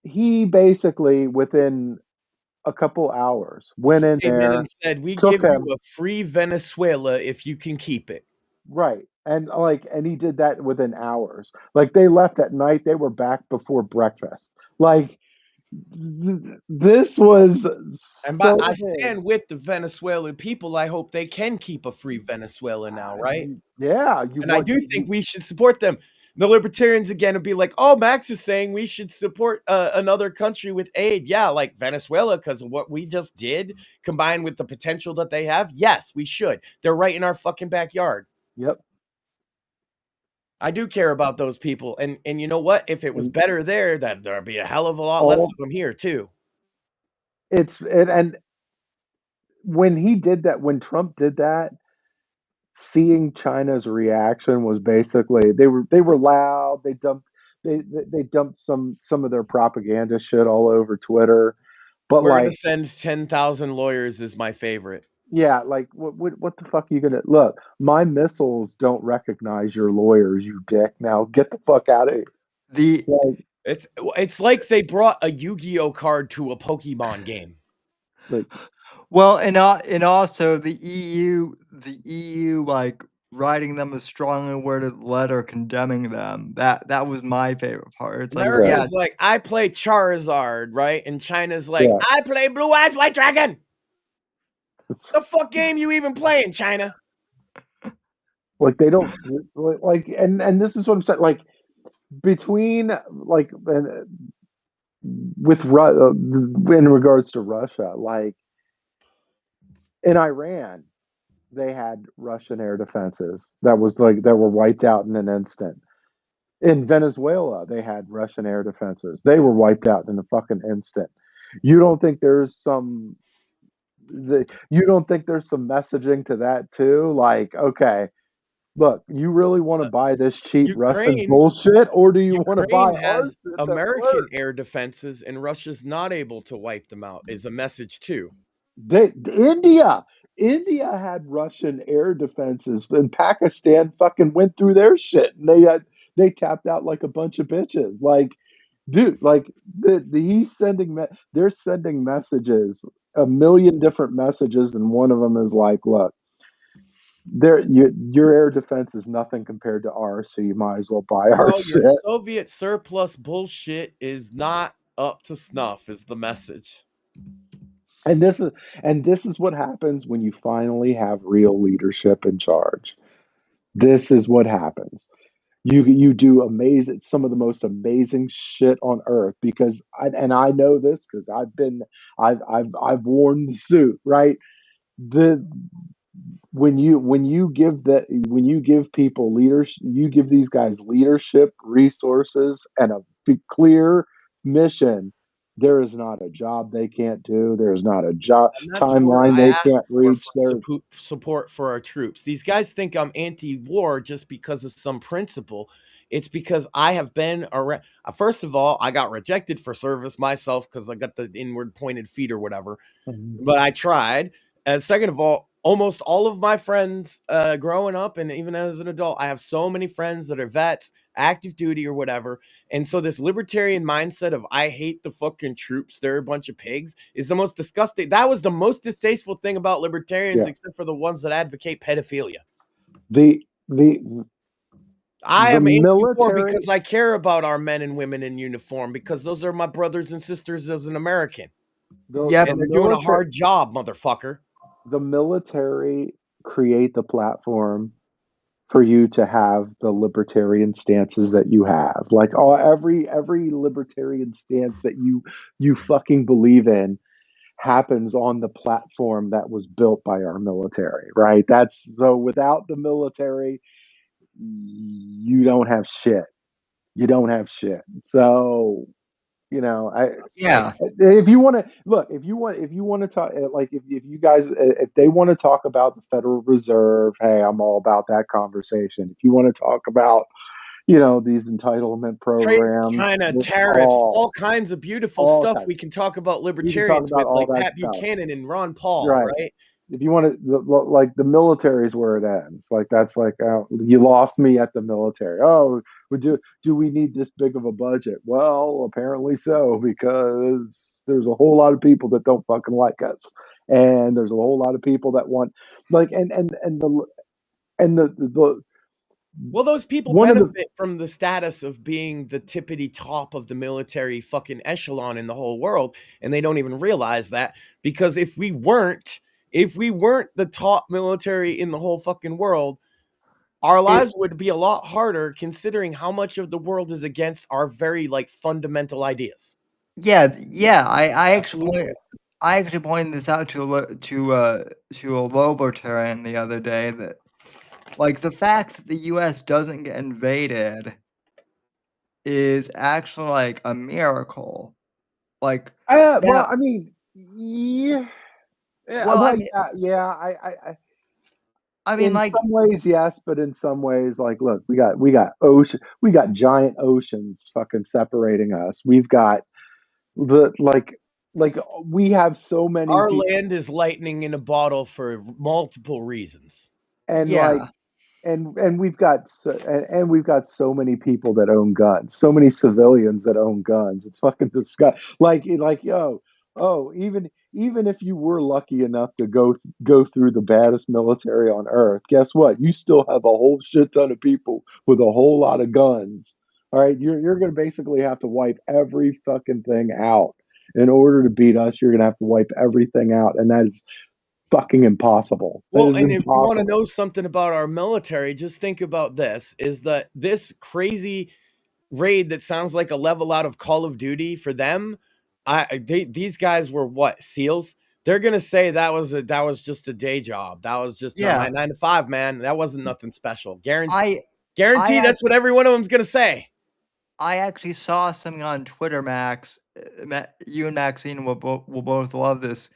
he basically within a couple hours went in Came in there, and said, "We took give him, you a free Venezuela if you can keep it." right, and he did that within hours. Like, they left at night, they were back before breakfast. Like, this was so I big. stand with the Venezuelan people. I hope they can keep a free Venezuela now, right? Yeah, I do think we should support them. The libertarians again would be like, "Oh, Max is saying we should support another country with aid." Yeah, like Venezuela, because of what we just did, combined with the potential that they have. Yes, we should. They're right in our fucking backyard. Yep. I do care about those people, and you know what? If it was better there, that there'd be a hell of a lot less of them here too. And when Trump did that, seeing China's reaction was basically they were loud. They dumped some of their propaganda shit all over Twitter. But, We're like, gonna send 10,000 lawyers is my favorite. yeah, like, what the fuck are you gonna look? My missiles don't recognize your lawyers, you dick. Now get the fuck out of here. It's like they brought a Yu-Gi-Oh card to a Pokemon game. Like, well, and also the EU like writing them a strongly worded letter condemning them. That was my favorite part. It's like, America's like, I play Charizard, right? And China's like, Yeah. I play Blue Eyes White Dragon. The fuck game you even playing, China? Like they don't like, and this is what I'm saying. Like between like with in regards to Russia, like in Iran, they had Russian air defenses that were wiped out in an instant. In Venezuela, they had Russian air defenses. They were wiped out in a fucking instant. You don't think there's some you don't think there's some messaging to that too? Like, okay, look, you really want to buy this cheap Russian Ukraine bullshit, or do you want to buy Ukraine our has shit that American works? air defenses, and Russia's not able to wipe them out. Is a message too. India had Russian air defenses, and Pakistan fucking went through their shit, and they tapped out like a bunch of bitches. Like, dude, like he's sending they're sending messages, a million different messages, and one of them is like, look, your air defense is nothing compared to ours, so you might as well buy our Well, your shit. Soviet surplus bullshit is not up to snuff, is the message. And this is what happens when you finally have real leadership in charge. This is what happens. You do amazing, some of the most amazing shit on earth, because I know this because I've worn the suit, right? The when you give people leadership, you give these guys leadership, resources, and a clear mission. There is not a job they can't do. There is not a job And that's where timeline I they ask can't reach. for support for our troops. These guys think I'm anti-war just because of some principle. It's because I have been around. First of all, I got rejected for service myself because I got the inward pointed feet or whatever. But I tried. Second of all, almost all of my friends growing up and even as an adult, I have so many friends that are vets, active duty or whatever. And so this libertarian mindset of I hate the fucking troops, they're a bunch of pigs, is the most disgusting. That was the most distasteful thing about libertarians, except for the ones that advocate pedophilia. I am anti-war because I care about our men and women in uniform, because those are my brothers and sisters as an American. And they're doing a hard job, motherfucker. The military create the platform for you to have the libertarian stances that you have. Like every libertarian stance that you fucking believe in happens on the platform that was built by our military, right? That's so without the military, you don't have shit. You don't have shit. So, you know, if you want to look, if you want to talk, like if you guys, if they want to talk about the Federal Reserve, hey, I'm all about that conversation. If you want to talk about, these entitlement programs, China, tariffs, all kinds of beautiful stuff. We can talk about libertarians with, like Pat Buchanan and Ron Paul, right? If you want to, like the military is where it ends. Like that's like you lost me at the military. Oh, do we need this big of a budget? Well, apparently so, because there's a whole lot of people that don't fucking like us, and there's a whole lot of people that want like the well, those people benefit from the status of being the tippity top of the military fucking echelon in the whole world, and they don't even realize that, because if we weren't the top military in the whole fucking world, our lives would be a lot harder, considering how much of the world is against our very like fundamental ideas. Yeah. I actually pointed this out to a libertarian the other day, that like the fact that the U.S. doesn't get invaded is actually like a miracle. Like, well, I mean, yeah. Well, I mean, I mean, in like some ways, yes, but in some ways, like, look, we got giant oceans fucking separating us. We've got like we have so many. Our land is lightning in a bottle for multiple reasons, and and we've got so many people that own guns, so many civilians that own guns. It's fucking disgusting. Like yo, even even if you were lucky enough to go through the baddest military on earth, guess what? You still have a whole shit ton of people with a whole lot of guns. All right, you're going to basically have to wipe every fucking thing out in order to beat us. You're going to have to wipe everything out, and that is fucking impossible. That Well, is and if you want to impossible. know something about our military, just think about this: is that this crazy raid that sounds like a level out of Call of Duty for them? These guys were what, SEALs? They're gonna say that was just a day job. That was just not my Yeah, 9 to 5, man. That wasn't nothing special. I I Guarantee that's what actually every one of them's gonna say. I actually saw something on Twitter, Max. You and Maxine will both love this.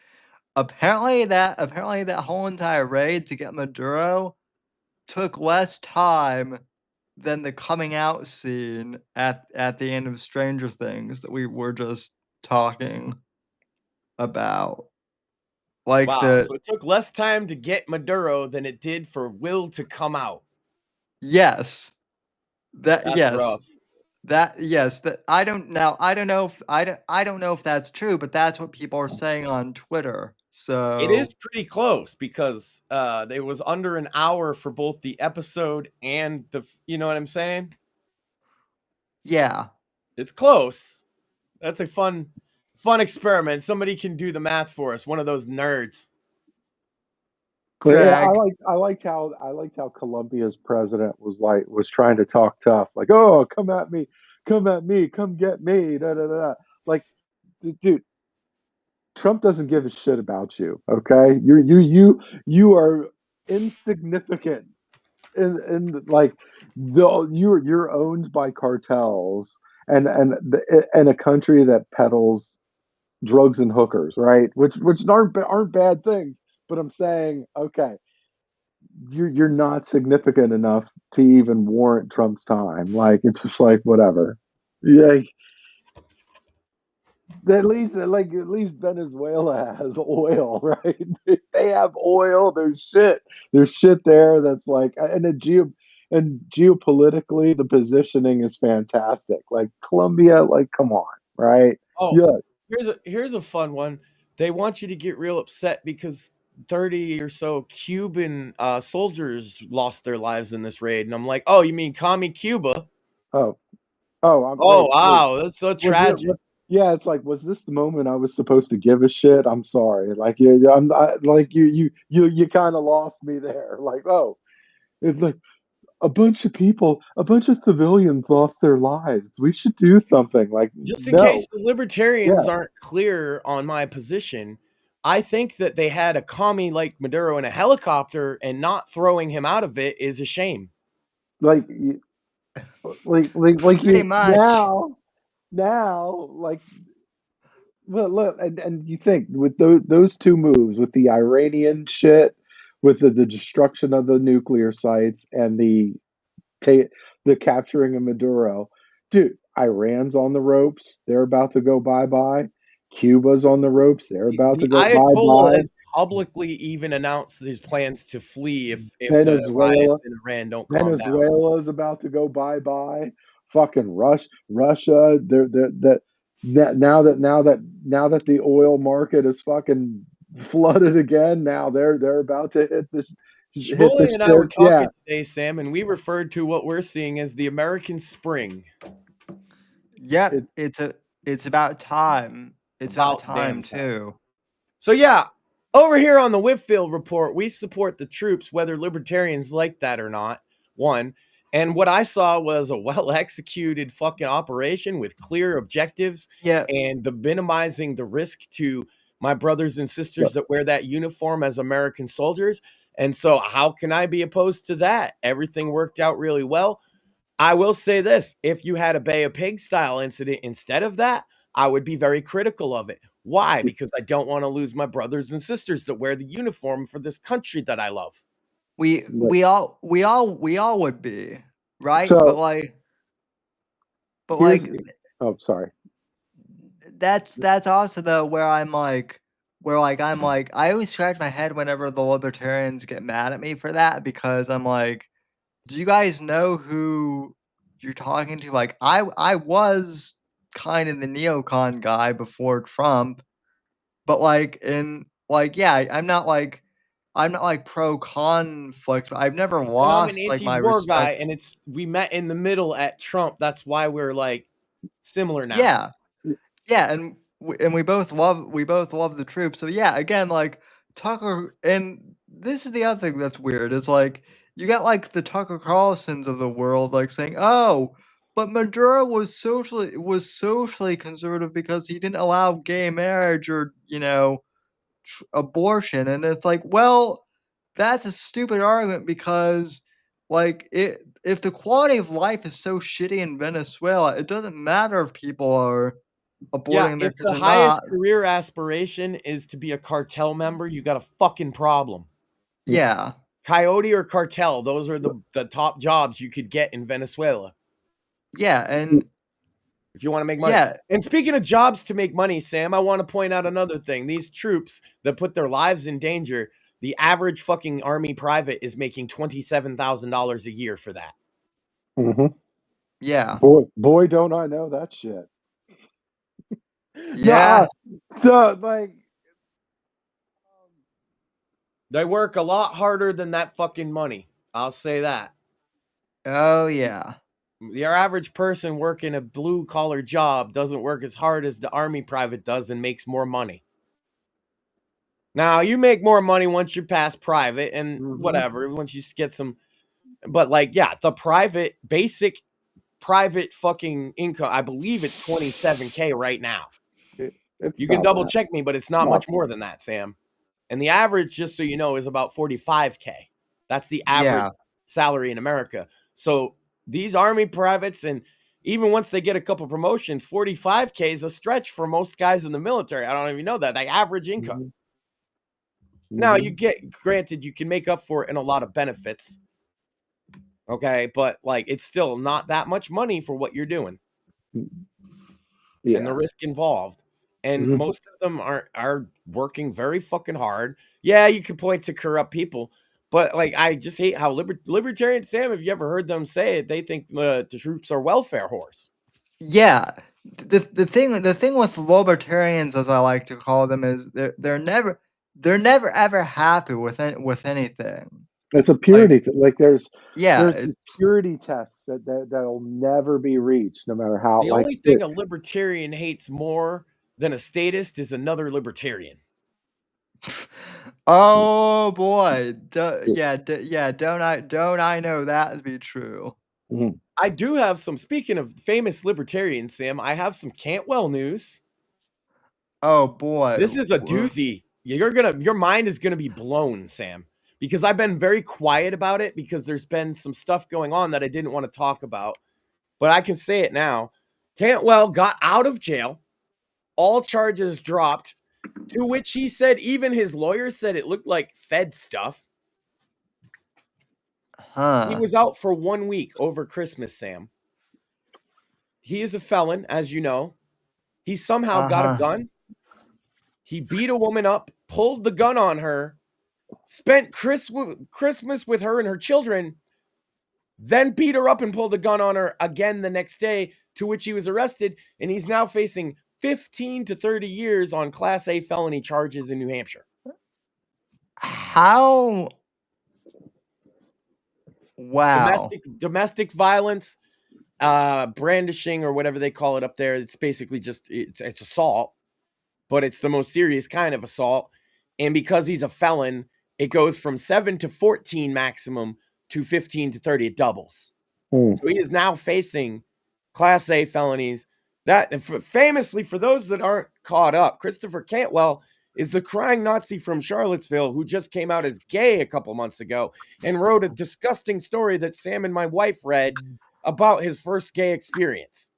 Apparently that whole entire raid to get Maduro took less time than the coming out scene at the end of Stranger Things that we were just talking about. Like Wow. the So it took less time to get Maduro than it did for Will to come out. yes, that That's yes, rough. that yes, that I don't know if that's true, but that's what people are saying on Twitter. It is So, pretty close because it was under an hour for both the episode and you know what I'm saying? yeah, It's close. That's a fun experiment. Somebody can do the math for us. One of those nerds. But yeah, Greg. I liked how Colombia's president was trying to talk tough, like, oh, come at me, come get me, da da da. Da. Like, dude, Trump doesn't give a shit about you. Okay, you are insignificant in like you're owned by cartels and a country that peddles drugs and hookers, right? Which aren't bad things. But I'm saying, okay, you're not significant enough to even warrant Trump's time. Like it's just like whatever. Yeah, at least Venezuela has oil, right? They have oil. There's shit there that's like and geopolitically the positioning is fantastic. Like Colombia, like come on, right? Oh, Yeah, here's a fun one. They want you to get real upset because 30 or so Cuban soldiers lost their lives in this raid. And I'm like, oh, you mean commie Cuba? oh, Oh, wait. wow, that's so Was it? tragic. Yeah, it's like, was this the moment I was supposed to give a shit? I'm sorry. Like, like you kind of lost me there. Like, oh, it's like a bunch of civilians lost their lives. We should do something. Like, Just in no, case the libertarians yeah, aren't clear on my position, I think that they had a commie like Maduro in a helicopter and not throwing him out of it is a shame. like, like Pretty you much. now, like, look, and you think with those two moves, with the Iranian shit, with the destruction of the nuclear sites, and ta- the capturing of Maduro. Dude, Iran's on the ropes. They're about to go bye bye. Cuba's on the ropes. They're about to The go bye Ayatollah bye. has publicly even announced his plans to flee if the Venezuela, riots in Iran don't calm down. Venezuela's about to go bye bye. Fucking Russia. They're that now that the oil market is fucking flooded again. Now they're about to hit the Shmuley and I were shit. Yeah, talking today, Sam, and we referred to what we're seeing as the American Spring. Yep, it's it's about time. It's about About time damn time. too. So yeah, over here on the Whitfield Report, we support the troops, whether libertarians like that or not. One. And what I saw was a well executed fucking operation with clear objectives Yeah, and the minimizing the risk to my brothers and sisters that wear that uniform as American soldiers. And so, how can I be opposed to that? Everything worked out really well. I will say this, if you had a Bay of Pigs style incident instead of that, I would be very critical of it. Why? Because I don't want to lose my brothers and sisters that wear the uniform for this country that I love. we all would be, right? so But here's like oh sorry. that's also though where I'm like I always scratch my head whenever the libertarians get mad at me for that because I'm like, do you guys know who you're talking to? Like I was kind of the neocon guy before Trump, but like I'm not like pro conflict. I've never And I'm an lost like my anti-war guy, respect. and we met in the middle at Trump. That's why we're like similar now. Yeah. Yeah, and we both love the troops. So yeah, again, like Tucker, and this is the other thing that's weird is like you got like the Tucker Carlsons of the world like saying, "Oh, but Maduro was socially conservative because he didn't allow gay marriage or abortion," and it's like, well, that's a stupid argument because like if the quality of life is so shitty in Venezuela, it doesn't matter if people are Yeah, aborting their if kids the or highest not. career aspiration is to be a cartel member, you got a fucking problem. Yeah. Coyote or cartel, those are the top jobs you could get in Venezuela Yeah, and if you want to make money. yeah, And speaking of jobs to make money, Sam, I want to point out another thing. These troops that put their lives in danger, the average fucking army private is making $27,000 a year for that. Mm-hmm. yeah, Boy, don't I know that shit. yeah. So like, They work a lot harder than that fucking money. I'll say that. Oh yeah. Your average person working a blue collar job doesn't work as hard as the army private does and makes more money. Now, you make more money once you're past private and whatever, once you get some, but like, yeah, the basic private fucking income, I believe it's 27K right now. it's You can about double that. check me, but it's not much more than that, Sam. And the average, just so you know, is about 45K. That's the average Yeah. salary in America. So these army privates, and even once they get a couple promotions, 45K is a stretch for most guys in the military. I don't even know that. Like average income. Now you get granted you can make up for it in a lot of benefits. Okay, but like it's still not that much money for what you're doing. Yeah. And the risk involved. And most of them are working very fucking hard. Yeah, you can point to corrupt people, but like I just hate how libertarian Sam, have you ever heard them say it? They think the troops are welfare horse. Yeah. The thing with libertarians, as I like to call them, is they're never ever happy with anything. It's a purity. Like there's Yeah, these purity tests that'll never be reached, no matter how. The only thing a libertarian hates more than a statist is another libertarian. Oh boy. Yeah, don't I know that to be true. I do have some, speaking of famous libertarians, Sam, I have some Cantwell news. Oh boy. This is a doozy. Your mind is gonna be blown, Sam, because I've been very quiet about it because there's been some stuff going on that I didn't want to talk about, but I can say it now. Cantwell got out of jail, all charges dropped, to which he said even his lawyer said it looked like Fed stuff. He was out for 1 week over Christmas, Sam. He is a felon, as you know. He somehow got a gun. He beat a woman up, pulled the gun on her, spent Christmas with her and her children, then beat her up and pulled the gun on her again the next day, to which he was arrested, and he's now facing 15 to 30 years on Class A felony charges in New Hampshire. How? Wow. Domestic violence, brandishing, or whatever they call it up there. It's basically just, it's assault, but it's the most serious kind of assault. And because he's a felon, it goes from 7 to 14 maximum to 15 to 30. It doubles. So he is now facing Class A felonies. That famously, for those that aren't caught up, Christopher Cantwell is the crying Nazi from Charlottesville who just came out as gay a couple months ago and wrote a disgusting story that Sam and my wife read about his first gay experience.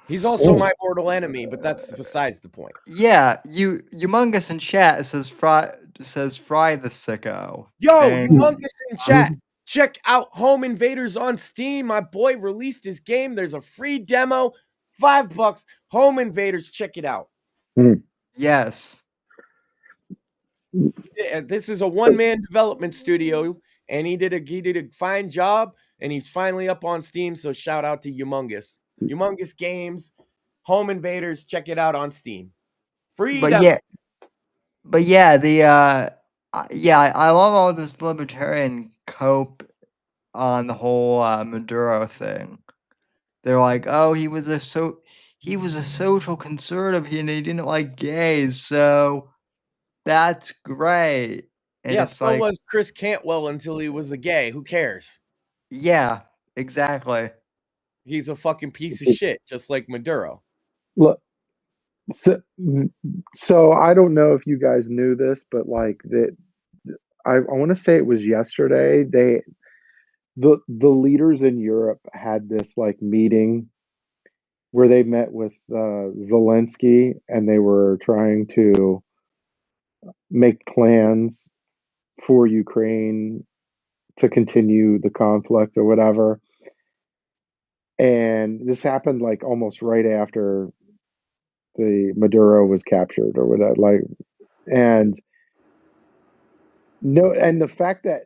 He's also my mortal enemy, but that's besides the point. Yeah, Humongous in chat says fry the sicko. Yo, Humongous in chat. Check out Home Invaders on Steam. My boy released his game. There's a free demo, $5. Home Invaders, check it out. Yes. This is a one-man development studio, and he did a fine job, and he's finally up on Steam. So shout out to Humongous. Humongous Games, Home Invaders, check it out on Steam. But yeah, I love all this libertarian cope on the whole Maduro thing. They're like, oh, he was a social conservative and he didn't like gays, so that's great. And Yeah, it's so like, was Chris Cantwell until he was a gay. Who cares? yeah, exactly. He's a fucking piece of shit, just like Maduro. Look, so I don't know if you guys knew this, but like that, I want to say it was yesterday. The leaders in Europe had this like meeting where they met with Zelensky and they were trying to make plans for Ukraine to continue the conflict or whatever. And this happened like almost right after the Maduro was captured or whatever. Like, and no, and the fact that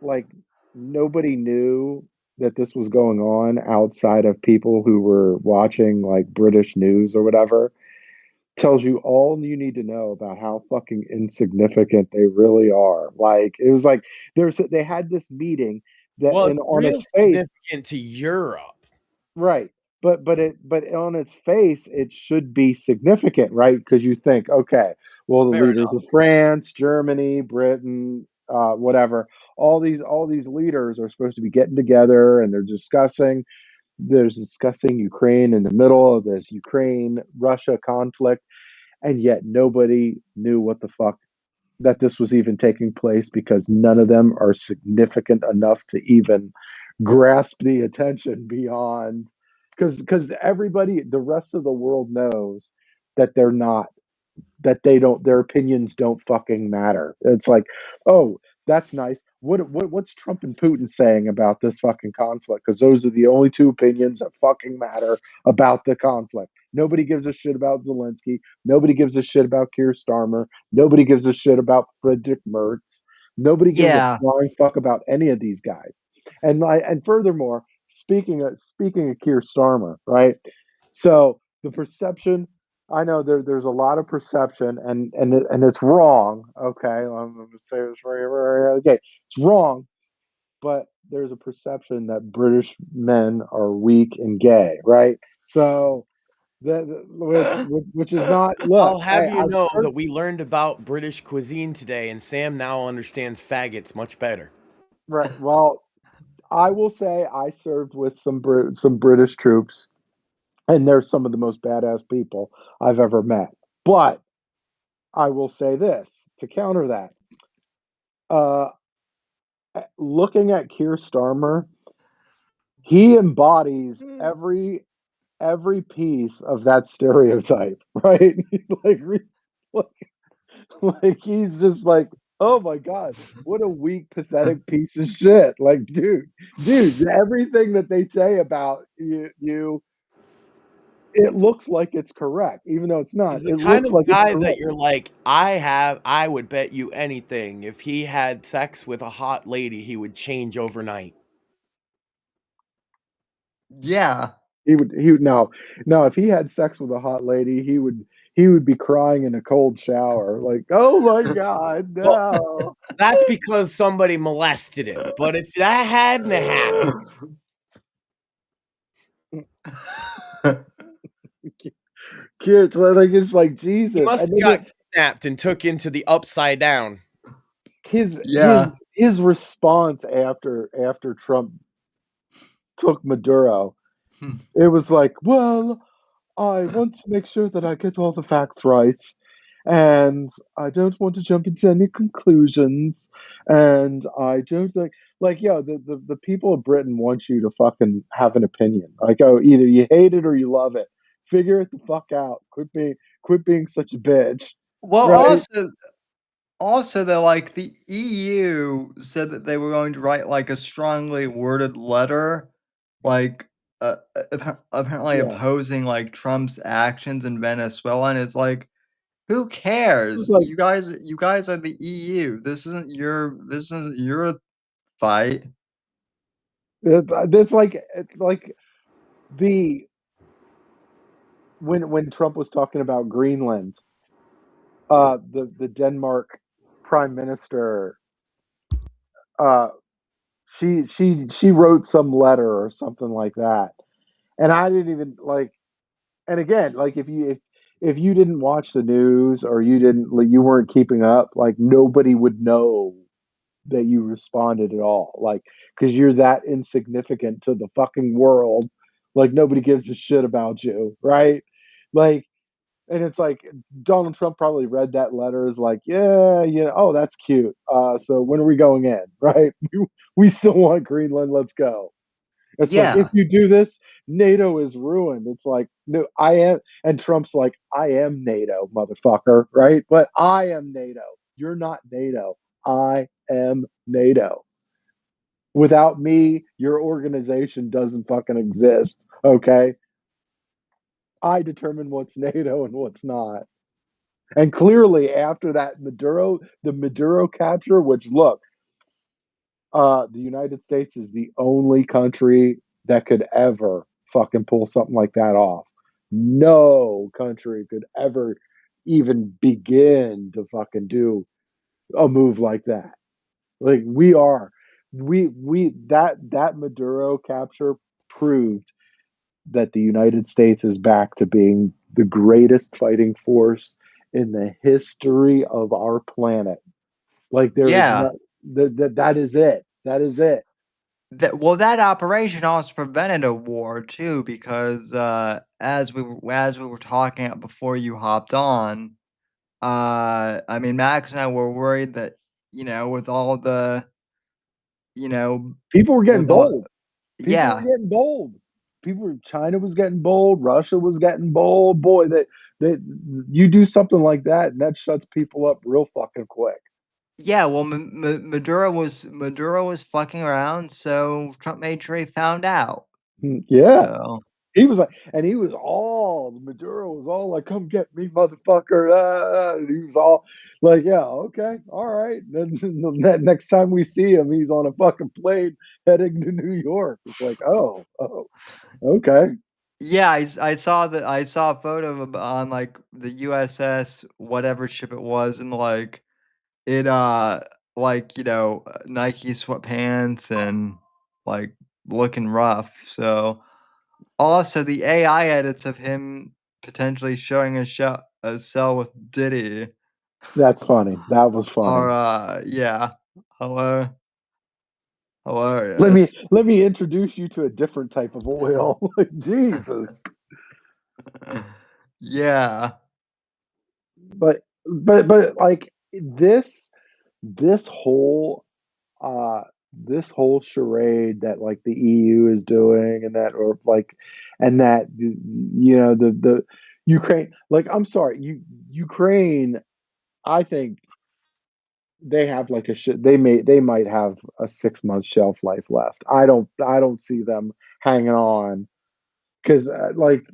like nobody knew that this was going on outside of people who were watching like British news or whatever tells you all you need to know about how fucking insignificant they really are. Like it was like they had this meeting that Well, and it's on real its face, significant to Europe. right. But on its face it should be significant, right? Because you think, okay, well the Fair leaders of France, Germany, Britain, whatever, all these leaders are supposed to be getting together and they're discussing Ukraine in the middle of this Ukraine Russia conflict, and yet nobody knew what the fuck that this was even taking place because none of them are significant enough to even grasp the attention beyond because everybody the rest of the world knows that they're not that they don't their opinions don't fucking matter. It's like, oh, that's nice. What's Trump and Putin saying about this fucking conflict? Because those are the only two opinions that fucking matter about the conflict. Nobody gives a shit about Zelensky. Nobody gives a shit about Keir Starmer. Nobody gives a shit about Friedrich Merz. Nobody gives a Yeah, flying fuck about any of these guys. And furthermore, speaking of Keir Starmer, right? So the perception I know there's a lot of perception and it's wrong. Okay, I'm gonna say this very okay. It's wrong, but there's a perception that British men are weak and gay, right? So which is not. Look, I'll have you I've know heard that we learned about British cuisine today, and Sam now understands faggots much better. right. Well, I will say I served with some British troops, and they're some of the most badass people I've ever met. But I will say this to counter that. Uh, Looking at Keir Starmer, he embodies every piece of that stereotype, right? like, like, like he's just like, oh my god, what a weak, pathetic piece of shit. Like, dude, everything that they say about you, it looks like it's correct, even though it's not. He's the It kind looks of like it's guy that correct. you're like, I would bet you anything. If he had sex with a hot lady, he would change overnight. yeah. He would no. If he had sex with a hot lady, he would be crying in a cold shower, like, oh my god, Well, no. that's because somebody molested him. But if that hadn't happened, Kids, like it's like he Jesus, must and have then got kidnapped and took into the upside down. his Yeah. response after Trump took Maduro, Hmm. it was like, well, I want to make sure that I get all the facts right, and I don't want to jump into any conclusions, and I don't yeah, the people of Britain want you to fucking have an opinion. Like, oh, either you hate it or you love it. Figure it the fuck out. Quit being such a bitch, Well, right? also, though, like the EU said that they were going to write like a strongly worded letter, like apparently Yeah. opposing like Trump's actions in Venezuela, and it's like, who It was cares? like You guys are the EU. This isn't your fight. it's like the when Trump was talking about Greenland, the Denmark prime minister, uh, she wrote some letter or something like that, and I didn't even like. And again, like if you didn't watch the news or you weren't keeping up, like nobody would know that you responded at all, like because you're that insignificant to the fucking world, like nobody gives a shit about you, right? Like, and it's like Donald Trump probably read that letter is like, yeah, oh, that's cute. So when are we going in, right? We still want Greenland. Let's go. It's like if Yeah. you do this, NATO is ruined. It's like no, I am, and Trump's like, I am NATO, motherfucker, right? But I am NATO. You're not NATO. I am NATO. Without me, your organization doesn't fucking exist. Okay, I determine what's NATO and what's not. And clearly, after that the Maduro capture, which look, the United States is the only country that could ever fucking pull something like that off. No country could ever even begin to fucking do a move like that. Like we that Maduro capture proved that the United States is back to being the greatest fighting force in the history of our planet. Like there is Yeah. not that is it. That is it. That operation also prevented a war too, because as we were talking before you hopped on, I mean, Max and I were worried that with all the People were getting with all bold. People were yeah. getting bold. China was getting bold. Russia was getting bold. Boy, that you do something like that, and that shuts people up real fucking quick. Yeah, well, Maduro was fucking around, so Trump made sure he found out. Yeah, So he was like, and he was all Maduro was all like, "Come get me, motherfucker!" He was all like, "Yeah, okay, all right." Then next time we see him, he's on a fucking plane heading to New York. It's like, oh, okay. yeah, I saw a photo of him on like the USS whatever ship it was, and it like Nike sweatpants and like looking rough. So also the AI edits of him potentially showing a cell with Diddy That's funny. That was are funny. yeah, hilarious. Let me Hilarious. let me introduce you to a different type of oil. Jesus. Yeah. But like this whole uh this whole charade that like the EU is doing and that or like and that the Ukraine, like I'm sorry, Ukraine, I think they have like they might have a 6 month shelf life left. I don't see them hanging on because like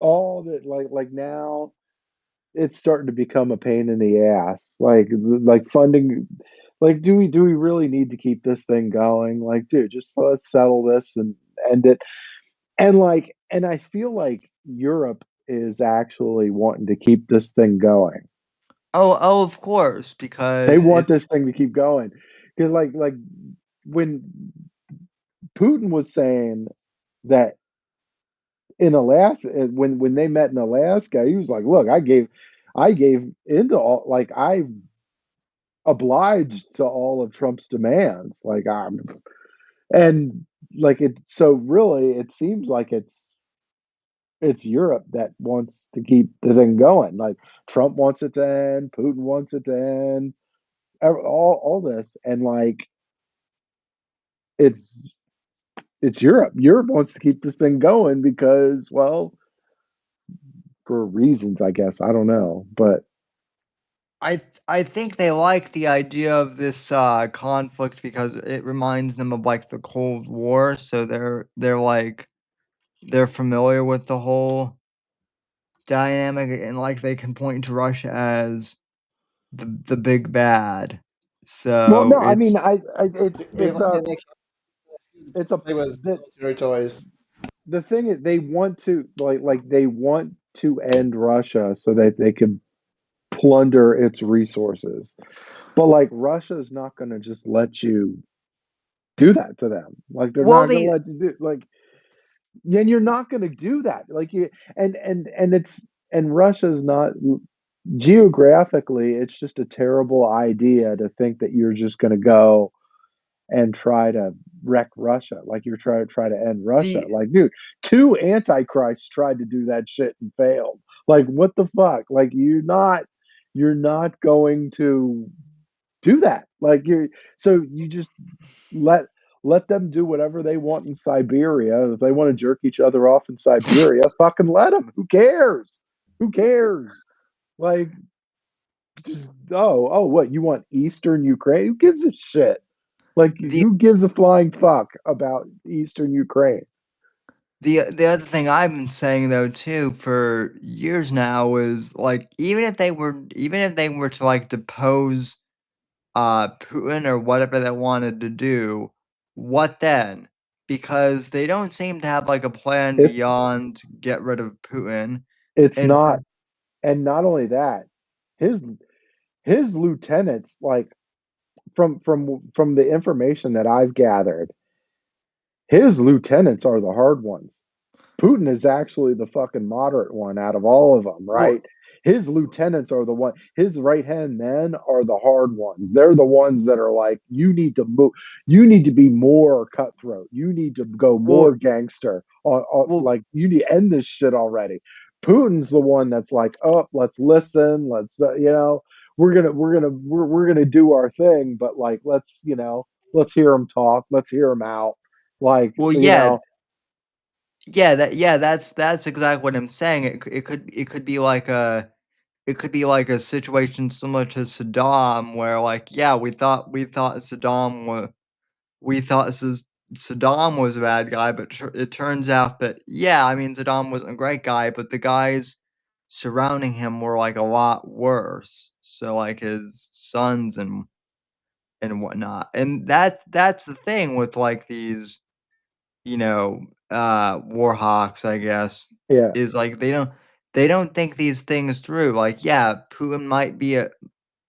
all that like now it's starting to become a pain in the ass. Like funding, like do we really need to keep this thing going? Like, dude, just let's settle this and end it. And I feel like Europe is actually wanting to keep this thing going. Oh, of course, They because want it this thing to keep going because like when Putin was saying that in Alaska, when they met in Alaska, he was like, "Look, I gave into all, like I obliged to all of Trump's demands, like and like it. So really, it seems like it's Europe that wants to keep the thing going. Like Trump wants it to end, Putin wants it to end, all this, and like it's it's Europe. Europe wants to keep this thing going because, well, for reasons, I guess. I don't know, but I think they like the idea of this conflict because it reminds them of like the Cold War, so they're familiar with the whole dynamic, and like they can point to Russia as the big bad. well, So no, I mean, They like to make it's a play with the military toys. the thing is they want to like they want to end Russia so that they could plunder its resources. But like Russia's not going to just let you do that to them. Like they're Well, not going to the let you do like and you're not going to do that. Like you and it's and Russia's not geographically it's just a terrible idea to think that you're just going to go and try to wreck Russia. Like you're try to end Russia. the Like, dude, two antichrists tried to do that shit and failed. Like, what the fuck? Like, you're not going to do that. Like, you just let let them do whatever they want in Siberia. If they want to jerk each other off in Siberia, fucking let them. Who cares? Who cares? Like, just what you want Eastern Ukraine? Who gives a shit? Like, the who gives a flying fuck about Eastern Ukraine? the other thing I've been saying though too for years now is like even if they were to like depose Putin or whatever they wanted to do, what then? Because they don't seem to have like a plan It's beyond get rid of Putin. it's And not, for and not only that, his his lieutenants, like from the information that I've gathered, his lieutenants are the hard ones. Putin is actually the fucking moderate one out of all of them, well, right? His lieutenants are the one. His right hand men are the hard ones. They're the ones that are like, you need to move. You need to be more cutthroat. You need to go well, more gangster. well, Like you need to end this shit already. Putin's the one that's like, oh, let's listen. Let's we're gonna do our thing, but like let's hear him talk. Let's hear him out. Like well, yeah, that's exactly what I'm saying. It could be like a situation similar to Saddam where like yeah, we thought Saddam was a bad guy, but it turns out that yeah, I mean Saddam wasn't a great guy, but the guys surrounding him were like a lot worse. So like his sons and whatnot. And that's the thing with like these you know, war hawks, I guess, yeah, is like they don't think these things through. Like, yeah, Putin might be a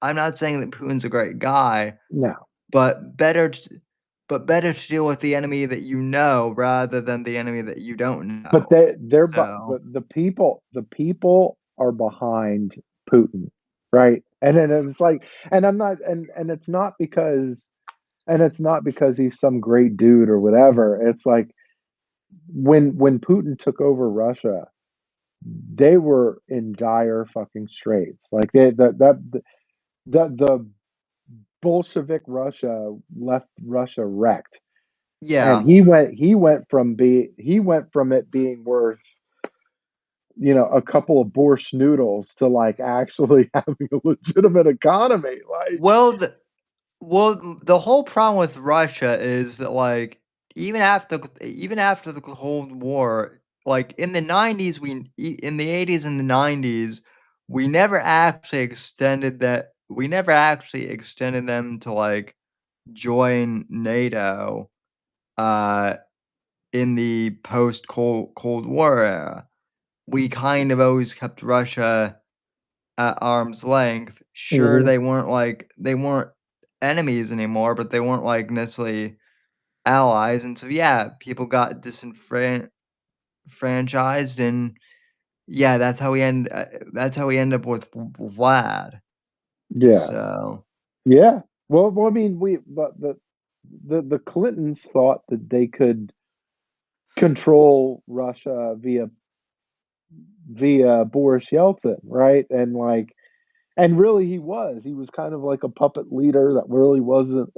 I'm not saying that Putin's a great guy, no. but better to deal with the enemy that you know rather than the enemy that you don't But know. but So, the people are behind Putin, right? And then it's like, and I'm not, and it's not because he's some great dude or whatever. It's like when Putin took over Russia, they were in dire fucking straits. Like the Bolshevik Russia left Russia wrecked, and yeah. he went from it being worth a couple of borscht noodles to like actually having a legitimate economy. Like, Well, the whole problem with Russia is that like even after the Cold War, like in the 90s in the 80s and the 90s, we never actually extended them to like join NATO uh in the post Cold War era. We kind of always kept Russia at arm's length. Sure, mhm, they weren't enemies anymore, but they weren't like necessarily allies, and so yeah, people got franchised, and yeah, that's how we end up with Vlad. yeah, So yeah. Well, I mean, but the Clintons thought that they could control Russia via Boris Yeltsin, right? And really he was kind of like a puppet leader that really wasn't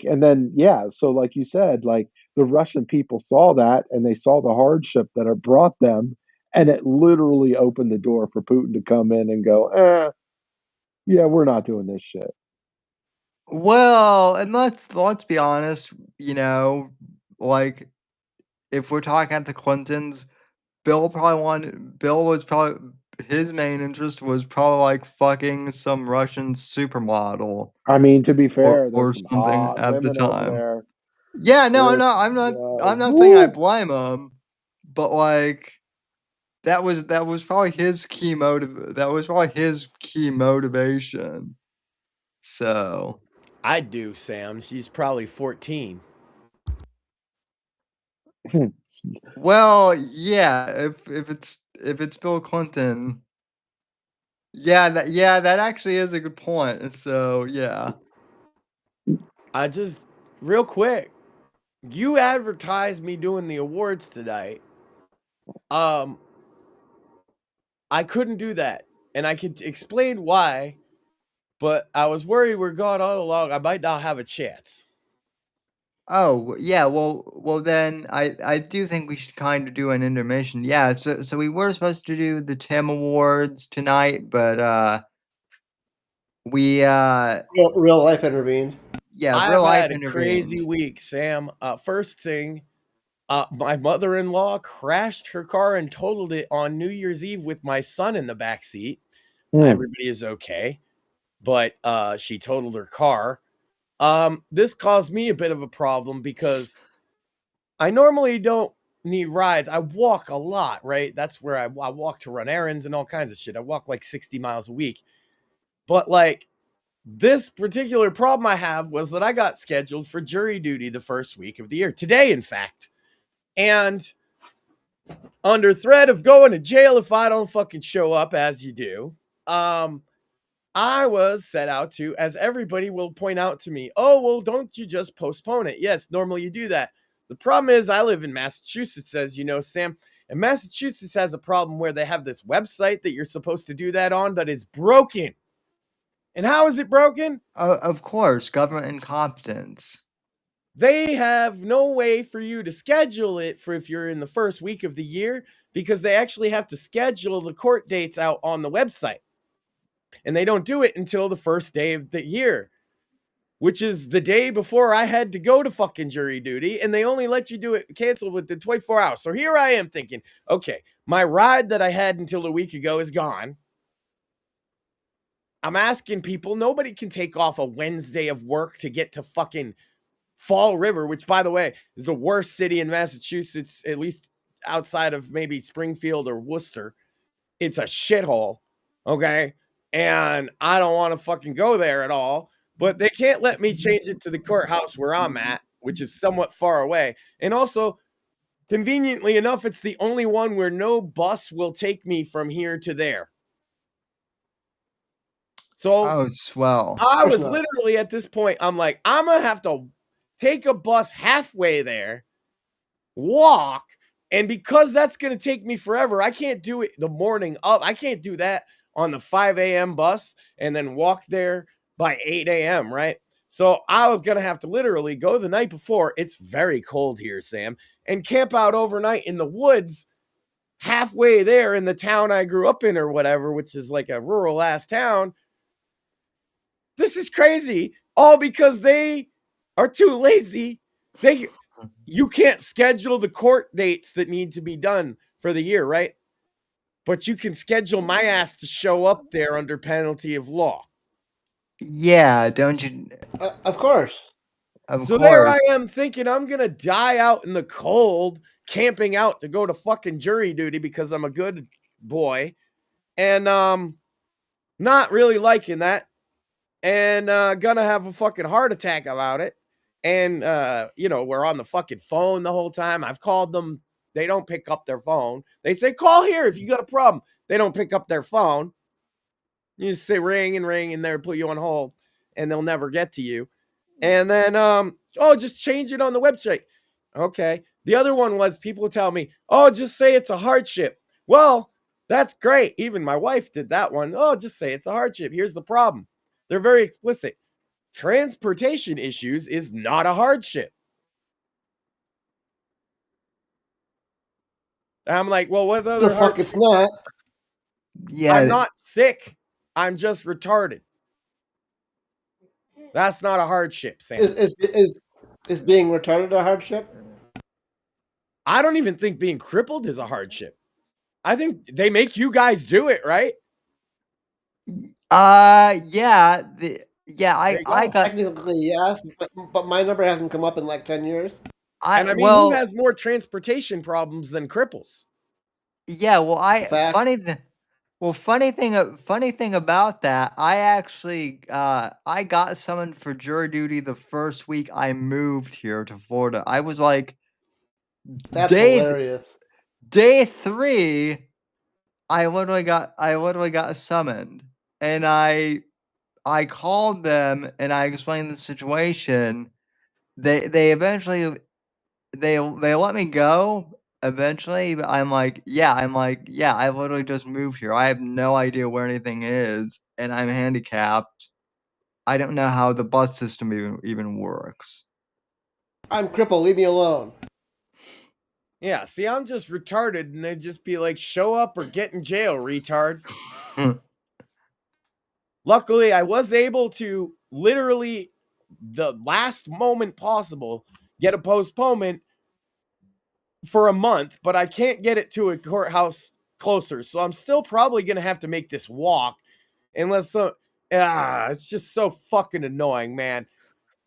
and then yeah, so like you said, like the Russian people saw that and they saw the hardship that it brought them, and it literally opened the door for Putin to come in and go, yeah, we're not doing this shit. well, and let's be honest, like if we're talking at the Clintons, Bill was probably his main interest was probably like fucking some Russian supermodel I mean, to be fair, or there's some something hot at the women over time. there. Yeah, no, There's I'm not saying I woo, blame him, but like that was probably his key motivation. So I do, Sam. She's probably 14. well, yeah, if it's Bill Clinton, that actually is a good point. So yeah. I just real quick, you advertised me doing the awards tonight. I couldn't do that, and I can explain why. But I was worried we're gone all along. I might not have a chance. Oh, yeah, well then I do think we should kind of do an intermission. Yeah, so we were supposed to do the Tim Awards tonight, but we Real life intervened. yeah, real I've life had a intervened. crazy week, Sam. First thing, my mother-in-law crashed her car and totaled it on New Year's Eve with my son in the back seat. Everybody is okay, but she totaled her car. This caused me a bit of a problem because I normally don't need rides. I walk a lot, right? That's where I walk to run errands and all kinds of shit. I walk like 60 miles a week. But like this particular problem I have was that I got scheduled for jury duty the first week of the year, today, in fact. And under threat of going to jail if I don't fucking show up, as you do, I was set out to, as everybody will point out to me, oh, well, don't you just postpone it? Yes, normally you do that. The problem is I live in Massachusetts, as you know, Sam, and Massachusetts has a problem where they have this website that you're supposed to do that on, but it's broken. And how is it broken? Of course, government incompetence. They have no way for you to schedule it for if you're in the first week of the year because they actually have to schedule the court dates out on the website. And they don't do it until the first day of the year, which is the day before I had to go to fucking jury duty. And they only let you do it cancel within 24 hours. So here I am thinking, okay, my ride that I had until a week ago is gone. I'm asking people, nobody can take off a Wednesday of work to get to fucking Fall River, which, by the way, is the worst city in Massachusetts, at least outside of maybe Springfield or Worcester. It's a shithole, okay? And I don't want to fucking go there at all. But they can't let me change it to the courthouse where I'm at, which is somewhat far away. And also, conveniently enough, it's the only one where no bus will take me from here to there. So Oh, swell. I was literally at this point, I'm like, I'm going to have to take a bus halfway there, walk, and because that's going to take me forever, I can't do it the morning of. I can't do that on the 5 a.m. bus and then walk there by 8 a.m., right? So I was going to have to literally go the night before. It's very cold here, Sam, and camp out overnight in the woods halfway there in the town I grew up in or whatever, which is like a rural ass town. This is crazy, all because they are too lazy. You can't schedule the court dates that need to be done for the year, right? But you can schedule my ass to show up there under penalty of law. Yeah, don't you? Of course. So there I am thinking I'm going to die out in the cold, camping out to go to fucking jury duty because I'm a good boy. And not really liking that. And gonna have a fucking heart attack about it. And we're on the fucking phone the whole time. I've called them. They don't pick up their phone. They say, call here if you got a problem. They don't pick up their phone. You just say ring and they'll put you on hold and they'll never get to you. And then, just change it on the website. Okay. The other one was people tell me, oh, just say it's a hardship. Well, that's great. Even my wife did that one. Oh, just say it's a hardship. Here's the problem. They're very explicit. Transportation issues is not a hardship. I'm like, well, what other the fuck it's not? Yeah, I'm not sick. I'm just retarded. That's not a hardship, Sam. Is being retarded a hardship? I don't even think being crippled is a hardship. I think they make you guys do it, right? Yeah, I got technically yes, but my number hasn't come up in like 10 years. Who has more transportation problems than cripples? Yeah, well, Fact. funny thing about that, I actually I got summoned for jury duty the first week I moved here to Florida. I was like That's day hilarious. day 3, I literally got summoned, and I called them and I explained the situation. They eventually they let me go eventually, but I'm like, "Yeah, I literally just moved here. I have no idea where anything is, and I'm handicapped. I don't know how the bus system even works." I'm crippled. Leave me alone. Yeah, see, I'm just retarded, and they'd just be like, show up or get in jail, retard. Luckily, I was able to literally, the last moment possible, get a postponement for a month, but I can't get it to a courthouse closer. So I'm still probably going to have to make this walk unless it's just so fucking annoying, man.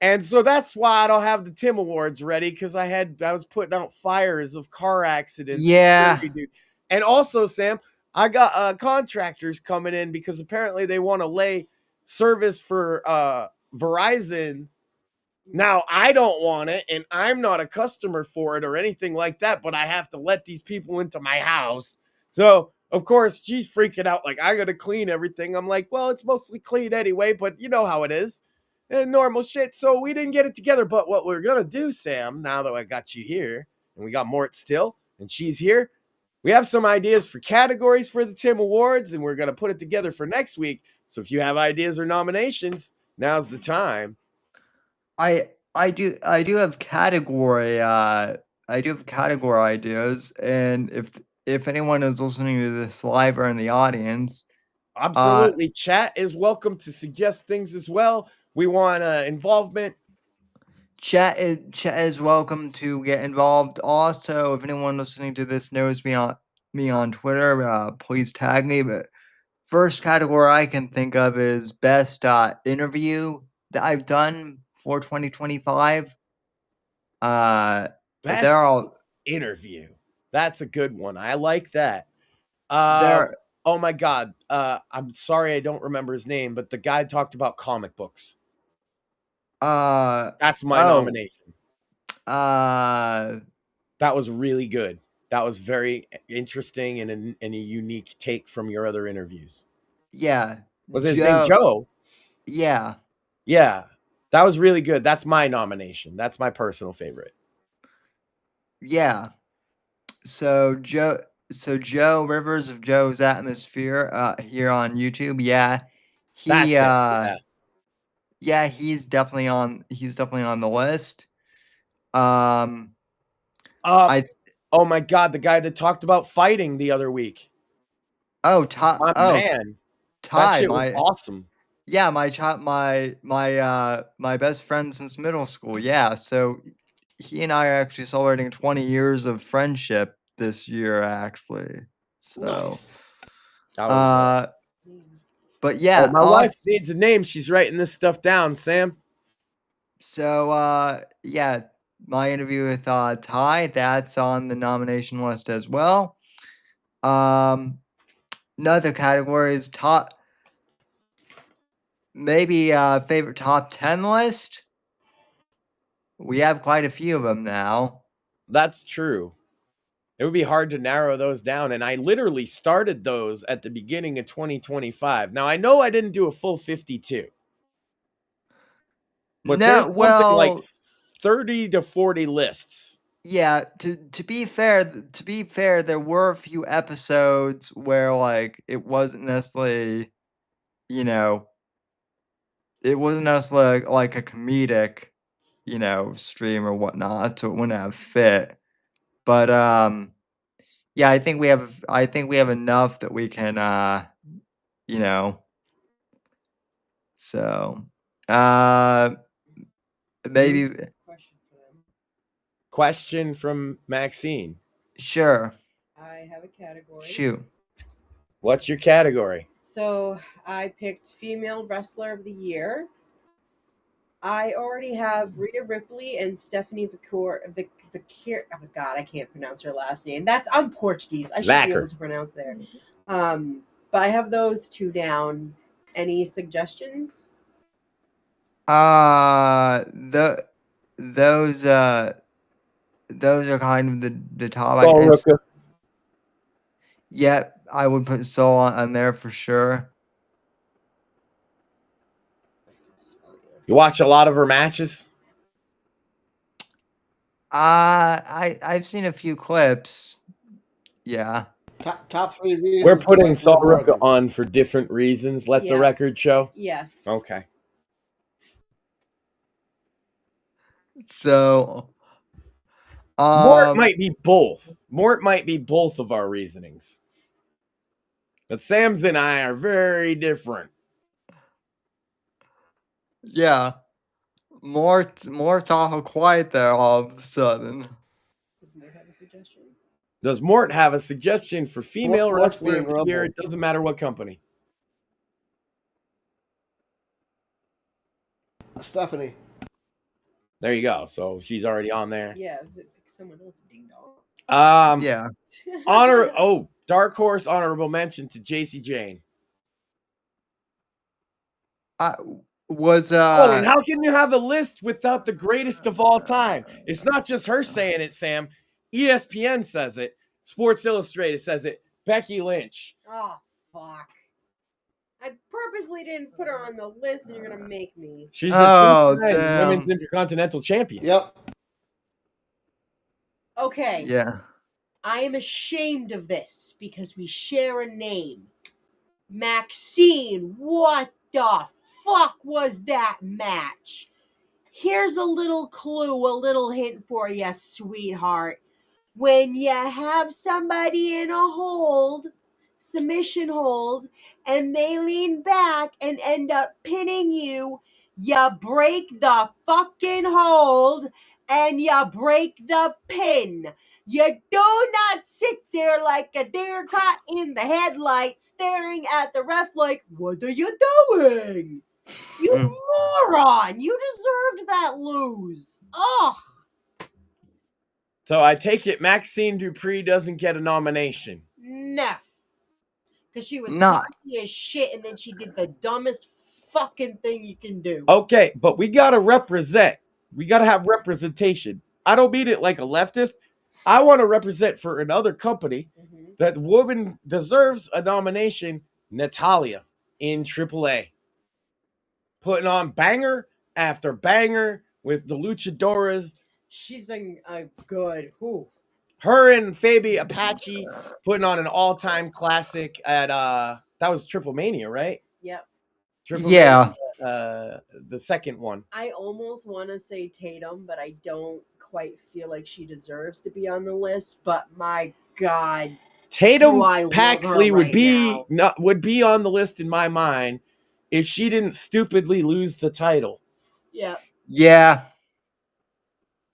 And so that's why I don't have the Tim Awards ready, because I was putting out fires of car accidents and Yeah. jury duty. And also, Sam, I got contractors coming in because apparently they want to lay service for Verizon. Now, I don't want it, and I'm not a customer for it or anything like that, but I have to let these people into my house. So, of course, she's freaking out like, I got to clean everything. I'm like, well, it's mostly clean anyway, but you know how it is. Normal shit. So we didn't get it together. But what we're going to do, Sam, now that I got you here, and we got Mort still, and she's here, we have some ideas for categories for the Tim Awards, and we're going to put it together for next week. So if you have ideas or nominations, now's the time. I do have category ideas, and if anyone is listening to this live or in the audience, Absolutely. Chat is welcome to suggest things as well. We want involvement. chat is welcome to get involved. Also, if anyone listening to this knows me on Twitter, please tag me. But first category I can think of is best interview that I've done for 2025. They're Best all interview. That's a good one. I like that. they're Oh my God. I'm sorry I don't remember his name, but the guy talked about comic books. uh That's my oh nomination. uh That was really good. That was very interesting and a unique take from your other interviews. yeah, Was his name Joe. Joe? Yeah, Yeah. That was really good. That's my nomination. That's my personal favorite. yeah. So Joe, Rivers of Joe's Atmosphere, here on YouTube. Yeah, he That's it. Yeah. yeah, he's definitely on the list. Um, Uh, I oh my God, the guy that talked about fighting the other week. My Oh, man, that Ty, shit was awesome. yeah, my best friend since middle school. Yeah, so he and I are actually celebrating 20 years of friendship this year, actually. So, Nice. That was. but Oh, yeah, my wife needs a name. She's writing this stuff down, Sam. so yeah, my interview with Ty, that's on the nomination list as well. Another category is maybe favorite top 10 list. We have quite a few of them now. That's true. It would be hard to narrow those down. And I literally started those at the beginning of 2025. Now, I know I didn't do a full 52, but there's No, something like well, 30 to 40 lists. yeah, to be fair, there were a few episodes where like it wasn't necessarily, you know, it wasn't necessarily like a comedic, stream or whatnot, so it wouldn't have fit. But yeah, I think we have enough that we can you know, so maybe Question from Maxine. sure. I have a category. Shoot. What's your category? So I picked Female Wrestler of the Year. I already have Rhea Ripley and Stephanie Vicor. Oh God, I can't pronounce her last name. I'm Portuguese. I should be able to pronounce there. But I have those two down. Any suggestions? Those are kind of the top. Sol Ruka. Yep, I would put Soul on there for sure. You watch a lot of her matches? I've seen a few clips. Yeah. Top 3 reasons. We're putting to Sol like Ruka on for different reasons. Let the record show. Yes. Okay. So, Mort might be both. Mort might be both of our reasonings. But Sam's and I are very different. Yeah. Mort's awful quiet there all of a sudden. Does Mort have a suggestion? Does Mort have a suggestion for female Mort's wrestler of being the year? rebel. It doesn't matter what company. Stephanie. There you go. So she's already on there. Yeah, was it someone else? Ding dong. Yeah. Dark Horse honorable mention to JC Jane. Colin, how can you have a list without the greatest of all time? It's not just her saying it, Sam. ESPN says it. Sports Illustrated says it. Becky Lynch. Oh, fuck. I purposely didn't put her on the list, and you're going to make me. She's a two-time women's intercontinental champion. Yep. Okay. Yeah. I am ashamed of this because we share a name. Maxine, what the fuck was that match? Here's a little clue, a little hint for you, sweetheart. When you have somebody in a hold, submission hold, and they lean back and end up pinning you, you break the fucking hold and you break the pin. You do not sit there like a deer caught in the headlights staring at the ref like, what are you doing? You moron! You deserved that lose. Ugh. So I take it Maxine Dupree doesn't get a nomination. No. Because she was cocky as shit and then she did the dumbest fucking thing you can do. Okay, but we got to represent. We got to have representation. I don't mean it like a leftist. I want to represent for another company that woman deserves a nomination, Natalya in AAA. Putting on banger after banger with the Luchadoras. She's been good. Ooh. Her and Fabi Apache putting on an all-time classic at that was Triple Mania, right? Yep. Mania, the second one. I almost want to say Tatum, but I don't quite feel like she deserves to be on the list. But my God, Tatum Paxley would be on the list in my mind if she didn't stupidly lose the title. Yeah. Yeah.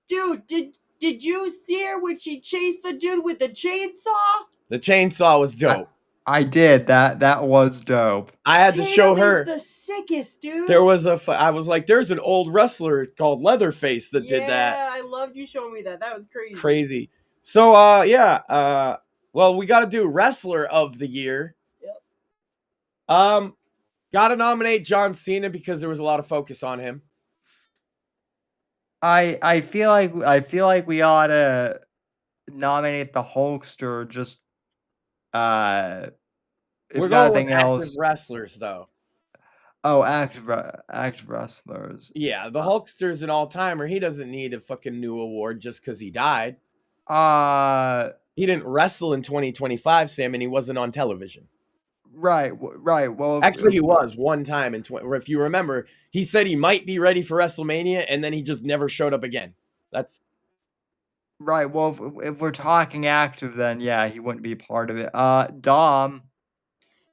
Dude, did you see her when she chased the dude with the chainsaw? The chainsaw was dope. I did. That was dope. I had to show her. Is the sickest, dude. There was I was like, there's an old wrestler called Leatherface that did that. Yeah, I loved you showing me that. That was crazy. Crazy. So well, we got to do wrestler of the year. Yep. Got to nominate John Cena because there was a lot of focus on him. I feel like we ought to nominate the Hulkster. Just we're going with active wrestlers though. Oh, active wrestlers. Yeah, the Hulkster's an all-timer. He doesn't need a fucking new award just because he died. He didn't wrestle in 2025, Sam, and he wasn't on television. Right. Well, actually, he was one time if you remember, he said he might be ready for WrestleMania, and then he just never showed up again. That's right. Well, if we're talking active, then yeah, he wouldn't be part of it. Dom.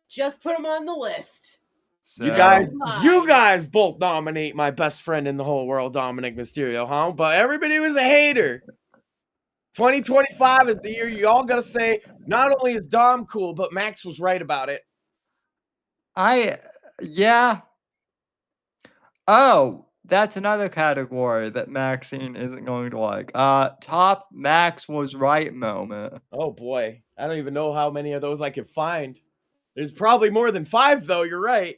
Just put him on the list. So. You guys both nominate my best friend in the whole world, Dominic Mysterio, huh? But everybody was a hater. 2025 is the year you all gotta say, not only is Dom cool, but Max was right about it. Yeah. Oh, that's another category that Maxine isn't going to like. Top Max was right moment. Oh boy, I don't even know how many of those I could find. There's probably more than 5 though. You're right.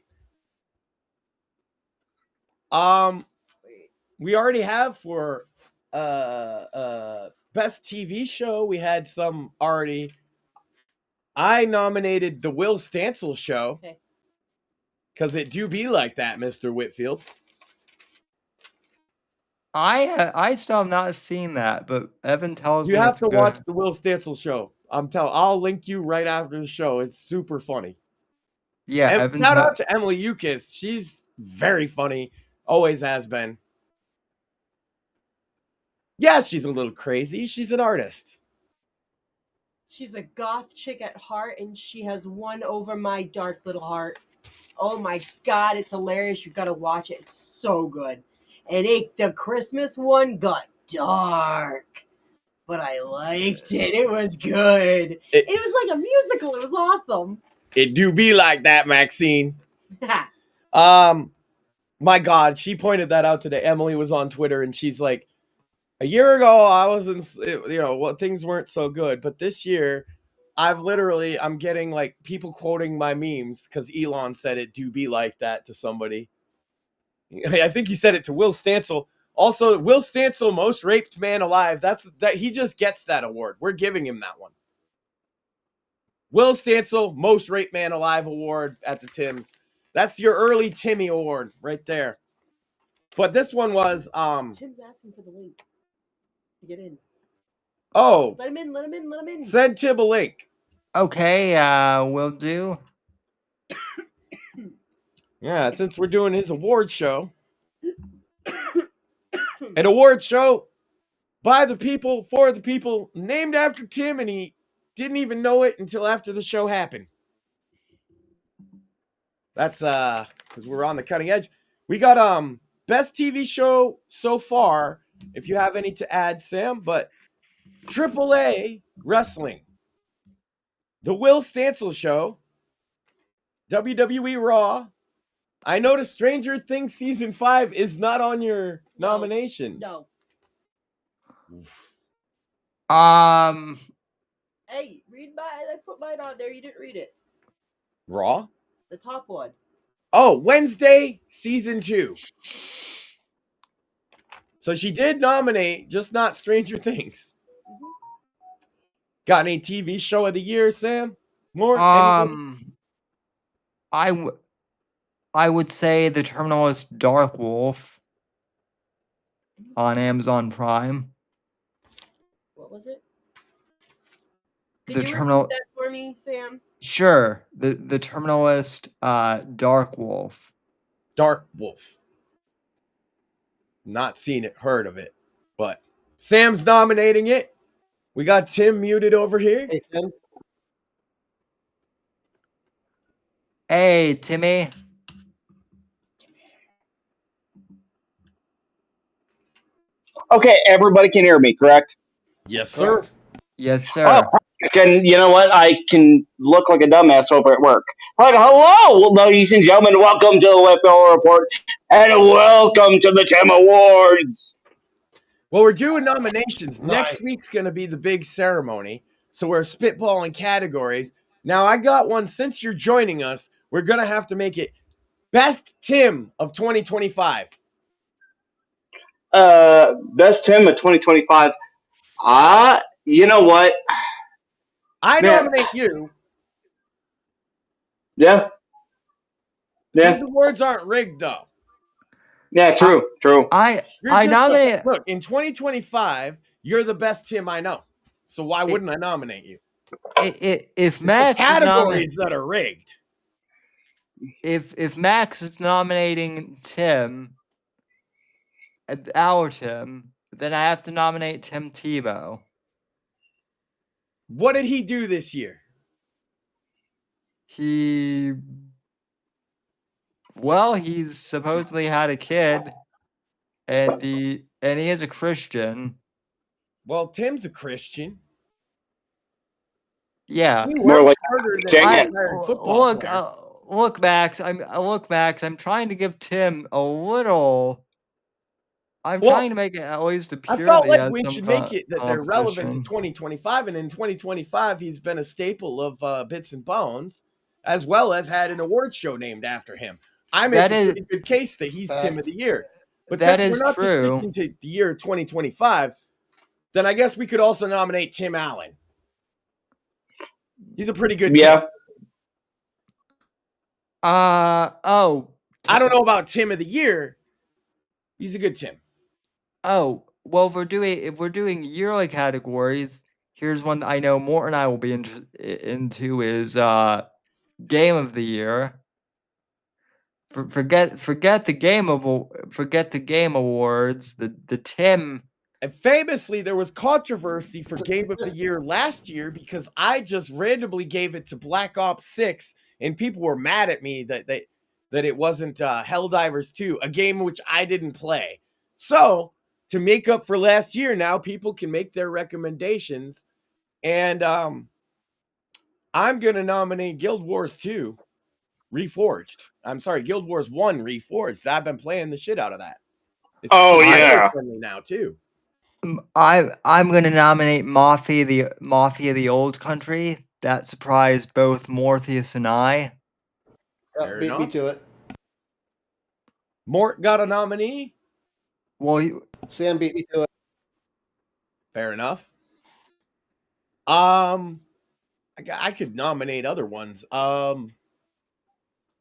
We already have for best TV show. We had some already. I nominated the Will Stancil show because it do be like that, Mr. Whitfield. I still have not seen that, but Evan tells me You have it's to good. watch the Will Stancil show. I'll link you right after the show. It's super funny. Yeah, And Evan. shout out to Emily Yukis. She's very funny. Always has been. Yeah, she's a little crazy. She's an artist. She's a goth chick at heart, and she has won over my dark little heart. Oh my God, it's hilarious. You gotta watch it. It's so good. And the Christmas one got dark, but I liked it. It was good. It was like a musical. It was awesome. It do be like that, Maxine. My God, she pointed that out today. Emily was on Twitter and she's like, a year ago I was things weren't so good, but this year I'm getting like people quoting my memes because Elon said it do be like that to somebody. I think he said it to Will Stancil. Also, Will Stancil, most raped man alive. That he just gets that award. We're giving him that one. Will Stancil, most raped man alive award at the Tims. That's your early Timmy award right there. But this one was Tim's asking for the link to get in. Oh. Let him in. Send Tim a link. Okay, will do. Yeah, since we're doing his award show. An award show by the people, for the people, named after Tim, and he didn't even know it until after the show happened. That's because we're on the cutting edge. We got best TV show so far, if you have any to add, Sam, but AAA wrestling. The Will Stancil show. WWE Raw. I noticed Stranger Things season 5 is not on your nominations. No. Hey, read mine. I put mine on there. You didn't read it. Raw? The top one. Oh, Wednesday, season 2. So she did nominate, just not Stranger Things. Got any TV show of the year, Sam? More? I would say The Terminalist Dark Wolf on Amazon Prime. What was it? Could you repeat that for me, Sam? Sure. The Terminalist Dark Wolf. Dark Wolf. Not seen it, heard of it. But Sam's nominating it. We got Tim muted over here. Hey, Tim. Hey, Timmy. Okay, everybody can hear me, correct? Yes, sir. Yes, sir. Oh, and you know what? I can look like a dumbass over at work. Like, hello, ladies and gentlemen, welcome to the Whitfield Report, and welcome to the Tim Awards. Well, we're doing nominations. Next week's going to be the big ceremony, so we're spitballing categories. Now, I got one. Since you're joining us, we're going to have to make it Best Tim of 2025. Best Tim of 2025. You know what? I nominate you. Yeah. These awards aren't rigged, though. Yeah, true. I nominate. Look, in 2025, you're the best Tim I know. So why wouldn't I nominate you? If Max categories that are rigged. If Max is nominating Tim, our Tim, then I have to nominate Tim Tebow. What did he do this year? He's supposedly had a kid, and he is a Christian. Well, Tim's a Christian. Yeah. He works harder than Look, Max. I'm trying to give Tim a little I'm Well, trying to make it at least appear I felt that he like has we some should make it that they're relevant to competition. 2025, and in 2025, he's been a staple of Bits and Bones, as well as had an award show named after him. I make That a is pretty good case that he's Tim of the Year. But that since we're is not just true. sticking to the year 2025, then I guess we could also nominate Tim Allen. He's a pretty good Tim. Yeah. Oh. I don't know about Tim of the Year. He's a good Tim. Oh, well, if we're doing yearly categories, here's one that I know Mort and I will be into is Game of the Year. Forget the game awards. The Tim. And famously, there was controversy for Game of the Year last year because I just randomly gave it to Black Ops 6, and people were mad at me that it wasn't Helldivers 2, a game which I didn't play. So, to make up for last year, now people can make their recommendations, and I'm going to nominate Guild Wars 2 Reforged. I'm sorry, Guild Wars 1 Reforged. I've been playing the shit out of that. It's friendly now, too. I'm gonna nominate Mafia the Old Country. That surprised both Morpheus and I. Beat me to it. Mort got a nominee. Well, Sam beat me to it. Fair enough. I could nominate other ones.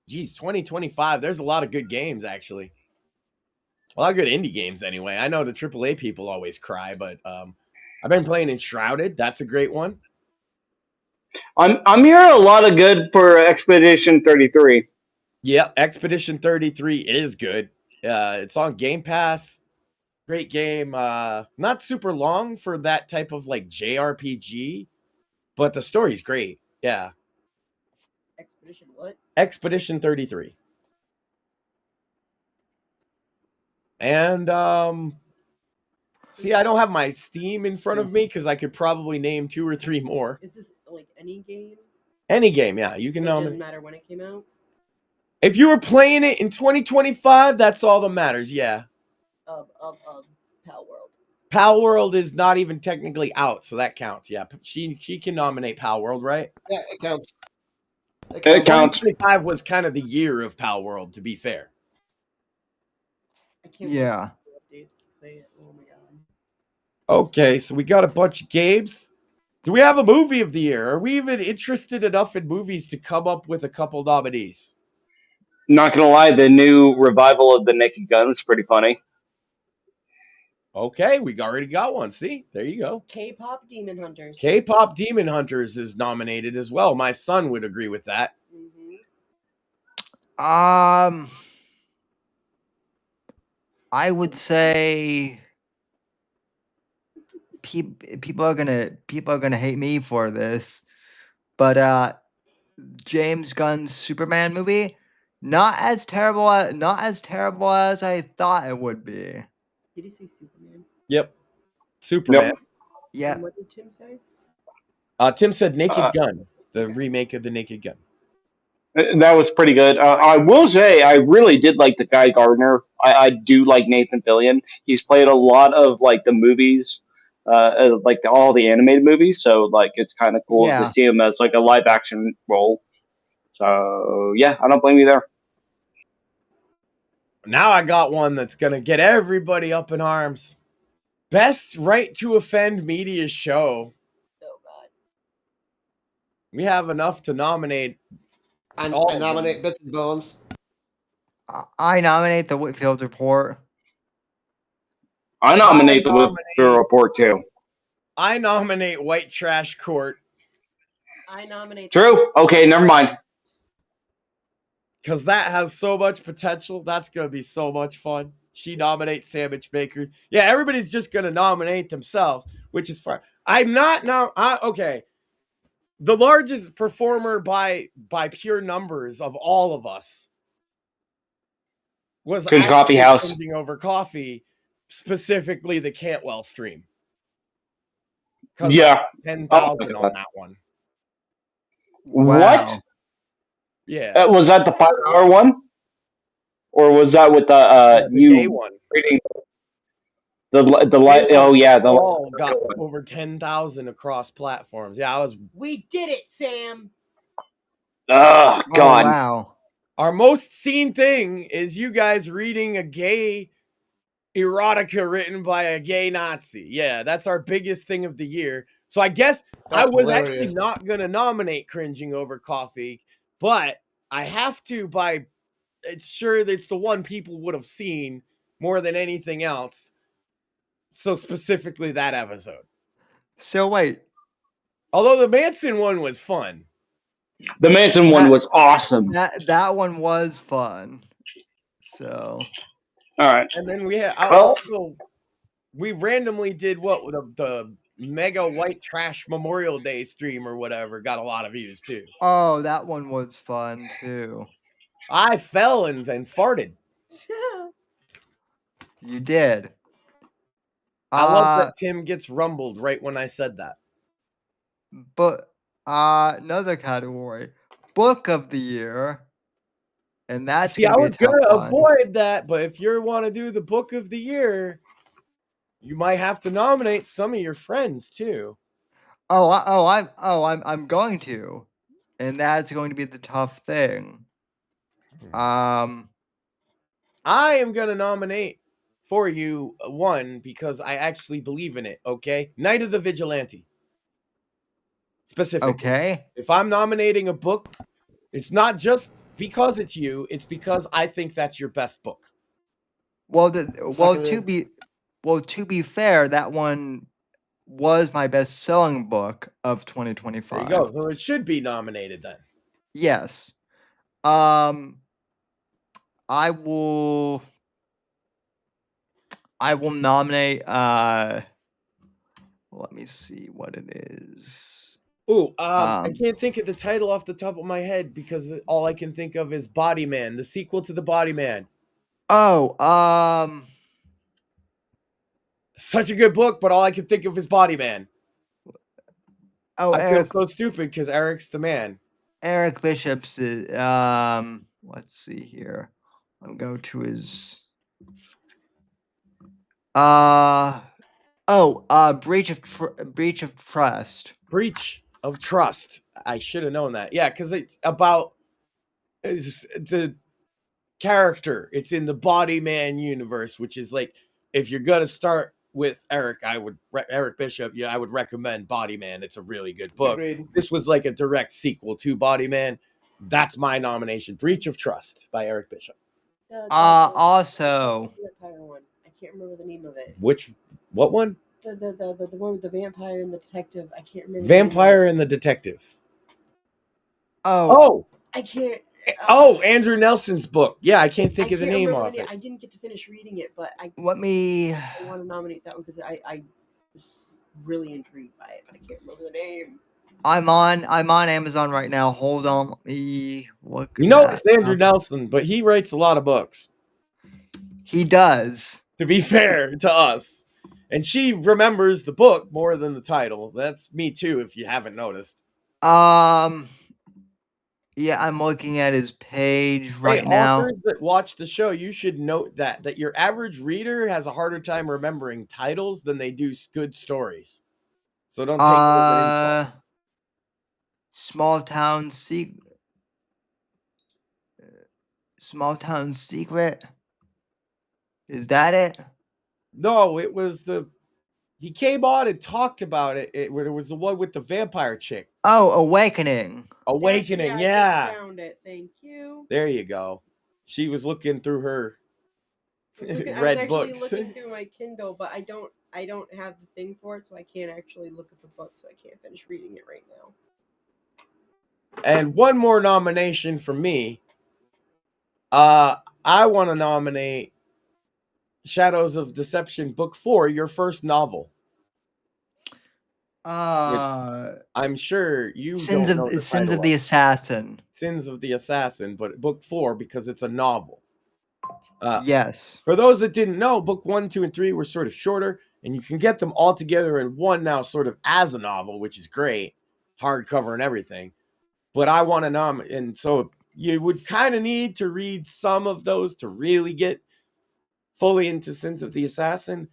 Geez, 2025. There's a lot of good games actually. A lot of good indie games anyway. I know the AAA people always cry, but I've been playing Enshrouded. That's a great one. I'm hearing a lot of good for Expedition 33. Yeah, Expedition 33 is good. It's on Game Pass. Great game. Not super long for that type of like JRPG, but the story's great. Yeah. Expedition what? Expedition 33. And see, I don't have my Steam in front of me because I could probably name 2 or 3 more. Is this like any game? Any game, yeah. You can So it nominate. doesn't matter when it came out? If you were playing it in 2025, that's all that matters, yeah. Of Pal World. Pal World is not even technically out, so that counts, yeah. She can nominate Pal World, right? Yeah, it counts. It counts. 2025 was kind of the year of Pal World, to be fair. I can't yeah. wait for updates to play it. Oh my god. Okay, so we got a bunch of games. Do we have a movie of the year? Are we even interested enough in movies to come up with a couple nominees? Not gonna lie, the new revival of the Naked Gun is pretty funny. Okay, we already got one. See, there you go. K-pop Demon Hunters. K-pop Demon Hunters is nominated as well. My son would agree with that. I would say people are gonna hate me for this, but James Gunn's Superman movie, not as terrible as I thought it would be. Did he say Superman? Yep. Superman. Yep. Yeah. And what did Tim say? Tim said Naked Gun, the remake of the Naked Gun. That was pretty good. I will say I really did like the Guy Gardner. I do like Nathan Fillion. He's played a lot of like the movies, like all the animated movies. So like it's kind of cool Yeah. to see him as like a live action role. So yeah, I don't blame you there. Now I got one that's gonna get everybody up in arms. Best Right to Offend Media Show. Oh god. We have enough to nominate. I nominate Bits and Bones. I nominate the Whitfield Report. I nominate the Whitfield Report too. I nominate White Trash Court. I nominate. True. Okay, never mind. Because that has so much potential. That's going to be so much fun. She nominates Sandwich Maker. Yeah, everybody's just going to nominate themselves, which is fine. I'm not now. Okay. The largest performer by pure numbers of all of us was Good Coffee House. Over coffee, specifically the Cantwell stream. Yeah. 10,000 on that one. What? Wow. Yeah. Was that the 5 hour one? Or was that with the day one? Oh yeah, the all got over 10,000 across platforms. Yeah, We did it, Sam. oh Oh god. wow. our most seen thing is you guys reading a gay erotica written by a gay Nazi. Yeah, that's our biggest thing of the year. So I guess I That's was actually hilarious. not going to nominate Cringing Over Coffee, but I have to by it's sure that it's the one people would have seen more than anything else. So specifically that episode. So wait, Although the Manson one was fun. The Manson one That- was awesome. that one was fun. So All right. And then we had Well- also we randomly did what the mega white trash Memorial Day stream or whatever got a lot of views too. oh, that one was fun too. I fell and then farted. You did. I love that Tim gets rumbled right when I said that. But another category, book of the year, and that's See, I gonna be a was tough gonna one. avoid that, but if you want to do the book of the year, you might have to nominate some of your friends too. I'm going to, and that's going to be the tough thing. I am gonna nominate for you one because I actually believe in it. Okay, Night of the Vigilante. Specifically, Okay. if I'm nominating a book, it's not just because it's you; it's because I think that's your best book. Well, Seconded. to be fair, that one was my best-selling book of There 2025. you go. So it should be nominated then. Yes. I will nominate let me see what it is. Ooh, I can't think of the title off the top of my head because all I can think of is Body Man, the sequel to the Body Man. Oh, Such a good book, but all I can think of is Body Man. oh, I feel so stupid because Eric's the man. Eric Bishop's let's see here. I'll go to his breach of trust. Breach of Trust. I should have known that. Yeah, because it's about the character. It's in the Body Man universe, which is like if you're gonna start with Eric, Eric Bishop. Yeah, I would recommend Body Man. It's a really good book. Agreed. This was like a direct sequel to Body Man. That's my nomination. Breach of Trust by Eric Bishop. Also, vampire one. I can't remember the name of it. What one? The one with the vampire and the detective. I can't remember. Vampire and the Detective. oh, I can't. Andrew Nelson's book. Yeah, I can't think of the name off it. I didn't get to finish reading it, but I let me. want to nominate that one because I was really intrigued by it, but I can't remember the name. I'm on Amazon right now. Hold on, let me look. You know it's Andrew Nelson, but he writes a lot of books. He does. To be fair to us. And she remembers the book more than the title. That's me too, if you haven't noticed. Yeah, I'm looking at his page right Hey, now. authors that watch the show, you should note that your average reader has a harder time remembering titles than they do good stories. So don't take it as an insult. Small Town Secret. Is that it? No, it was he came on and talked about it. Where there was the one with the vampire chick. Oh, Awakening. Awakening, I just found it. Thank you. There you go. She was looking through her I was read actually books. looking through my Kindle, but I don't have the thing for it, so I can't actually look at the book, so I can't finish reading it right now. And one more nomination for me. I want to nominate Shadows of Deception Book 4, your first novel. I'm sure you Sins don't know of the Assassin. Sins of the Assassin, but Book 4 because it's a novel. Yes. For those that didn't know, Book 1, 2, and 3 were sort of shorter, and you can get them all together in one now, sort of as a novel, which is great, hardcover and everything. But I want to nominate, and so you would kind of need to read some of those to really get fully into Sins of the Assassin.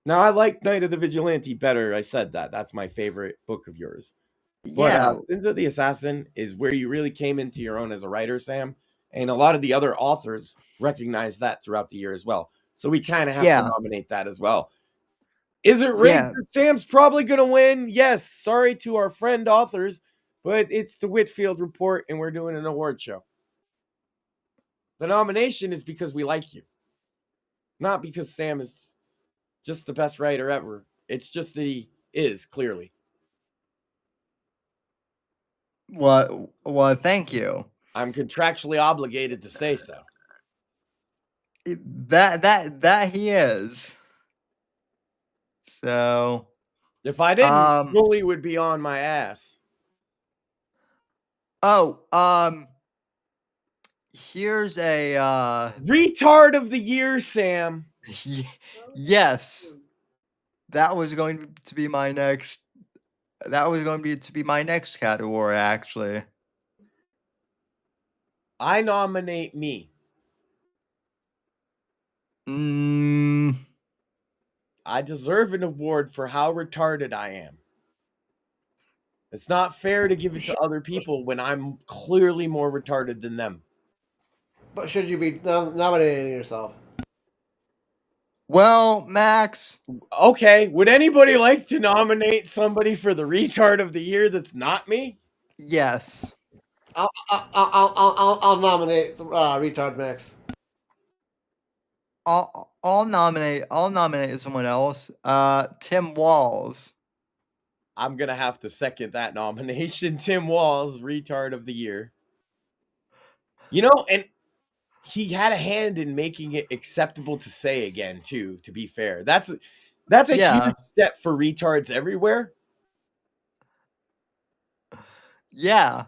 Now, I like Night of the Vigilante better. I said that. That's my favorite book of yours. But Yeah, Sins of the Assassin is where you really came into your own as a writer, Sam. And a lot of the other authors recognize that throughout the year as well. So we kind of have to yeah, nominate that as well. Is it rigged yeah. that Sam's probably going to win? Yes. Sorry to our friend authors, but it's the Whitfield Report and we're doing an award show. The nomination is because we like you, not because Sam is just the best writer ever. It's just that he is, clearly. Well, thank you. I'm contractually obligated to say so. That he is. So, If I didn't, um, Julie would be on my ass. here's a Retard of the year, Sam. yes. That was going to be my next. That was going to be my next category, actually. I nominate me. I deserve an award for how retarded I am. It's not fair to give it to other people when I'm clearly more retarded than them. But should you be nominating yourself? Well, Max. Okay, would anybody like to nominate somebody for the retard of the year that's not me? Yes. I'll nominate retard Max. I'll nominate someone else. Tim Walls. I'm gonna have to second that nomination. Tim Walls, retard of the year. You know, and he had a hand in making it acceptable to say again, too, to be fair. That's a huge step for retards everywhere. Yeah.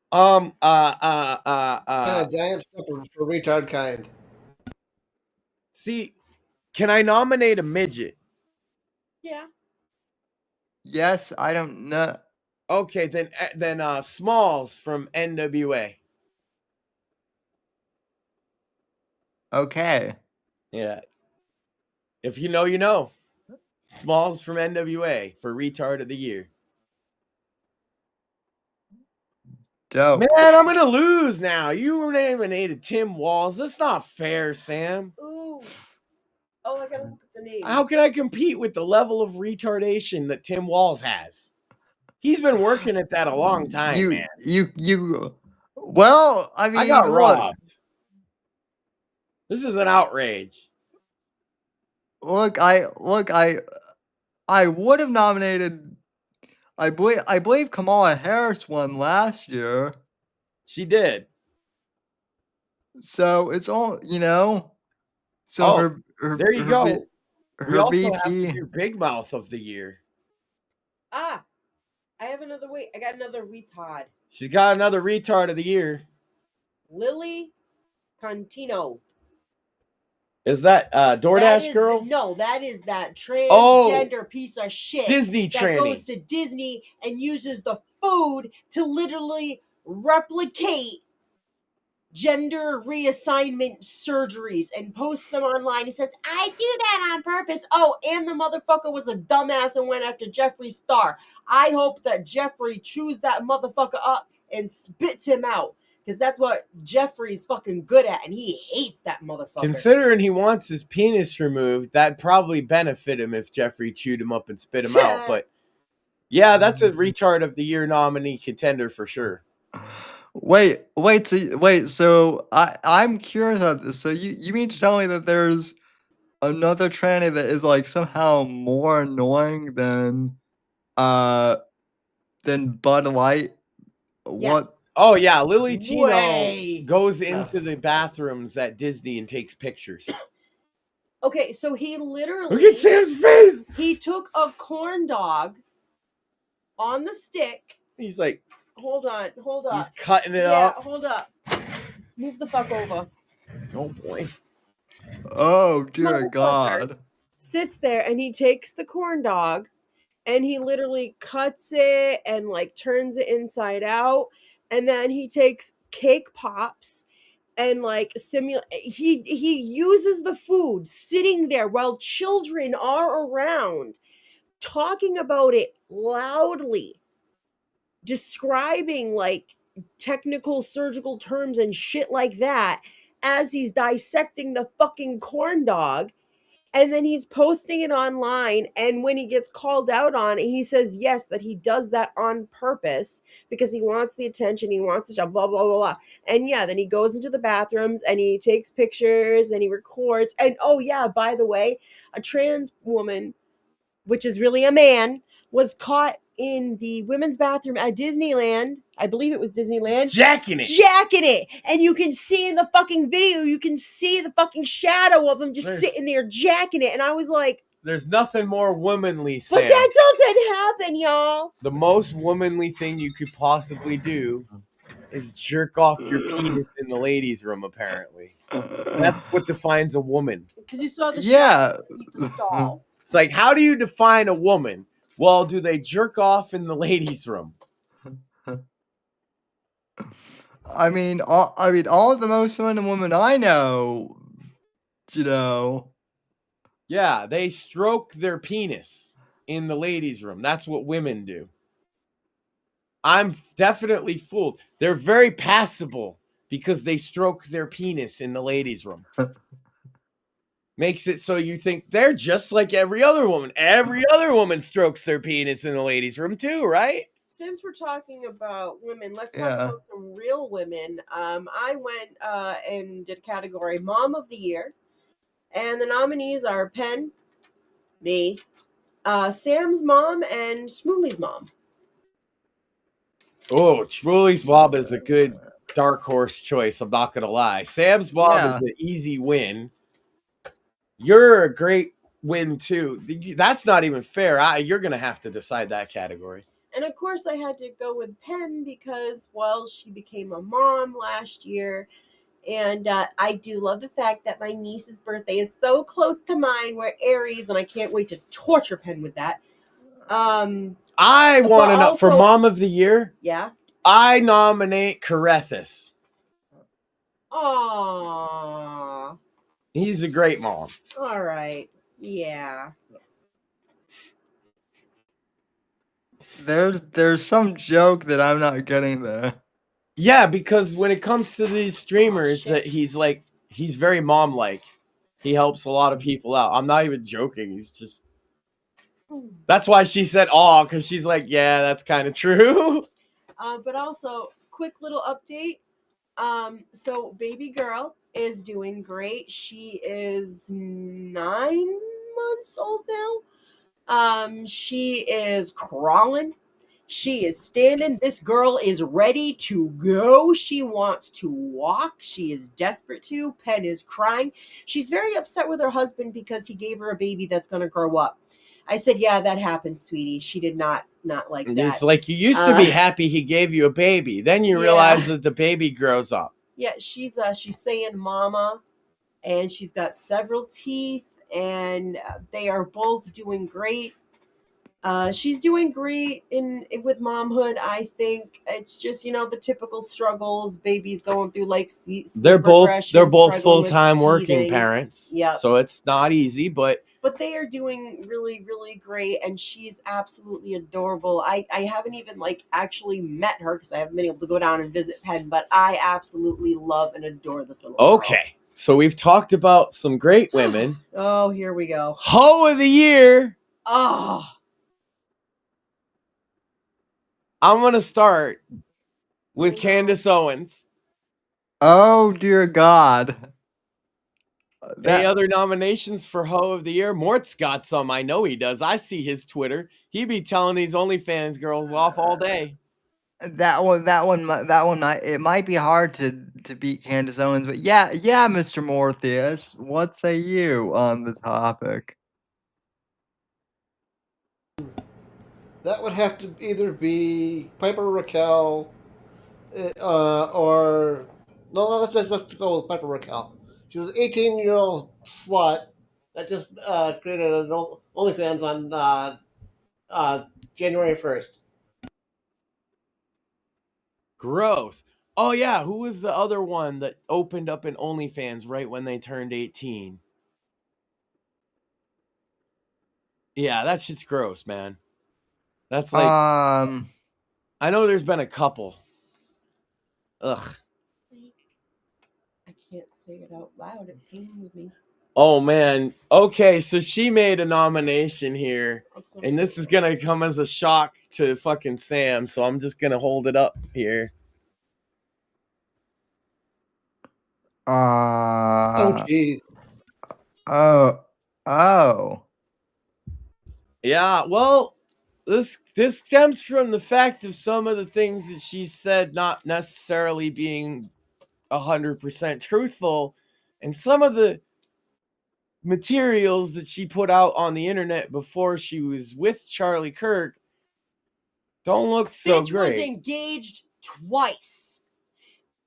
And a giant step for retard kind. See, can I nominate a midget? Yeah. Yes, I don't know. Okay, then Smalls from NWA. Okay. Yeah. If you know, you know. Smalls from NWA for retard of the year. Dope. Man, I'm gonna lose now. You nominated Tim Walls. That's not fair, Sam. Ooh. Oh, I gotta look at the name. How can I compete with the level of retardation that Tim Walls has? He's been working at that a long time, man. Well, I mean, I got robbed. This is an outrage. Look, I would have nominated. I believe Kamala Harris won last year. She did. So it's all, you know. So there you go. We also VP. have to do Big Mouth of the year. I have another. Wait, I got another retard. She's got another retard of the year. Lily Contino. Is that DoorDash girl? No, that is that transgender piece of shit. Disney that tranny. goes to Disney and uses the food to literally replicate gender reassignment surgeries and posts them online. He says, I do that on purpose. Oh, and the motherfucker was a dumbass and went after Jeffree Star. I hope that Jeffree chews that motherfucker up and spits him out. Because that's what Jeffree's fucking good at, and he hates that motherfucker. Considering he wants his penis removed, that'd probably benefit him if Jeffree chewed him up and spit him out. But yeah, that's a retard of the year nominee contender for sure. Wait. So I'm curious about this. So you mean to tell me that there's another tranny that is like somehow more annoying than Bud Light? What? Yes. Oh yeah, Lily Tino goes into the bathrooms at Disney and takes pictures. Okay, so he literally look at Sam's face. He took a corn dog on the stick. He's like, hold on. He's cutting it up. Yeah, hold up. Move the fuck over. Oh boy. Oh dear God. Sits there and he takes the corn dog and he literally cuts it and like turns it inside out. And then he takes cake pops and like he uses the food sitting there while children are around, talking about it loudly, describing like technical surgical terms and shit like that as he's dissecting the fucking corn dog. And then he's posting it online. And when he gets called out on it, he says, yes, that he does that on purpose because he wants the attention. He wants the job, blah, blah, blah, blah. And yeah, then he goes into the bathrooms and he takes pictures and he records. And oh, yeah, by the way, a trans woman, which is really a man, was caught in the women's bathroom at Disneyland. I believe it was Disneyland. Jacking it. Jacking it. And you can see in the fucking video, you can see the fucking shadow of him just sitting there jacking it. And I was like, there's nothing more womanly, Sam. but that doesn't happen, y'all. The most womanly thing you could possibly do is jerk off your penis in the ladies' room, apparently. That's what defines a woman. Because you saw the the stall. It's like, how do you define a woman? Well, do they jerk off in the ladies' room? I mean, all of the most feminine women I know, Yeah, they stroke their penis in the ladies' room. That's what women do. I'm definitely fooled. They're very passable because they stroke their penis in the ladies' room. Makes it so you think they're just like every other woman. Every other woman strokes their penis in the ladies' room too, right? Since we're talking about women, let's talk about some real women. I went and did a category Mom of the Year. And the nominees are Penn, me, Sam's mom, and Shmuley's mom. Oh, Shmuley's mom is a good dark horse choice. I'm not going to lie. Sam's mom is an easy win. You're a great win, too. That's not even fair. You're going to have to decide that category. And, of course, I had to go with Penn because, well, she became a mom last year. And I do love the fact that my niece's birthday is so close to mine. We're Aries, and I can't wait to torture Penn with that. I want to know, for Mom of the Year, yeah, I nominate Carethus. Aww. He's a great mom. All right. Yeah. There's some joke that I'm not getting there. Yeah, because when it comes to these streamers, that he's very mom-like. He helps a lot of people out. I'm not even joking. He's just... That's why she said, "Oh," because she's like, yeah, that's kind of true. But also, quick little update. So baby girl is doing great. She is 9 months old now. She is crawling. She is standing. This girl is ready to go. She wants to walk. She is desperate to. Penn is crying. She's very upset with her husband because he gave her a baby that's going to grow up. I said, yeah, that happened, sweetie. She did not like that. It's like, you used to be happy he gave you a baby. Then you realize that the baby grows up. Yeah, she's saying mama, and she's got several teeth, and they are both doing great. She's doing great with momhood. I think it's just, the typical struggles babies going through, like they're both full-time working parents. Yeah. So it's not easy, but they are doing really, really great, and she's absolutely adorable. I haven't even actually met her because I haven't been able to go down and visit Penn, but I absolutely love and adore this little girl. Okay. So we've talked about some great women. Oh, here we go. Hoe of the Year. Oh. I'm going to start with Candace Owens. Oh, dear God. Any other nominations for Hoe of the Year? Mort's got some. I know he does. I see his Twitter. He be telling these OnlyFans girls off all day. That one, it might be hard to beat Candace Owens, but yeah, Mr. Morpheus, what say you on the topic? That would have to either be Piper Raquel, or no. Let's go with Piper Raquel. She was an 18-year-old slut that just created an OnlyFans on January 1st. Gross. Oh yeah, who was the other one that opened up an OnlyFans right when they turned 18? Yeah, that shit's gross, man. That's like, Um, I know there's been a couple. Ugh. I can't say it out loud. It pains me. Oh man. Okay, so she made a nomination here, and this is gonna come as a shock to fucking Sam. So I'm just gonna hold it up here. Oh, geez. oh. Yeah, well, this stems from the fact of some of the things that she said not necessarily being 100% truthful, and some of the materials that she put out on the internet before she was with Charlie Kirk don't look so Bitch was great. engaged twice.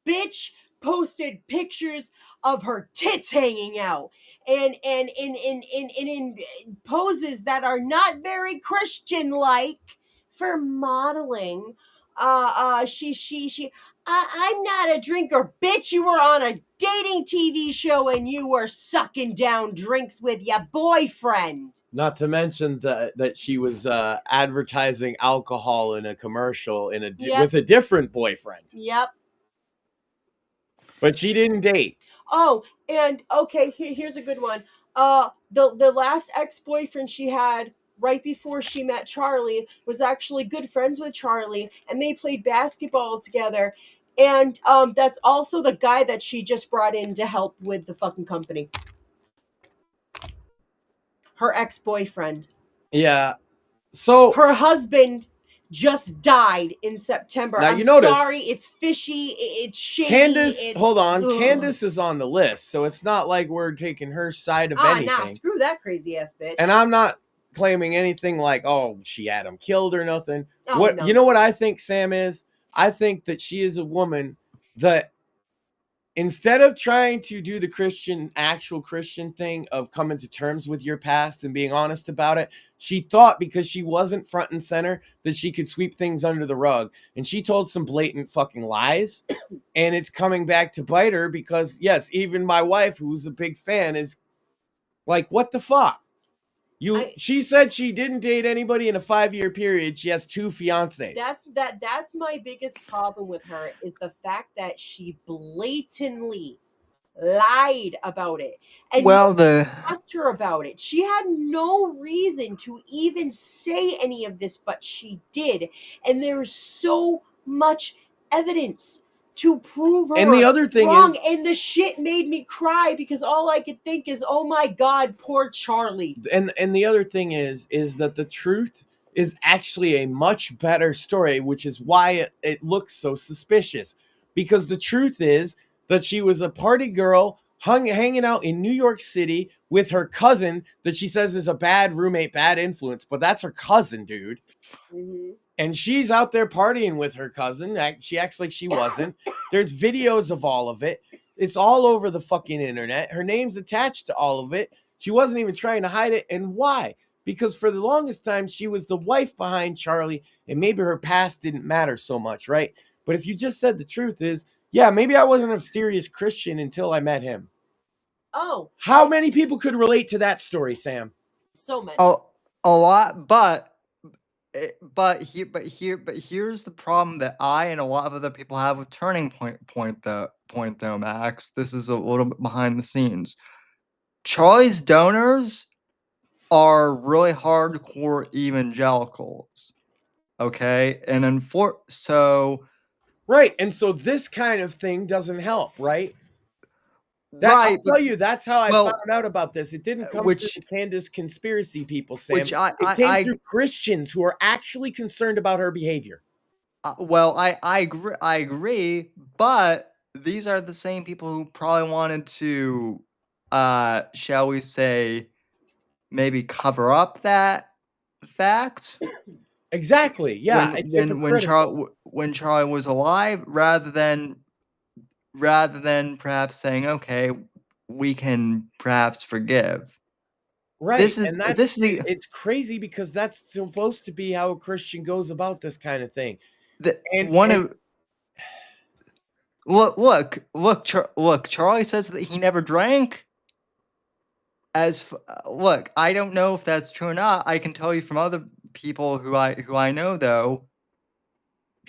Bitch posted pictures of her tits hanging out and in poses that are not very Christian like for modeling. I'm not a drinker. Bitch, you were on a dating TV show and you were sucking down drinks with your boyfriend. Not to mention that she was advertising alcohol in a commercial with a different boyfriend. Yep. But she didn't date. Oh, and okay, here's a good one. The last ex-boyfriend she had right before she met Charlie was actually good friends with Charlie, and they played basketball together. And that's also the guy that she just brought in to help with the fucking company. Her ex-boyfriend. Yeah. So her husband just died in September. Now, I'm you notice, sorry, it's fishy, it's shady. Candace, hold on. Ugh. Candace is on the list, so it's not like we're taking her side of anything. Nah, screw that crazy ass bitch. And I'm not claiming anything like, oh, she had him killed or nothing. Oh, no. You know what I think Sam is? I think that she is a woman that instead of trying to do the actual Christian thing of coming to terms with your past and being honest about it, she thought because she wasn't front and center that she could sweep things under the rug. And she told some blatant fucking lies. And it's coming back to bite her because, yes, even my wife, who's a big fan, is like, what the fuck? She said she didn't date anybody in a 5-year period. She has 2 fiancés. That's my biggest problem with her is the fact that she blatantly lied about it. And asked her about it. She had no reason to even say any of this, but she did. And there's so much evidence to prove her and the other thing wrong. is, and the shit made me cry because all I could think is, oh my God, poor Charlie. And the other thing is that the truth is actually a much better story, which is why it looks so suspicious. Because the truth is that she was a party girl hanging out in New York City with her cousin that she says is a bad roommate, bad influence, but that's her cousin, dude. Mm-hmm. And she's out there partying with her cousin. She acts like she wasn't. There's videos of all of it. It's all over the fucking internet. Her name's attached to all of it. She wasn't even trying to hide it. And why? Because for the longest time, she was the wife behind Charlie, and maybe her past didn't matter so much, right? But if you just said the truth is, yeah, maybe I wasn't a serious Christian until I met him. Oh. How many people could relate to that story, Sam? So many. Oh, a lot, but here's the problem that I and a lot of other people have with Turning Point though, Max. This is a little bit behind the scenes. Charlie's donors are really hardcore evangelicals. Okay? And so right, and so this kind of thing doesn't help, right? Right. I'll tell you, that's how I found out about this. It didn't come through the Candace conspiracy people, Sam. It came through Christians who are actually concerned about her behavior. Well, I agree, but these are the same people who probably wanted to, shall we say, maybe cover up that fact. Exactly. Yeah. When Charlie was alive, rather than perhaps saying, okay, we can perhaps forgive. Right. It's crazy because that's supposed to be how a Christian goes about this kind of thing. Look. Charlie says that he never drank. Look, I don't know if that's true or not. I can tell you from other people who I know though.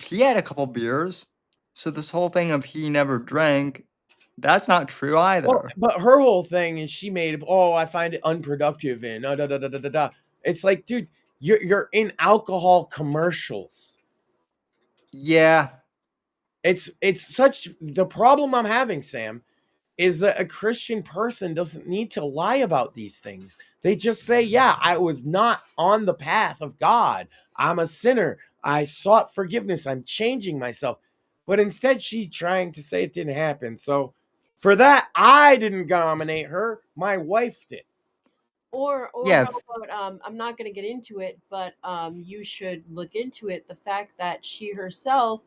He had a couple beers, so this whole thing of he never drank, that's not true Well, either. but her whole thing is she made, oh, I find it unproductive and da da da da da da. It's like, dude, you're in alcohol commercials. Yeah, It's such the problem I'm having, Sam, is that a Christian person doesn't need to lie about these things. They just say, yeah, I was not on the path of God. I'm a sinner. I sought forgiveness. I'm changing myself. But instead, she's trying to say it didn't happen. So for that, I didn't nominate her. My wife did. Or yeah, how about I'm not going to get into it, but you should look into it. The fact that she herself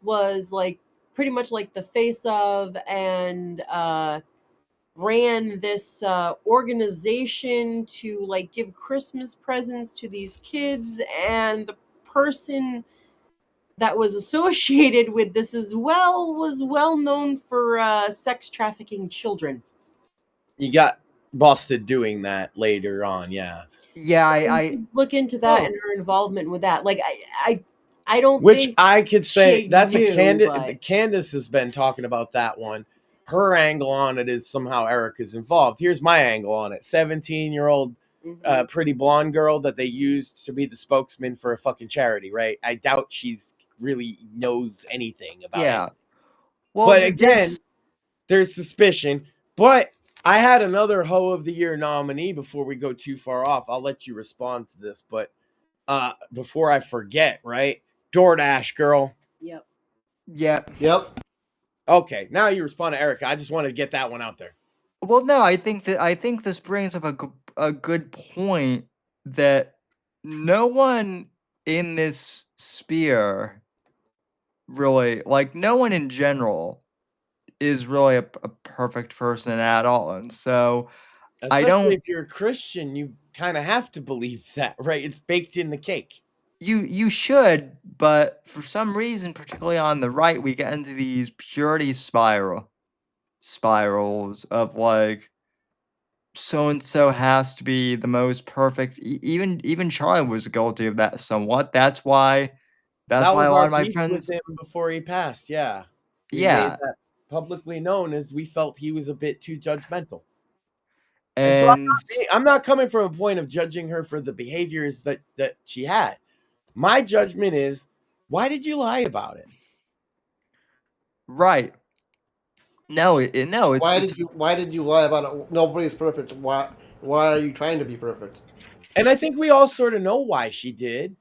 was like pretty much like the face of and ran this organization to like give Christmas presents to these kids, and the person that was associated with this as well was well known for sex trafficking children. You got busted doing that later on, yeah. yeah. So you I could look into that and her involvement with that. Like I don't Which think I could say she that's a knew, Candace. but Candace has been talking about that one. Her angle on it is somehow Erica's involved. Here's my angle on it: 17-year-old, pretty blonde girl that they used to be the spokesman for a fucking charity. Right? I doubt she's really knows anything about it. yeah. Well, But again, this there's suspicion. But I had another Hoe of the Year nominee before we go too far off. I'll let you respond to this, but before I forget, right? DoorDash girl. yep. yeah. Yep. Okay, now you respond to Erica. I just wanted to get that one out there. Well, no, I think this brings up a good point that no one in this sphere really, like no one in general is really a perfect person at all, and so I Especially don't. if you're a Christian, you kind of have to believe that, right? It's baked in the cake. You should, but for some reason, particularly on the right, we get into these purity spirals of like so and so has to be the most perfect. Even Charlie was guilty of that somewhat. That's That why was a lot our of my beef with friends, him before he passed. Yeah, we made yeah, that publicly known as we felt he was a bit too judgmental. And so and I'm not coming from a point of judging her for the behaviors that she had. My judgment is, why did you lie about it? right. No, no, Why did you lie about it? Nobody's perfect. Why are you trying to be perfect? And I think we all sort of know why she did,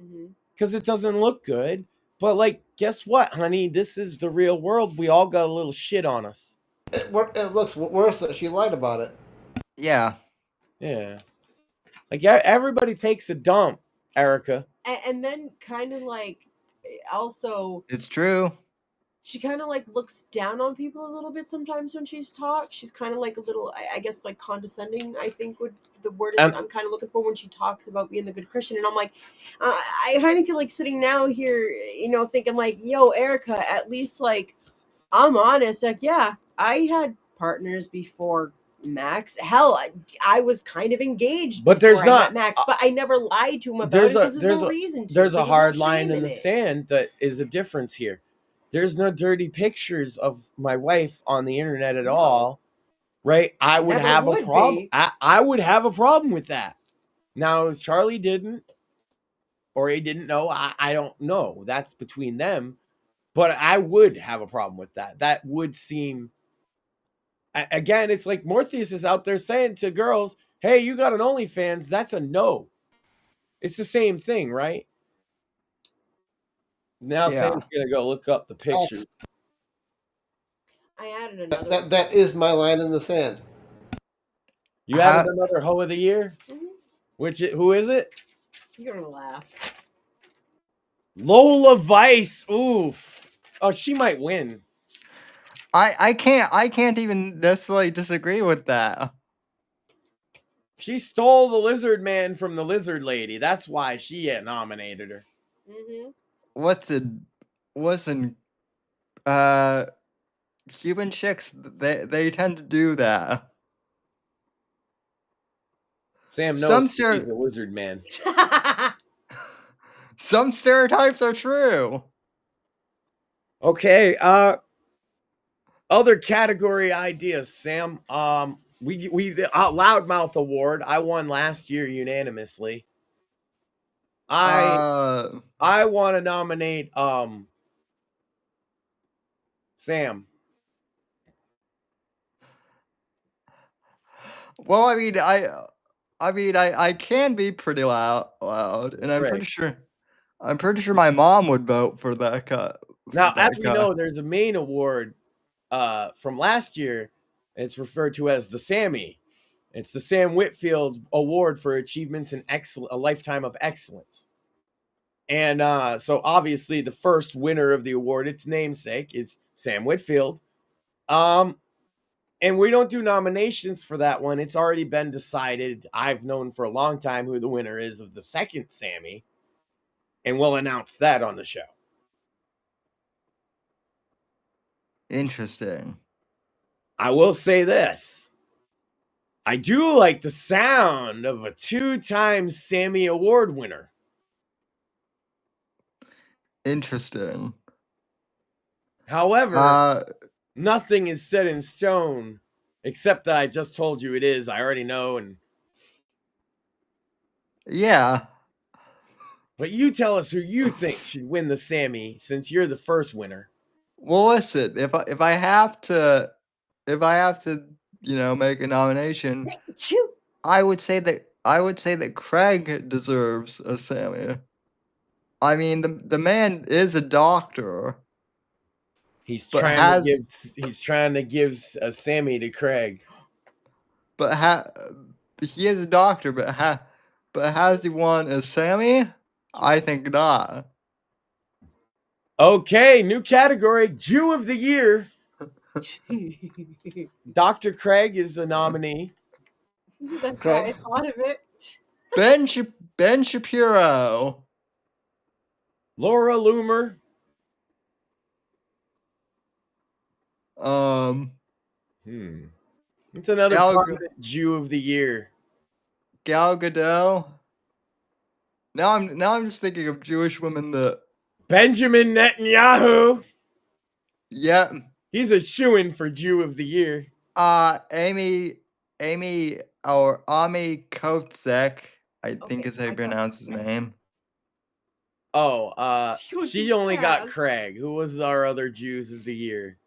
Mm-hmm. because it doesn't look good. But like, guess what, honey? This is the real world. We all got a little shit on us. It looks worse that she lied about it. yeah, Yeah. Like everybody takes a dump, Erica. And then kind of like also it's true. she kind of like looks down on people a little bit sometimes when she's talks. She's kind of like a little, I guess, like condescending. I think would the word is And I'm kind of looking for when she talks about being the good Christian. And I'm like, I kind of feel like sitting now here, thinking like, yo, Erica, at least like I'm honest. Like, yeah, I had partners before Max. Hell, I was kind of engaged but before I met Max, but I never lied to him about it because there's no reason to. there's a There's no hard line shame in the it. sand that is a difference here. There's no dirty pictures of my wife on the internet at No. all, right? I would Never have a would problem. be. I would have a problem with that. Now, if Charlie didn't, or he didn't know, I don't know. That's between them. But I would have a problem with that. That would seem, again, it's like Morpheus is out there saying to girls, hey, you got an OnlyFans. That's a no. It's the same thing, right? Now Yeah. Sam's going to go look up the pictures. I added another. That is my line in the sand. You added another Hoe of the Year? Mhm. Who is it? You're gonna laugh. Lola Vice. Oof. Oh, she might win. I can't even necessarily disagree with that. She stole the Lizard Man from the Lizard Lady. That's why she nominated her. Mm-hmm. Listen, Human chicks, they tend to do that. Sam Some knows he's a lizard man. Some stereotypes are true. Okay, other category ideas, Sam. We the Loudmouth Award. I won last year unanimously. I want to nominate Sam. Well, I mean, I can be pretty loud, and I'm pretty sure my mom would vote for that cut. Now, as we know, there's a main award from last year. It's referred to as the Sammy. It's the Sam Whitfield Award for Achievements in a Lifetime of Excellence. And so obviously the first winner of the award, its namesake, is Sam Whitfield. And we don't do nominations for that one. It's already been decided. I've known for a long time who the winner is of the second Sammy. And we'll announce that on the show. Interesting. I will say this. I do like the sound of a 2-time Sammy Award winner. Interesting. However, nothing is set in stone except that I just told you it is. I already know. And yeah. But you tell us who you think should win the Sammy, since you're the first winner. Well, listen, if I have to, make a nomination, I would say that Craig deserves a Sammy. I mean, the man is a doctor. He's trying to give a Sammy to Craig. But he is a doctor, but has he won a Sammy? I think not. Okay, new category, Jew of the Year. Dr. Craig is the nominee. That's why I thought of it. Ben Shapiro. Laura Loomer. It's another prominent Jew of the Year. Gal Gadot. Now I'm just thinking of Jewish women that Benjamin Netanyahu. Yeah. He's a shoo-in for Jew of the Year. Amy or Ami Kotzek, I think is how you pronounce his name. Oh, she only got Craig. Who was our other Jews of the Year?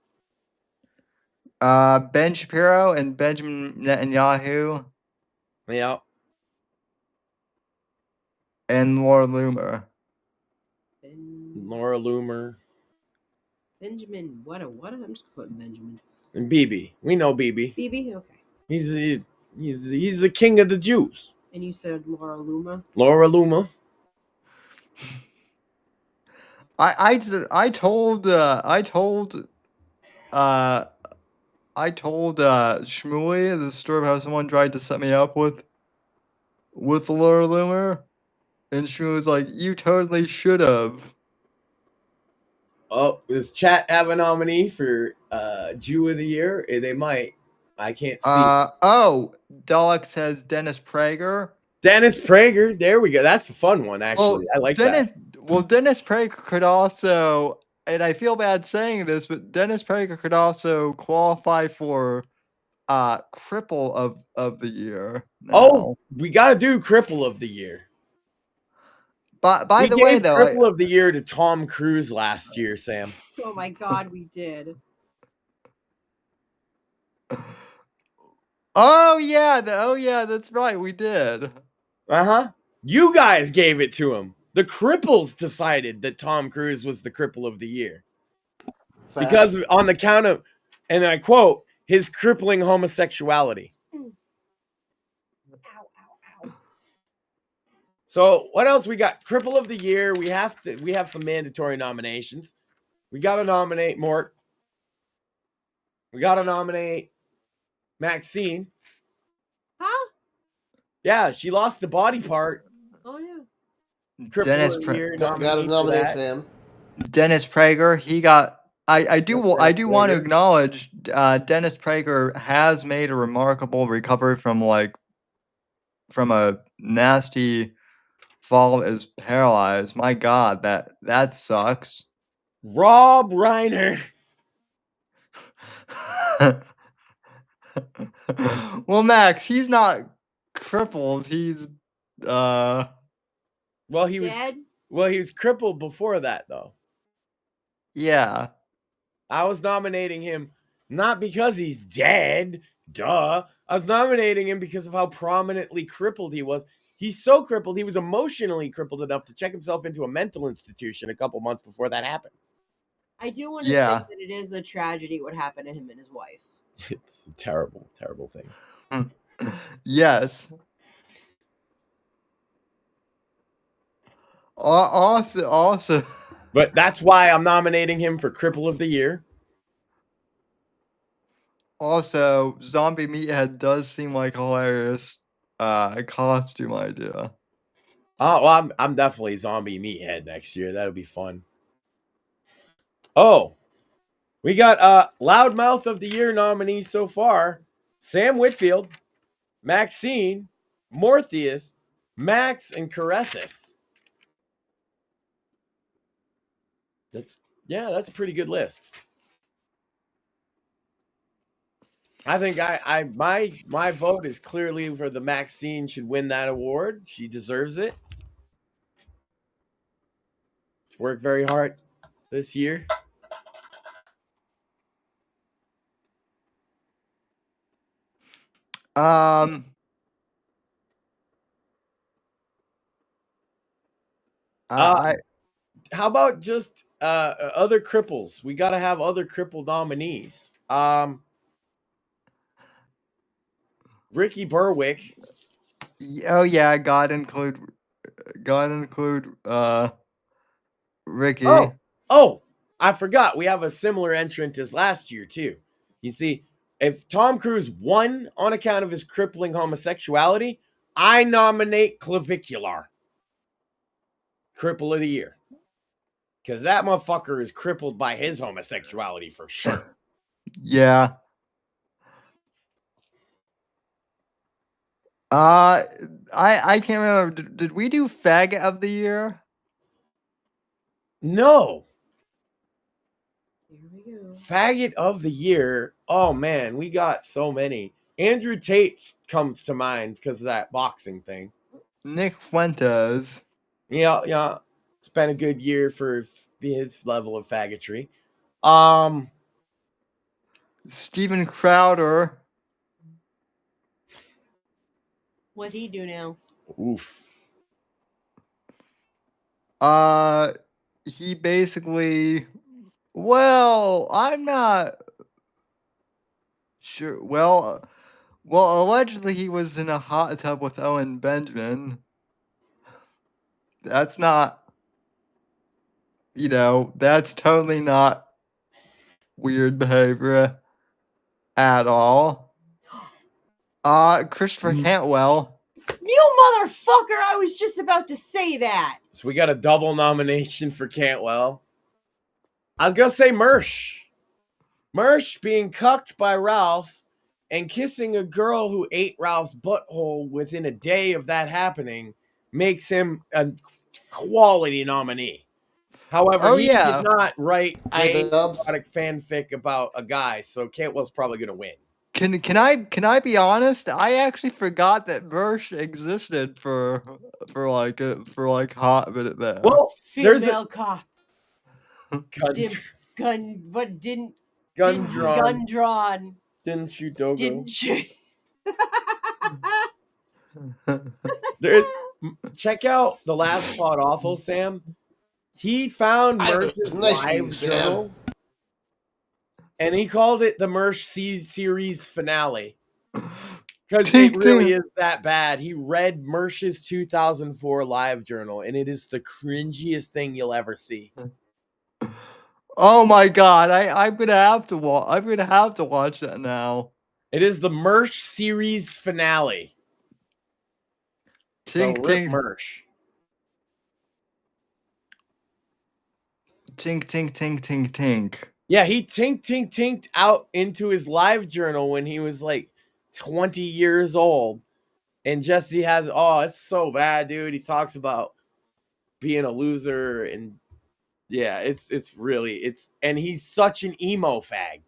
Ben Shapiro and Benjamin Netanyahu. Yeah. And Laura Loomer. Laura Loomer. Benjamin, what? I'm just putting Benjamin. And Bibi. We know Bibi. Bibi, okay. He's the king of the Jews. And you said Laura Loomer? Laura Loomer. I told Shmuley the story of how someone tried to set me up with Laura Loomer, and Shmuley was like, "You totally should have." Oh, does chat have a nominee for Jew of the Year? They might. I can't see. Dalek says Dennis Prager. Dennis Prager. There we go. That's a fun one, actually. I like that. Well, Dennis Prager could also, and I feel bad saying this, but Dennis Prager could also qualify for Cripple of the Year. Now. Oh, we got to do Cripple of the Year. But by the way, though, Cripple of the Year to Tom Cruise last year, Sam. Oh my God, we did. Oh yeah, that's right, we did. You guys gave it to him. The Cripples decided that Tom Cruise was the Cripple of the Year. Because on the count of, and I quote, his crippling homosexuality. Ow. So what else we got? Cripple of the Year. We have some mandatory nominations. We got to nominate Mort. We got to nominate Maxine. Huh? Yeah, she lost the body part. Oh yeah. Dennis Prager. Got to nominate Sam. Dennis Prager, he got I do want to acknowledge Dennis Prager has made a remarkable recovery from a nasty fall as paralyzed. My God, that sucks. Rob Reiner. Well, Max, he's not crippled. He's Well, he was Dead? Well, he was crippled before that, though. yeah. I was nominating him not because he's dead. Duh. I was nominating him because of how prominently crippled he was. He's so crippled, he was emotionally crippled enough to check himself into a mental institution a couple months before that happened. I do want to say Yeah. that it is a tragedy what happened to him and his wife. It's a terrible, terrible thing. Yes. Also. But that's why I'm nominating him for Cripple of the Year. Also, Zombie Meathead does seem like a hilarious costume idea. Oh, well, I'm definitely Zombie Meathead next year. That'll be fun. Oh, we got Loudmouth of the Year nominees so far. Sam Whitfield, Maxine, Morpheus, Max, and Carethus. That's a pretty good list. I think my vote is clearly for the Maxine should win that award. She deserves it. Worked very hard this year. How about just other cripples? We got to have other cripple nominees. Ricky Berwick. Oh yeah, gotta include Ricky. Oh, I forgot. We have a similar entrant as last year too. You see, if Tom Cruise won on account of his crippling homosexuality, I nominate Clavicular Cripple of the Year. Because that motherfucker is crippled by his homosexuality for sure. Yeah. I can't remember. Did we do Faggot of the Year? No. Here we go. Faggot of the Year. Oh man, we got so many. Andrew Tate comes to mind because of that boxing thing. Nick Fuentes. Yeah. It's been a good year for his level of faggotry. Steven Crowder. What'd he do now? Oof. He basically. Well, I'm not sure. Well, allegedly he was in a hot tub with Owen Benjamin. That's not. That's totally not weird behavior at all. Christopher Cantwell. You motherfucker! I was just about to say that. So we got a double nomination for Cantwell. I was gonna say Mersh. Mersh being cucked by Ralph and kissing a girl who ate Ralph's butthole within a day of that happening makes him a quality nominee. However, he did not write gay erotic fanfic about a guy, so Cantwell's probably gonna win. Can I be honest? I actually forgot that Mersh existed for like hot minute there. Well, Female cop. Gun drawn. Didn't shoot Dogo. Didn't shoot. Check out the last Pod Awful, Sam. He found Mersh's live journal, and he called it the Mersh series finale. Because it really is that bad. He read Mersh's 2004 live journal, and it is the cringiest thing you'll ever see. Oh my God! I'm gonna have to watch that now. It is the Mersh series finale. Tink tink Mersh. Tink tink tink tink tink. Yeah, he tinked out into his live journal when he was like 20 years old. And Jesse has, oh, it's so bad, dude. He talks about being a loser, and yeah, it's really, and he's such an emo fag.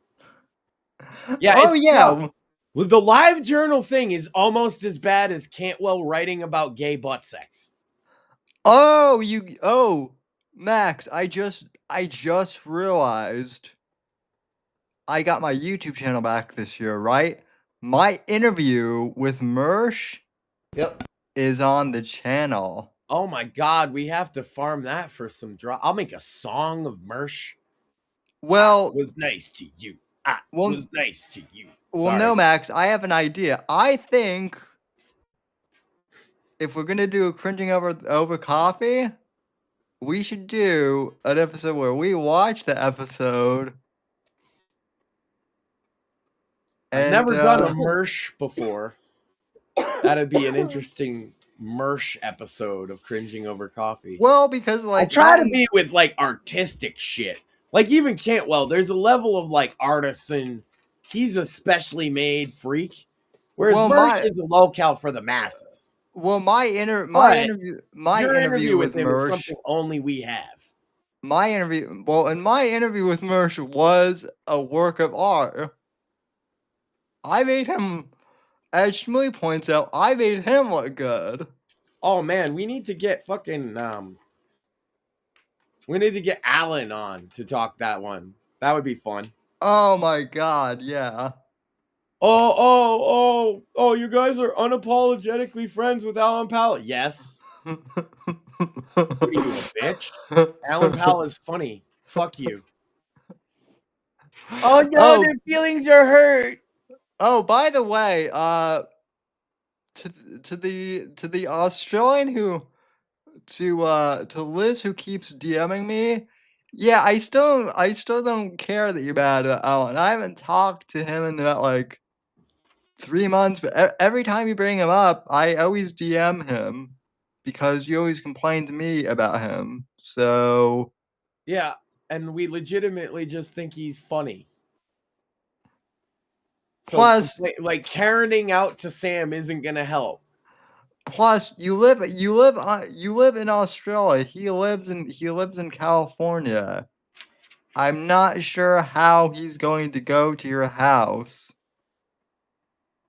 Yeah, Oh it's tough. yeah. Well, the live journal thing is almost as bad as Cantwell writing about gay butt sex. Oh, Max, I just realized I got my YouTube channel back this year, right? My interview with Mersh Yep. is on the channel. Oh my god, we have to farm that for some drop. I'll make a song of Mersh. Well, Was nice to you. I well, was nice to you. well, Sorry. no, Max, I have an idea. I think if we're gonna do cringing over coffee, we should do an episode where we watch the episode. I've And never done a Mersh before. That'd be an interesting Mersh episode of cringing over coffee. well, because I like try that to be with like artistic shit. Like even Cantwell, there's a level of like artisan. He's a specially made freak, whereas well Mersh my is a locale for the masses. well But my your interview with with him is Mersh something only we have. my interview with Mersh was a work of art. I made him, as Shmuley points out, I made him look good. Oh man, we need to get fucking we need to get Alan on to talk that one. That would be fun. Oh my god, yeah. Oh, you guys are unapologetically friends with Alan Powell. Yes. What are you, a bitch? Alan Powell is funny. Fuck you. Oh no, Oh. their feelings are hurt. Oh, by the way, to the Australian to Liz who keeps DMing me, yeah, I still don't care that you're bad about Alan. I haven't talked to him in about like 3 months, but every time you bring him up, I always DM him because you always complain to me about him. So Yeah, and we legitimately just think he's funny. So plus like Karening out to Sam isn't gonna help. plus you live in Australia. He lives in California. I'm not sure how he's going to go to your house.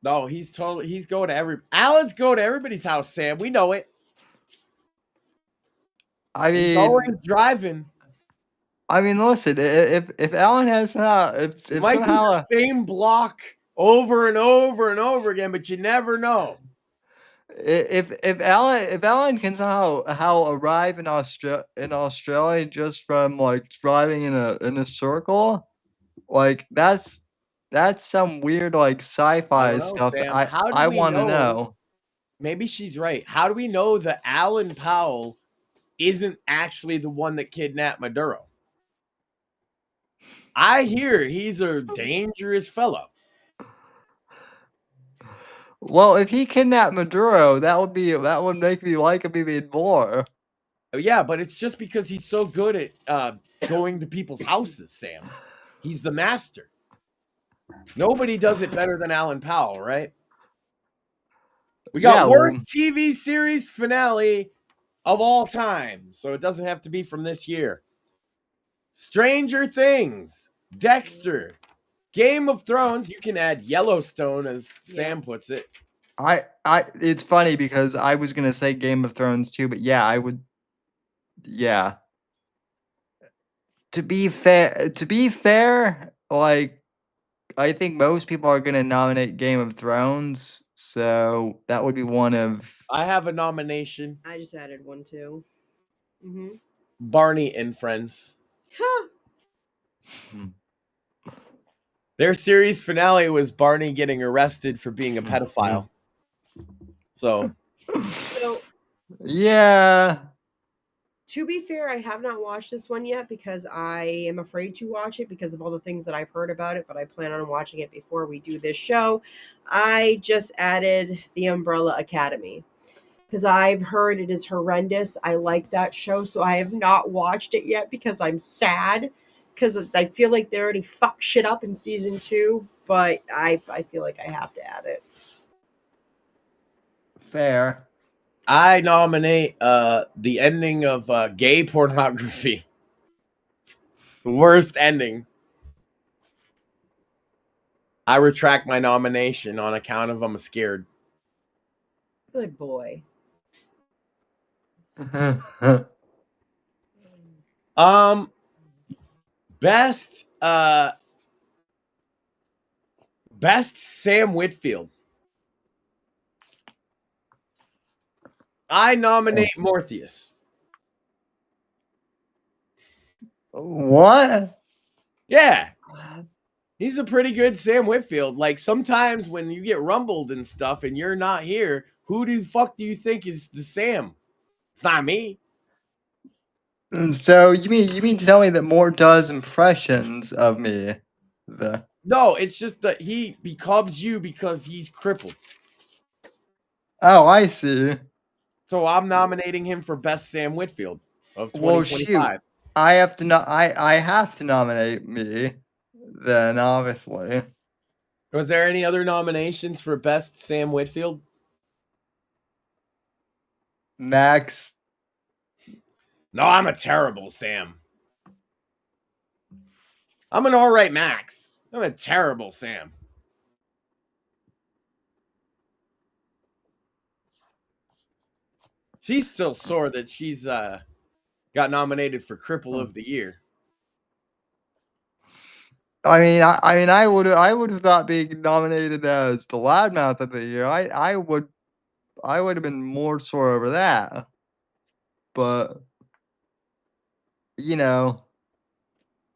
No, he's going to Alan's going to everybody's house, Sam. We know it. I He's mean, always driving. listen. If Alan has not, if Might be somehow the same block over and over and over again, but you never know. if Alan can somehow arrive in Australia just from like driving in a circle, like that's some weird like I sci-fi don't know, stuff that Sam. How do I we want to know? know. Maybe she's right. How do we know that Alan Powell isn't actually the one that kidnapped Maduro? I hear he's a dangerous fellow. Well, if he kidnapped Maduro, that would make me like him even more. Yeah, but it's just because he's so good at going to people's houses, Sam. He's the master. Nobody does it better than Alan Powell, right? We got Yeah, worst TV series finale of all time, so it doesn't have to be from this year. Stranger Things, Dexter, Game of Thrones. You can add Yellowstone, as Sam puts it. it's funny because I was gonna say Game of Thrones too, but yeah, I would. Yeah. To be fair, like I think most people are gonna nominate Game of Thrones, so that would be one of. I have a nomination. I just added one too. Mm-hmm. Barney and Friends. Huh. Their series finale was Barney getting arrested for being a pedophile. So yeah. To be fair, I have not watched this one yet because I am afraid to watch it because of all the things that I've heard about it, but I plan on watching it before we do this show. I just added The Umbrella Academy because I've heard it is horrendous. I like that show, so I have not watched it yet because I'm sad because I feel like they already fucked shit up in season 2, but I feel like I have to add it. Fair. I nominate the ending of gay pornography. Worst ending. I retract my nomination on account of I'm scared. Good boy. Best Sam Whitfield. I nominate Morpheus. What? Yeah. He's a pretty good Sam Whitfield. Like, sometimes when you get rumbled and stuff and you're not here, who the fuck do you think is the Sam? It's not me. So you mean to tell me that Moore does impressions of me? No, it's just that he becomes you because he's crippled. Oh, I see. So I'm nominating him for best Sam Whitfield of Well, shoot. 2025. I have to I have to nominate me then, obviously. Was there any other nominations for best Sam Whitfield? Max. No, I'm a terrible Sam. I'm an all right Max. I'm a terrible Sam. She's still sore that she's got nominated for Cripple of the Year. I mean, I would have thought being nominated as the Loudmouth of the Year. I would have been more sore over that. But you know.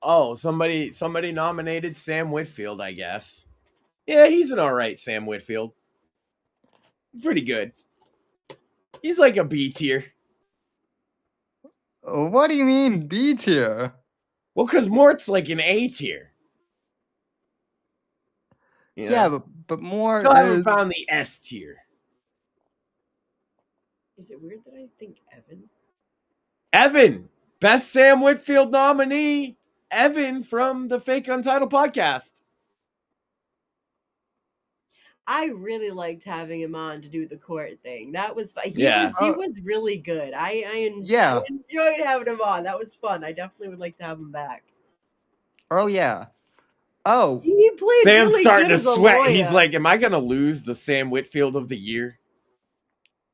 Oh, somebody nominated Sam Whitfield, I guess. Yeah, he's an all right Sam Whitfield. Pretty good. He's like a B tier. What do you mean B tier? Well, because Mort's like an A tier. Yeah, but more still haven't found the S tier. Is it weird that I think Evan? Evan, best Sam Whitfield nominee. Evan from the Fake Untitled podcast. I really liked having him on to do the court thing. That was fun. He was really good. I enjoyed having him on. That was fun. I definitely would like to have him back. Oh yeah. Oh, he played. Sam's really starting good to as a sweat. lawyer. He's like, "Am I gonna lose the Sam Whitfield of the year?"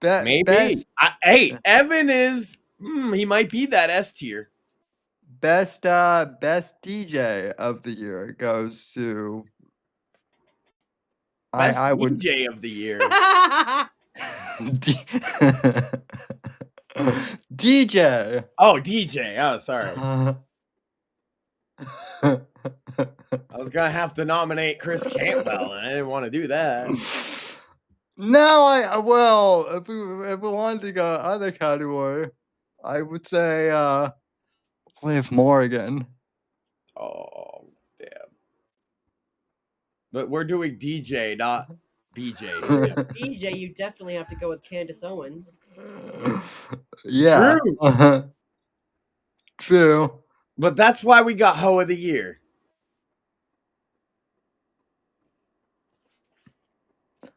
Maybe. Hey, Evan is. He might be that S tier. Best DJ of the year goes to. Best I would DJ of the year. DJ. Oh, DJ. Oh, sorry. I was gonna have to nominate Chris Cantwell, and I didn't want to do that. No, if we wanted to go other category, I would say Liv Morgan. Oh, damn. But we're doing DJ, not BJ. So BJ, you definitely have to go with Candace Owens. Yeah. True. True. But that's why we got Ho of the Year.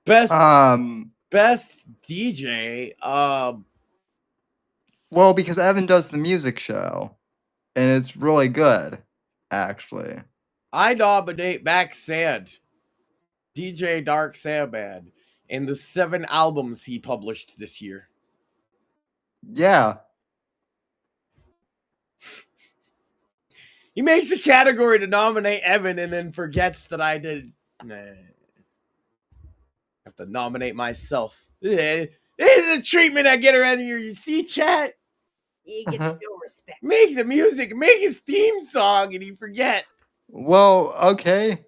Best DJ. Well, because Evan does the music show, and it's really good, actually. I nominate Max Sand, DJ Dark Sandman, and the 7 albums he published this year. Yeah. He makes a category to nominate Evan and then forgets that I did. Nah. I have to nominate myself. This is the treatment I get around here. You see, chat? He gets no respect. Make the music, make his theme song, and he forgets. Well, okay.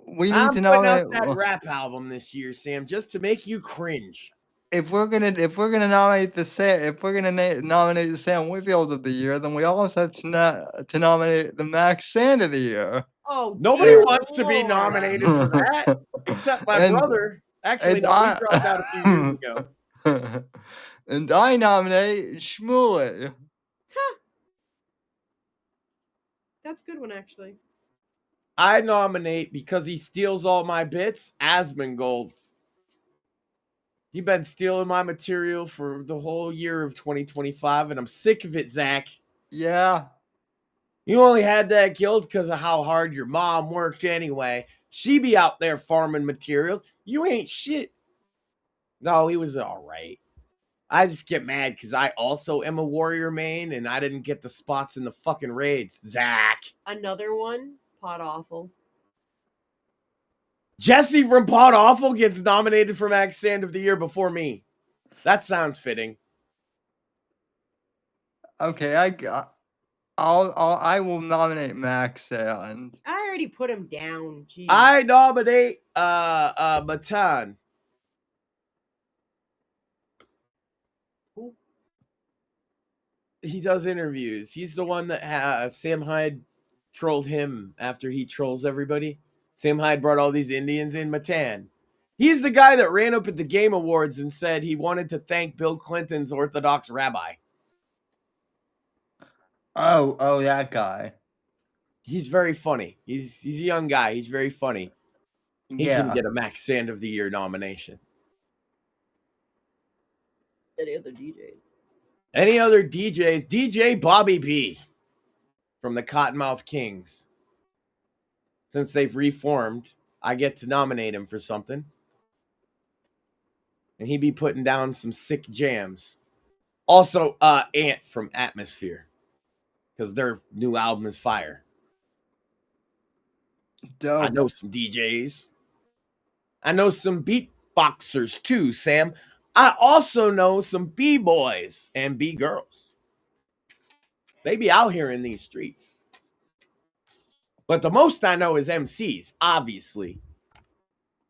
We need to nominate out that rap album this year, Sam, just to make you cringe. If we're gonna nominate the Sam Whitfield of the year, then we also have to nominate the Max Sand of the year. Oh, nobody wants to be nominated for that except my brother. Actually, no, he dropped out a few years ago. And I nominate Shmuley. That's a good one, actually. I nominate, because he steals all my bits, Asmongold. He been stealing my material for the whole year of 2025, and I'm sick of it, Zach. Yeah. You only had that guild because of how hard your mom worked anyway. She be out there farming materials. You ain't shit. No, he was all right. I just get mad because I also am a warrior main and I didn't get the spots in the fucking raids. Zach. Another one, Pot Awful. Jesse from Pod Awful gets nominated for Max Sand of the Year before me. That sounds fitting. Okay, I will nominate Max Sand. I already put him down. Jeez. I nominate Matan. Who? He does interviews. He's the one that Sam Hyde trolled him after he trolls everybody. Sam Hyde brought all these Indians in Matan. He's the guy that ran up at the Game Awards and said he wanted to thank Bill Clinton's Orthodox rabbi. Oh, that guy. He's very funny. He's a young guy. He's very funny. He can get a Max Sand of the Year nomination. Any other DJs? Any other DJs? DJ Bobby B from the Cottonmouth Kings. Since they've reformed, I get to nominate him for something. And he be putting down some sick jams. Also, Ant from Atmosphere. Because their new album is fire. Dope. I know some DJs. I know some beatboxers too, Sam. I also know some B-boys and B-girls. They be out here in these streets. But the most I know is MCs, obviously.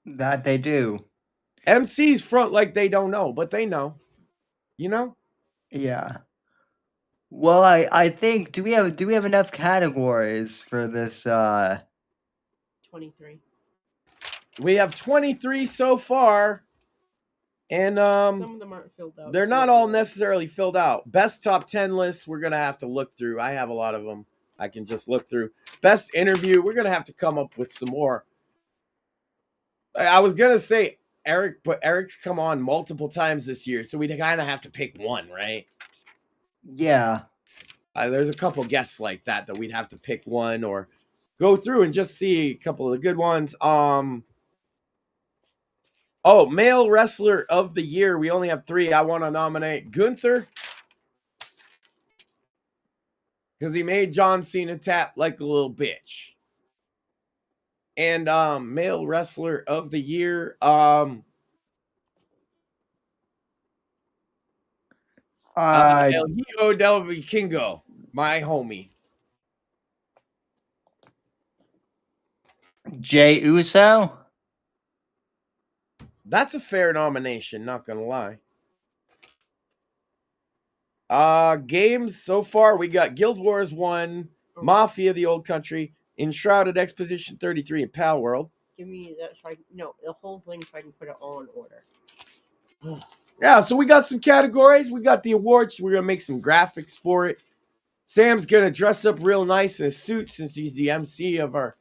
That they do. MCs front like they don't know, but they know. You know? Yeah. Well, I think do we have enough categories for this 23. We have 23 so far. And some of them aren't filled out. They're not all necessarily filled out. Best top 10 lists, we're going to have to look through. I have a lot of them I can just look through. Best interview, we're going to have to come up with some more. I was going to say Eric, but Eric's come on multiple times this year, so we kind of have to pick one, right? Yeah. There's a couple guests like that we'd have to pick one or go through and just see a couple of the good ones. Oh, male wrestler of the year. We only have 3. I want to nominate Gunther because he made John Cena tap like a little bitch. And male wrestler of the year. El Hijo del Vikingo, my homie. Jay Uso. That's a fair nomination, not gonna lie. Games so far, we got Guild Wars 1, Mafia the Old Country, Enshrouded Expedition 33, and Pal World. Give me that so the whole thing so I can put it all in order. Yeah, so we got some categories. We got the awards. We're gonna make some graphics for it. Sam's gonna dress up real nice in a suit since he's the MC of our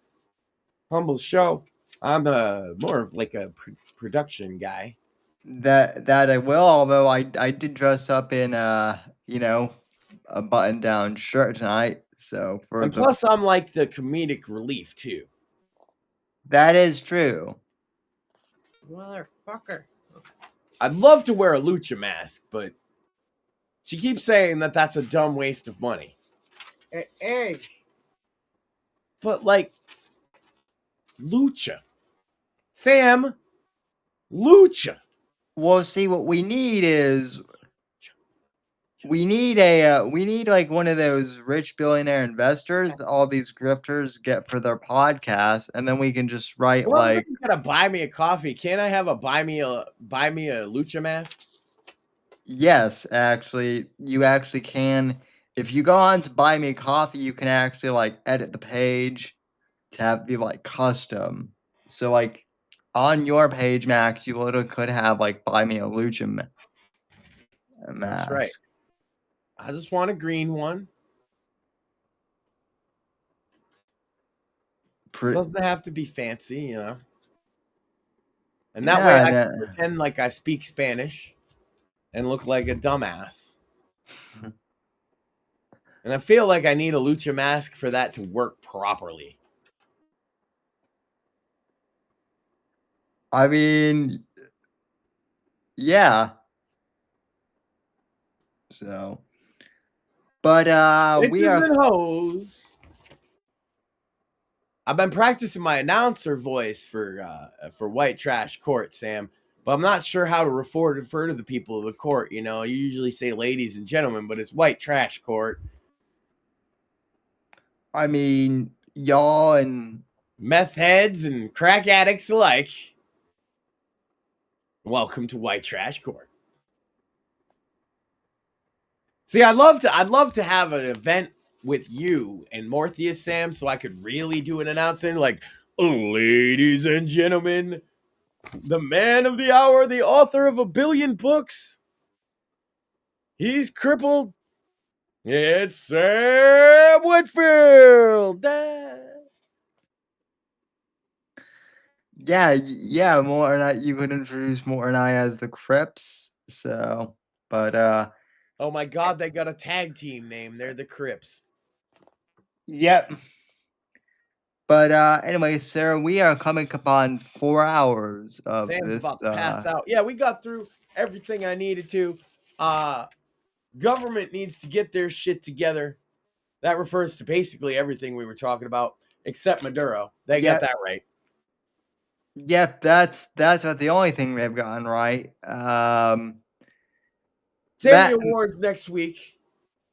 humble show. I'm more of like a production guy. That I will, although I did dress up in a button-down shirt tonight. So plus I'm like the comedic relief too. That is true. Motherfucker. I'd love to wear a lucha mask, but she keeps saying that that's a dumb waste of money. It is. But like lucha. Sam, lucha. Well, see, what we need is we need like one of those rich billionaire investors that all these grifters get for their podcast, and then we can just write like, "You gotta buy me a coffee." Can't I have a buy me a lucha mask? Yes, actually, you actually can. If you go on to buy me a coffee, you can actually like edit the page to have it be like custom. So like on your page, Max, you literally could have like buy me a lucha mask. That's right. I just want a green one. Doesn't have to be fancy, you know. And that way I can pretend like I speak Spanish and look like a dumbass. And I feel like I need a lucha mask for that to work properly. I mean, yeah. So, but we are and hoes. I've been practicing my announcer voice for White Trash Court, Sam, but I'm not sure how to refer to the people of the court. You know, you usually say ladies and gentlemen, but it's White Trash Court. I mean, y'all and meth heads and crack addicts alike. Welcome to White Trash Court. See, I'd love to have an event with you and Morpheus, Sam, so I could really do an announcement like, ladies and gentlemen, the man of the hour, the author of 1 billion books. He's crippled. It's Sam Whitfield. Yeah, more and I, you could introduce more and I as the Crips. So, but oh my God, they got a tag team name. They're the Crips. Yep. But anyway, sir, we are coming upon 4 hours of Sam's this. About to pass out. Yeah, we got through everything I needed to. Government needs to get their shit together. That refers to basically everything we were talking about, except Maduro. They got that right. Yep, that's about the only thing they've gotten right. Sammy Awards next week.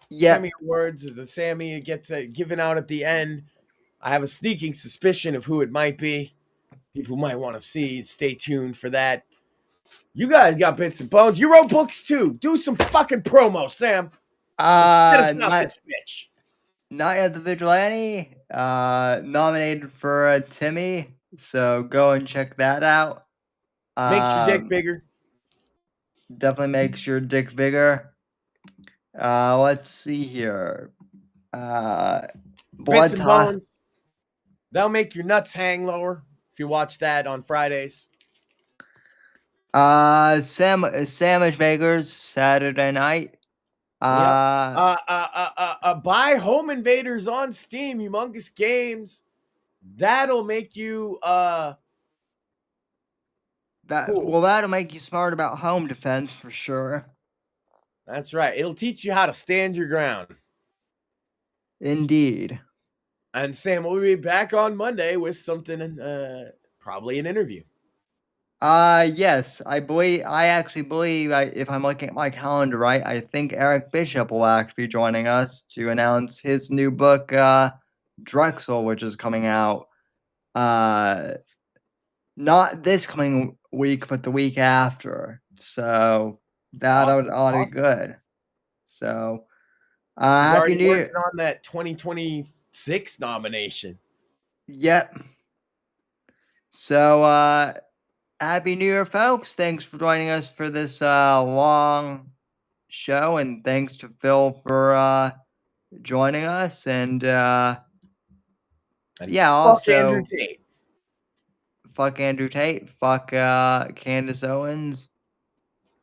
Yeah. Sammy Awards is a Sammy gets given out at the end. I have a sneaking suspicion of who it might be. People might want to see. Stay tuned for that. You guys got bits and bones. You wrote books too. Do some fucking promo, Sam. Not yet the Vigilante. Nominated for a Timmy. So go and check that out. Makes your dick bigger. Definitely makes your dick bigger. Let's see here. Bits and bones. That'll make your nuts hang lower if you watch that on Fridays. Sandwich Makers Saturday night. Buy Home Invaders on Steam. Humongous games. That'll make you cool. That'll make you smart about home defense for sure. That's right. It'll teach you how to stand your ground. Indeed. And Sam will be back on Monday with something, probably an interview. Yes, I actually believe, if I'm looking at my calendar right, I think Eric Bishop will actually be joining us to announce his new book, Drexel, which is coming out, not this coming week, but the week after. So that ought to be good. So, Happy New Year on that 2026 nomination. Yep. So, Happy New Year, folks. Thanks for joining us for this long show, and thanks to Phil for joining us. And yeah, also fuck Andrew Tate. Fuck Andrew Tate. Fuck Candace Owens.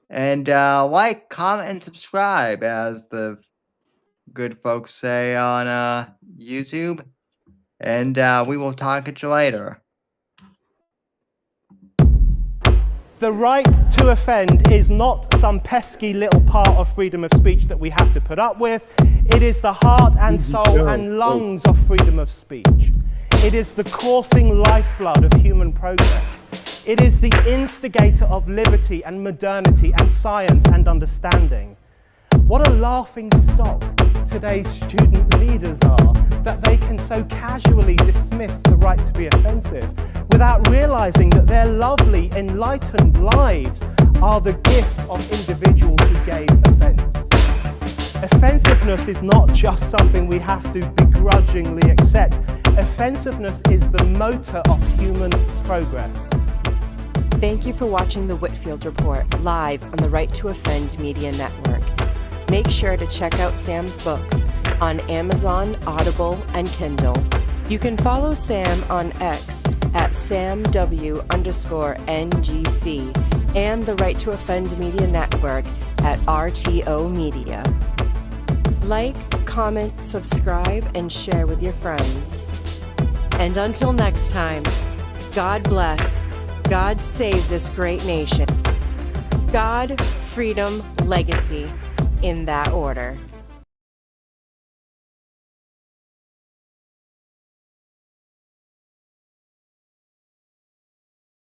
And like, comment, and subscribe, as the good folks say on YouTube. And we will talk at you later. The right to offend is not some pesky little part of freedom of speech that we have to put up with. It is the heart and soul and lungs of freedom of speech. It is the coursing lifeblood of human progress. It is the instigator of liberty and modernity and science and understanding. What a laughing stock today's student leaders are, that they can so casually dismiss the right to be offensive without realizing that their lovely, enlightened lives are the gift of individuals who gave offense. Offensiveness is not just something we have to begrudgingly accept. Offensiveness is the motor of human progress. Thank you for watching the Whitfield Report live on the Right to Offend Media Network. Make sure to check out Sam's books on Amazon, Audible, and Kindle. You can follow Sam on X at SamW_NGC and the Right to Offend Media Network at RTO Media. Like, comment, subscribe, and share with your friends. And until next time, God bless, God save this great nation. God, freedom, legacy, in that order.